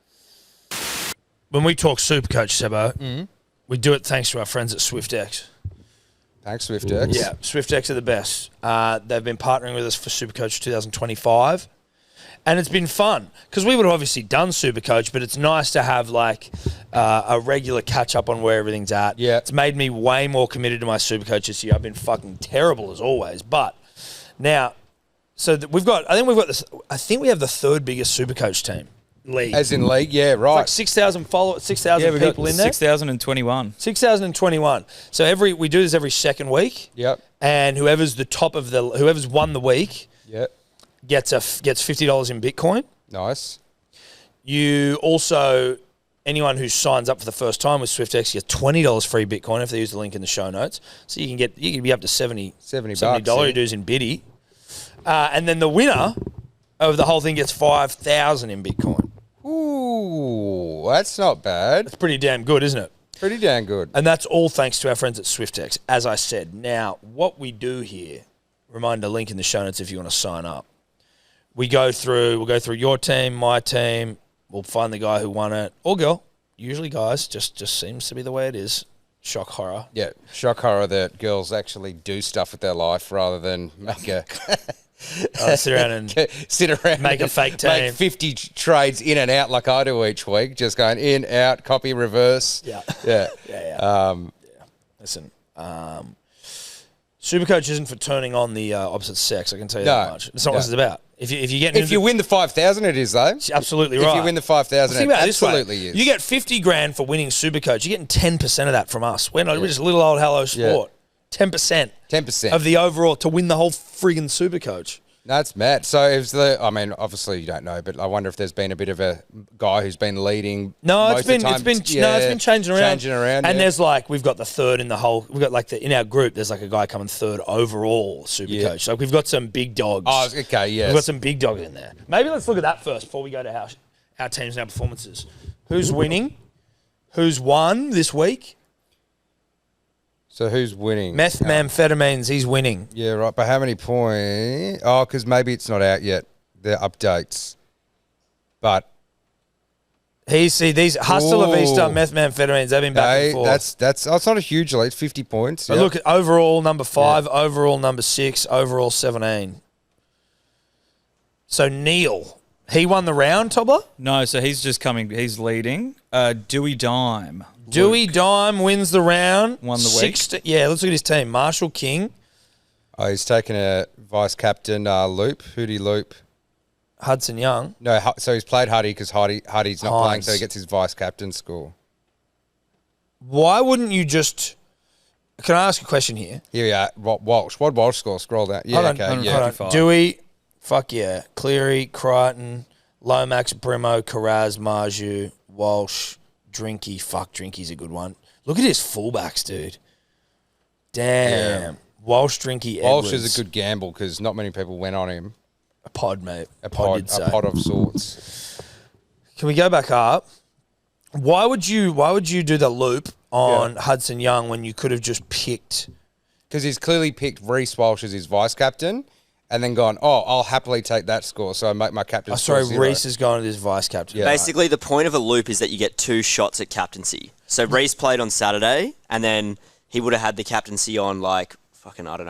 When we talk Supercoach, Sebo, we do it thanks to our friends at Swyftx. thanks, Swyftx. Yeah, Swyftx are the best. They've been partnering with us for Supercoach 2025. And it's been fun because we would have obviously done Supercoach, but it's nice to have a regular catch up on where everything's at. Yeah. It's made me way more committed to my Supercoach this year. I've been fucking terrible as always. But now, I think we have the third biggest Supercoach team league. As in league, yeah, right. Like 6,000 followers, 6,000 we've people got in there. 6,021. 6,021. So we do this every second week. Yep. And whoever's won the week Yep. gets $50 in Bitcoin. Nice. You also, anyone who signs up for the first time with Swyftx gets $20 free Bitcoin if they use the link in the show notes. So you can be up to $70 $70 dues in Biddy. And then the winner of the whole thing gets 5,000 in Bitcoin. Ooh, that's not bad. It's pretty damn good, isn't it? Pretty damn good. And that's all thanks to our friends at Swyftx, as I said. Now, what we do here, reminder link in the show notes if you want to sign up. We'll go through your team, my team. We'll find the guy who won it, or girl. Usually guys, just seems to be the way it is. Shock horror. Yeah, shock horror that girls actually do stuff with their life rather than make a Sit around and make a fake team. Make 50 trades in and out like I do each week, just going in, out, copy, reverse. Yeah. Yeah. Yeah. Listen, Supercoach isn't for turning on the opposite sex. I can tell you that much. It's not what it's about. If you win the 5,000, it is though. Absolutely right. If you win the 5,000, it absolutely is. You get 50 grand for winning Supercoach. You're getting 10% of that from us. We're just a little old Hello Sport. 10%. 10% of the overall to win the whole friggin' Supercoach. That's mad. So obviously you don't know, but I wonder if there's been a bit of a guy who's been leading. No, it's been changing around. And there's we've got the third in the whole. We've got in our group. There's a guy coming third overall Supercoach. We've got some big dogs. Oh, okay, yeah. We've got some big dogs in there. Maybe let's look at that first before we go to our teams and our performances. Who's winning? Who's won this week? So who's winning? Methamphetamines, he's winning. Yeah, right. But how many points? Oh, because maybe it's not out yet. The updates. But these Hasta La Vista methamphetamines, they've been back and forth. It's not a huge lead. It's 50 points. But look at overall number 5, overall number 6, overall 17. So Neil, he won the round, Tobler? No, so he's leading. Dewey Dime. Dewey Dime wins the round. Won the week. Let's look at his team. Marshall King. Oh, he's taken a vice captain loop. Who'd he loop? Hudson Young. No, so he's played Huddy because Huddy's not playing, Hines. so he gets his vice captain score. Why wouldn't you just... Can I ask a question here? Here we are. Walsh. What Walsh score? Scroll down. Yeah, Hold on, okay. hold on. Dewey, fuck yeah. Cleary, Crichton, Lomax, Brimo, Carraz, Marju, Walsh, Drinky. Fuck, Drinky's a good one. Look at his fullbacks, dude. Damn. Yeah. Walsh, Drinky, Walsh Edwards. is a good gamble because not many people went on him. A pod, mate. A pod of sorts. Can we go back up? Why would you do the loop on Hudson Young when you could have just picked? Because he's clearly picked Reece Walsh as his vice captain, and then gone, I'll happily take that score, so I make my captain. Sorry, score 0. Reece is going to his vice captain. Yeah. Basically, the point of a loop is that you get 2 shots at captaincy. So Reece played on Saturday, and then he would have had the captaincy on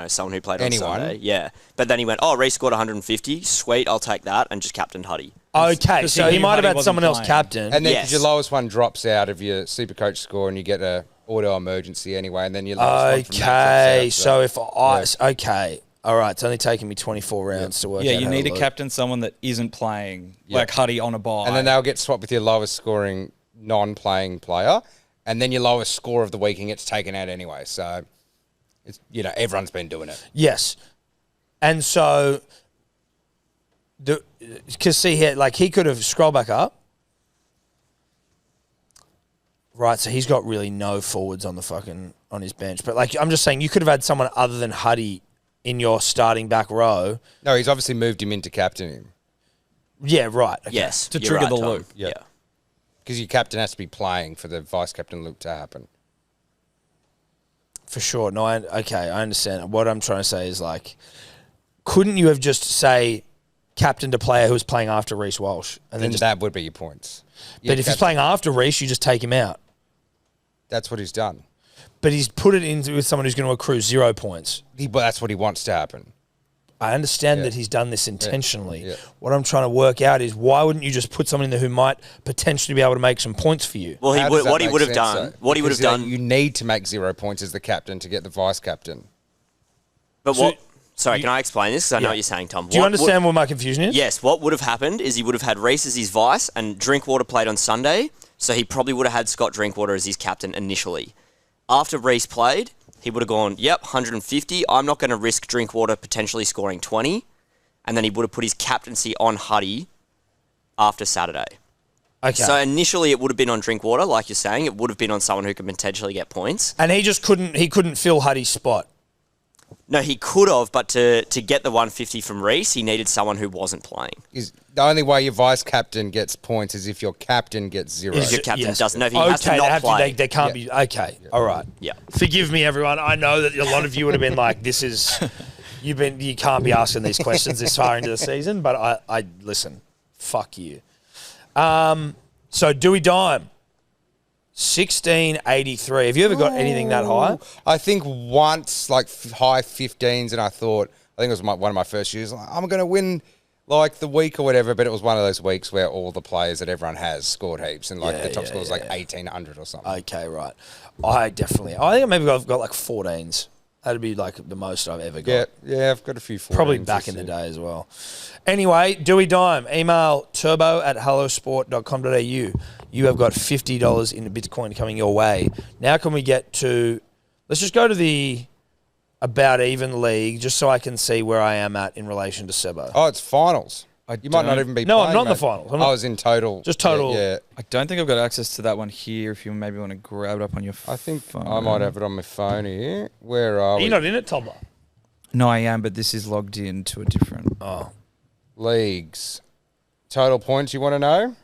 someone who played on Sunday. Yeah. But then he went, Reece scored 150. Sweet, I'll take that, and just captained Huddy. Okay, 'Cause so he he knew might have Huddy had wasn't someone else playing. captain. And then Yes. your lowest one drops out of your Supercoach score, and you get a auto emergency anyway, and then your lowest one from that Okay, drops so out, if I... Okay, all right, it's only taking me 24 rounds to work out Yeah, you how need to to loop. captain someone that isn't playing, Yeah. like Huddy on a bye. and then they'll get swapped with your lowest scoring non-playing player, and then your lowest score of the week and gets taken out anyway. So, it's everyone's been doing it. Yes. And so... Because see here, he could have scrolled back up. Right, so he's got really no forwards on his bench. But I'm just saying, you could have had someone other than Huddy in your starting back row. No, he's obviously moved him into captaining Yeah, right. Okay. Yes. To you're trigger right, the Tom. loop. Yeah. because your captain has to be playing for the vice captain loop to happen. For sure. No, I understand. What I'm trying to say is couldn't you have just captained a player who was playing after Reece Walsh? And Then then that would be your points. but if he's playing after Reece, you just take him out. That's what he's done. But he's put it in with someone who's going to accrue 0 points. But that's what he wants to happen. I understand that he's done this intentionally. Yeah. What I'm trying to work out is why wouldn't you just put someone in there who might potentially be able to make some points for you? Well, How does that what he make would have sense, done. though? What he would have Because, done. You need to make 0 points as the captain to get the vice captain. But So what? Sorry, can I explain this? Because I know what you're saying, Tom. Do you understand what my confusion is? Yes, what would have happened is he would have had Reece as his vice and Drinkwater played on Sunday, so he probably would have had Scott Drinkwater as his captain initially. After Reece played, he would have gone, yep, 150. I'm not going to risk Drinkwater potentially scoring 20. And then he would have put his captaincy on Huddy after Saturday. Okay. So initially it would have been on Drinkwater, like you're saying. It would have been on someone who could potentially get points. And he just couldn't fill Huddy's spot. No, he could have, but to get the 150 from Reece, he needed someone who wasn't playing. Is the only way your vice captain gets points is if your captain gets 0. If your captain doesn't know, if he has to not play. They can't be. Okay. All right. Yeah. Forgive me, everyone. I know that a lot of you would have been like, "This is you can't be asking these questions this far into the season." But I listen. Fuck you. So Dewey Dime, 1683. Have you ever got anything that high? I think once, high 15s, and I think it was one of my first years, I'm going to win the week or whatever, but it was one of those weeks where all the players that everyone has scored heaps, and the top score was 1,800 or something. Okay, right. I think I maybe I've got 14s. That'd be the most I've ever got. Yeah, I've got a few 14s. Probably back in the day as well. Anyway, Dewey Dime, email turbo@hellosport.com.au. You have got $50 in Bitcoin coming your way. Now can we get to, let's just go to the About Even League, just so I can see where I am at in relation to Sebo. Oh, it's finals. You might not even be No, playing, I'm not in the mate. finals. I was in total. Just total. Yeah. I don't think I've got access to that one here. If you maybe want to grab it up on your phone. I think I might have it on my phone here. Where are Are we? you not in it, Toddler? No, I am, but this is logged in to a different. Oh. Leagues. Total points you want to know?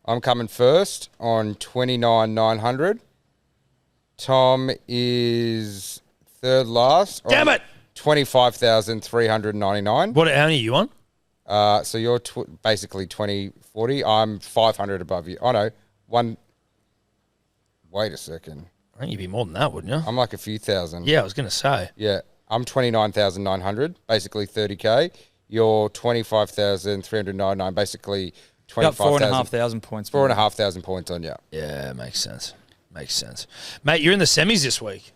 I'm coming first on 29,900. Tom is third last. Damn it! 25,399. How many are you on? So you're basically 2040. I'm 500 above you. Oh, no. Wait a second. I think you'd be more than that, wouldn't you? I'm like a few thousand. Yeah, I was going to say. Yeah. I'm 29,900, basically 30K. You're 25,399, basically Got 25,000. 4,500 points. 4,500 points on you. Yeah, makes sense. Mate, you're in the semis this week.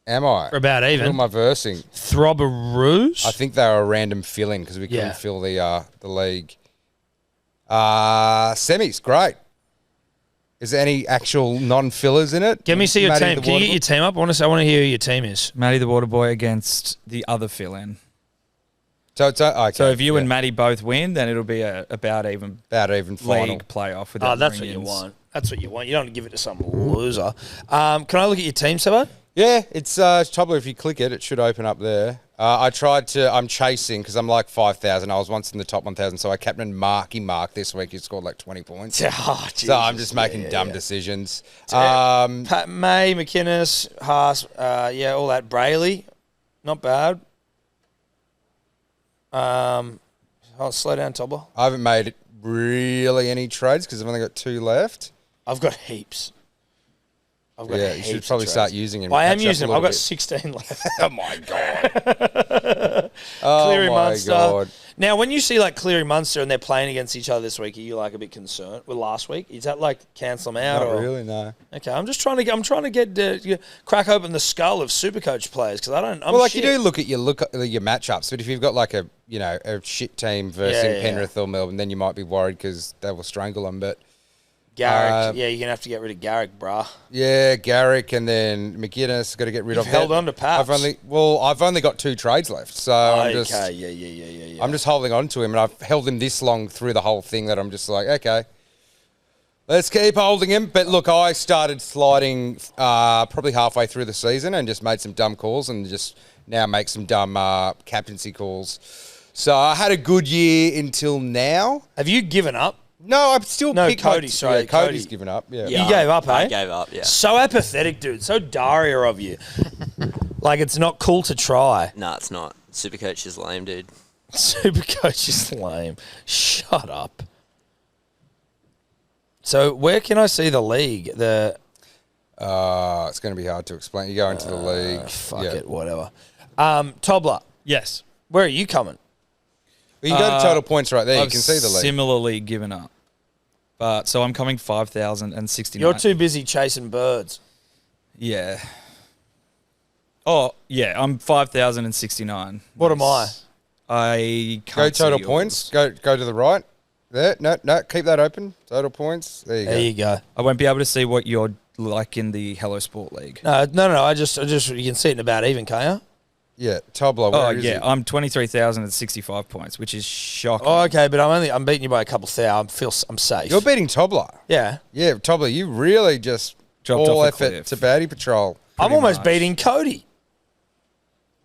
Am I? For About Even. Who am I versing? Throbberoos? I think they were a random fill-in because we couldn't Yeah. fill the league. Semis, great. Is there any actual non-fillers in it? Get me see your Matty team. the Can you get Waterboy? your team up? I want to hear who your team is. Matty the Waterboy against the other fill-in. So it's okay. So if you and yeah. Matty both win, then it'll be a about even About even final. league playoff. Without Oh, that's what bringing you in- want. That's what you want. You don't want to give it to some loser. Can I look at your team, Sebo? Yeah, it's Tobler. If you click it, it should open up there. I'm chasing because I'm like 5,000. I was once in the top 1,000, so I captained Mark this week. He scored like 20 points. Oh, So I'm just making dumb decisions. Pat May, McInnes, Haas, all that. Brayley, not bad. I'll slow down, Tobler. I haven't made really any trades because I've only got 2 left. I've got heaps. You should probably start using him. I am using them. I've got 16 left. Oh my god! Cleary Oh my Munster. god! Now, when you see like Cleary Munster and they're playing against each other this week, are you like a bit concerned with last week? Is that like cancel them out? Not or? really, no. Okay, I'm trying to get crack open the skull of Supercoach players because I don't. You do look at your matchups, but if you've got like a shit team versus Penrith or Melbourne, then you might be worried because they will strangle them. But Garrick, you're gonna have to get rid of Garrick, brah. yeah, Garrick and then McGuinness got to get rid of. Held on to Paps. I've only got 2 trades left, so I'm just yeah. I'm just holding on to him, and I've held him this long through the whole thing that I'm just like, okay, let's keep holding him. But look, I started sliding probably halfway through the season and just made some dumb calls and just now make some dumb captaincy calls. So I had a good year until now. Have you given up? No, I'm still picking Cody. Sorry, Cody. Cody's given up. Yeah. You gave up, I eh? gave up, yeah. So apathetic, dude. So Daria of you. Like it's not cool to try. Nah, it's not. Supercoach is lame, dude. Supercoach is lame. Shut up. So where can I see the league? It's going to be hard to explain. You go into the league. Fuck it, whatever. Tobler, Yes. where are you coming? Well, you go to total points right there. I've You can see the league. similarly given up. But so I'm coming 5,069. You're too busy chasing birds. Yeah. Oh, yeah, I'm 5,069. What am I? I can't Go total see yours. points. Go to the right. There. No. Keep that open. Total points. There you There go. you go. I won't be able to see what you're like in the Hello Sport League. No. I just you can see it in about even, can't you? Yeah, Tobler. Oh, Where is yeah, he? I'm 23,065 points, which is shocking. Oh, okay, but I'm beating you by a couple thousand. I'm safe. You're beating Tobler. Yeah. Yeah, Tobler, you really just Dropped all off a effort cliff. to baddie patrol. I'm almost much. beating Cody.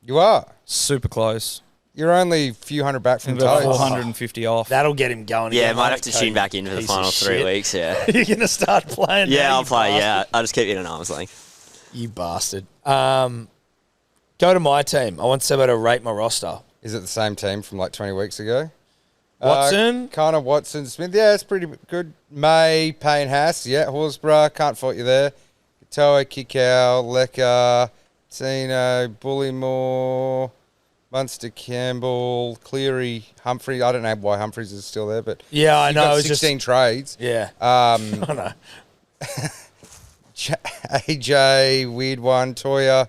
You are. Super close. You're only a few hundred back from About toes. 450 off. That'll get him going. Yeah, again, might won't have it, to Cody? tune back in for the Piece of final 3 shit. weeks, yeah. You're going to start playing Yeah, now, I'll you play, bastard. yeah. I'll just keep you in an arm's length. You bastard. Go to my team. I want Sebo to rate my roster. Is it the same team from like 20 weeks ago? Watson? Connor, Watson, Smith. Yeah, it's pretty good. May, Payne, Haas. Yeah, Horsburgh. Can't fault you there. Toa, Kikau, Lecker, Tino, Bullymore, Munster, Campbell, Cleary, Humphrey. I don't know why Humphreys is still there, but Yeah, I you've know. got It's 16 trades. Yeah. I know. AJ, weird one. Toya.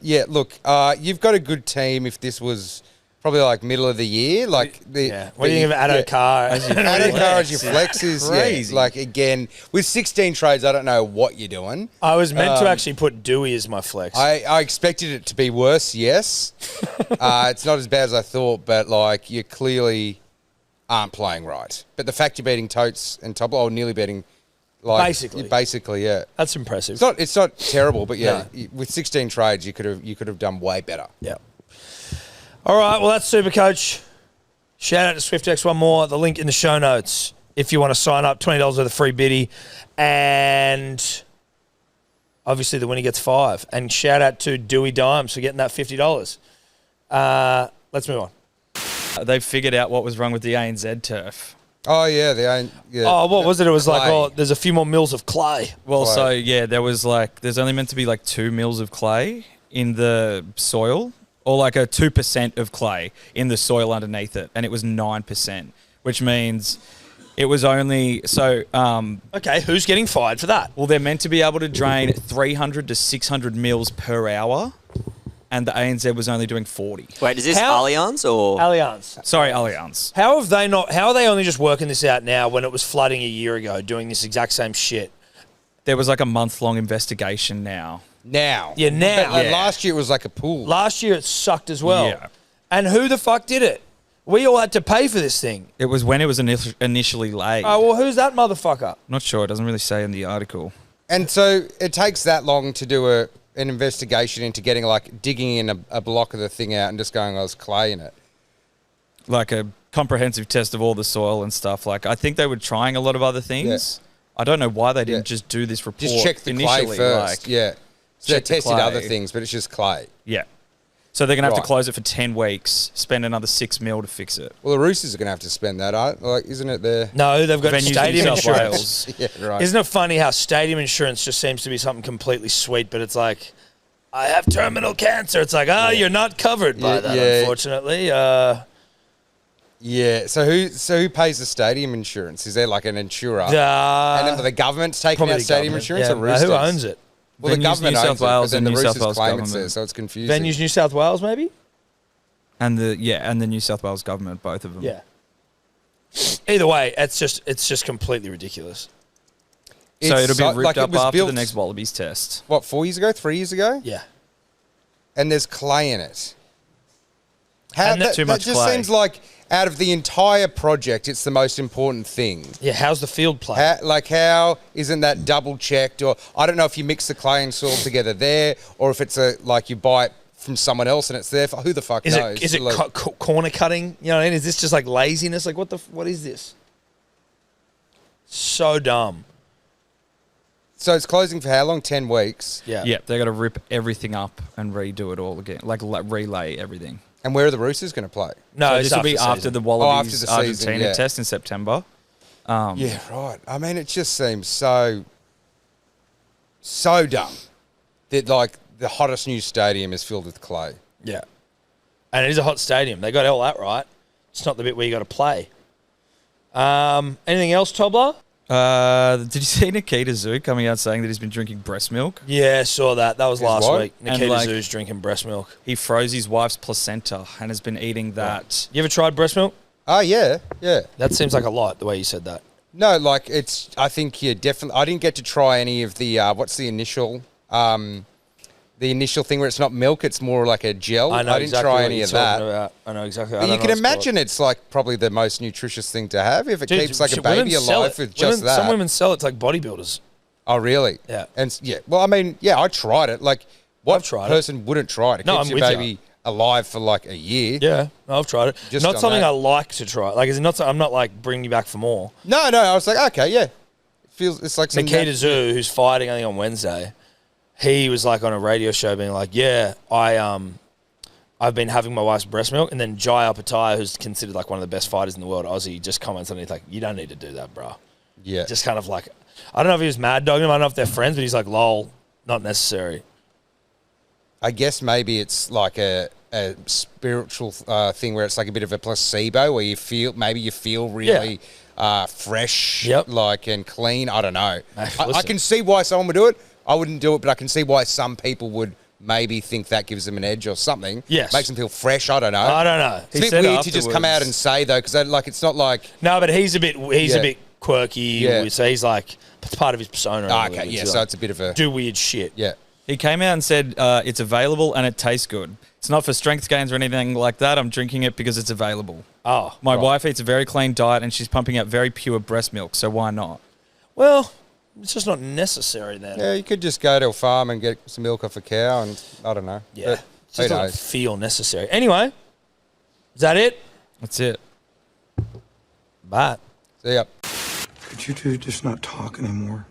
Yeah, look, you've got a good team if this was probably like middle of the year. Like Yeah. What do you think of Addo Carr? Addo Carr as your flex is crazy. Yeah, like again, with 16 trades, I don't know what you're doing. I was meant to actually put Dewey as my flex. I expected it to be worse, yes. It's not as bad as I thought, but like you clearly aren't playing right. But the fact you're beating Totes and Tobler, or nearly beating, like basically, yeah. That's impressive. It's not terrible, but yeah, with 16 trades, you could have done way better. Yeah. All right, well, that's Supercoach. Shout out to Swyftx one more. The link in the show notes if you want to sign up. $20 worth of free biddy. And obviously the winner gets 5. And shout out to Dewey Dimes for getting that $50. Let's move on. They've figured out what was wrong with the ANZ turf. Oh yeah, yeah. Oh, what was it? It was like, Clay. oh, there's a few more mils of clay. Well, Clay. so yeah, there's only meant to be like 2 mils of clay in the soil, or like a 2% of clay in the soil underneath it, and it was 9%, which means it was only so. Okay, who's getting fired for that? Well, they're meant to be able to drain 300 to 600 mils per hour, and the ANZ was only doing 40. Wait, is this How- Allianz or? Allianz. Sorry, Allianz. How are they only just working this out now when it was flooding a year ago, doing this exact same shit? There was like a month-long investigation now. Now. Yeah, now. But, Yeah. last year it was like a pool. Last year it sucked as well. Yeah. And who the fuck did it? We all had to pay for this thing. It was when it was initially laid. Oh, well, who's that motherfucker? Not sure. It doesn't really say in the article. And so it takes that long to do an investigation into getting, like, digging in a block of the thing out and just going, oh, there's clay in it. Like a comprehensive test of all the soil and stuff. Like, I think they were trying a lot of other things. I don't know why they didn't just do this report. Just check the clay first. So they tested other things, but it's just clay. Yeah. So they're going to have to close it for 10 weeks, spend another $6 million to fix it. Well, the Roosters are going to have to spend that, like, isn't it there? No, they've got Venues in stadium New South insurance. Wales. Yeah, right. Isn't it funny how stadium insurance just seems to be something completely sweet, but it's like, I have terminal cancer. It's like, you're not covered by that, unfortunately. Yeah. So who pays the stadium insurance? Is there like an insurer? And then the government's taking probably out the stadium government. insurance, Yeah, or Roosters? Who owns it? Well, the Venues government New South owns Wales it, but then and the New South Roosters Wales claim government. it's there, so it's confusing. Venues New South Wales, maybe? And the New South Wales government, both of them. Yeah. Either way, it's just completely ridiculous. So it'll be ripped like, up it was after built, the next Wallabies test. What, 4 years ago, 3 years ago? Yeah. And there's clay in it. And That too much just clay. seems like out of the entire project, it's the most important thing. Yeah, how's the field play? How isn't that double checked? Or I don't know if you mix the clay and soil together there, or if it's like you buy it from someone else and it's there. Who the fuck knows? Is it Like, corner cutting? You know what I mean? Is this just like laziness? Like what is this? So dumb. so it's closing for how long? 10 weeks. Yeah. Yeah, they got to rip everything up and redo it all again, like relay everything. And where are the Roosters going to play? No, So it's this will be after after season. the Wallabies after the season, Argentina yeah. test in September. Yeah, right. I mean, it just seems so dumb that, like, the hottest new stadium is filled with clay. Yeah. And it is a hot stadium. They got all that right. It's not the bit where you got to play. Anything else, Tobler? Did you see Nikita Zoo coming out saying that he's been drinking breast milk? Yeah, saw that. That was last what? week. And, Nikita like- Zoo's drinking breast milk. He froze his wife's placenta and has been eating that. You ever tried breast milk? Oh, yeah. That seems like a lot, the way you said that. No, like, I think you're definitely... I didn't get to try any of the... what's the initial... the initial thing where it's not milk, it's more like a gel. I know didn't exactly try what any you're of that. talking about. I know exactly. I But don't you know can what it's called. imagine it's like probably the most nutritious thing to have if it Dude, keeps like a shit, women baby sell alive it. with just that. Some women sell it to like bodybuilders. Oh, really? Yeah. And yeah, well, I mean, yeah, I tried it. Like, what I've tried it. person wouldn't try it? It No, keeps I'm your with you. baby alive for like a year. Yeah, no, I've tried it. Just Not on something that. I like to try. Like, it's not. I'm not like bringing you back for more. No, I was like, okay, yeah. It feels it's like some Nikita Zoo, who's fighting, I think on Wednesday, he was like on a radio show being like, yeah, I've been having my wife's breast milk. And then Jai Alpatai, who's considered like one of the best fighters in the world, Aussie, just comments underneath like, you don't need to do that, bro. Yeah. Just kind of like, I don't know if he was mad dogging him. I don't know if they're friends, but he's like, lol, not necessary. I guess maybe it's like a spiritual thing where it's like a bit of a placebo where you feel really fresh, Yep. like, and clean. I don't know. I Listen. can see why someone would do it. I wouldn't do it, but I can see why some people would maybe think that gives them an edge or something. Yes. Makes them feel fresh. I don't know. I don't know. It's a bit weird to just come out and say, though, because like it's not like... No, but he's a bit quirky. Yeah. So he's like, it's part of his persona. Oh, okay, yeah, so it's a bit of a... do weird shit. Yeah. He came out and said it's available and it tastes good. It's not for strength gains or anything like that. I'm drinking it because it's available. Oh, My right. wife eats a very clean diet and she's pumping out very pure breast milk, so why not? Well, it's just not necessary then. Yeah, you could just go to a farm and get some milk off a cow and, I don't know. Yeah. But It just who doesn't knows? feel necessary. Anyway, is that it? That's it. Bye. See ya. Could you two just not talk anymore?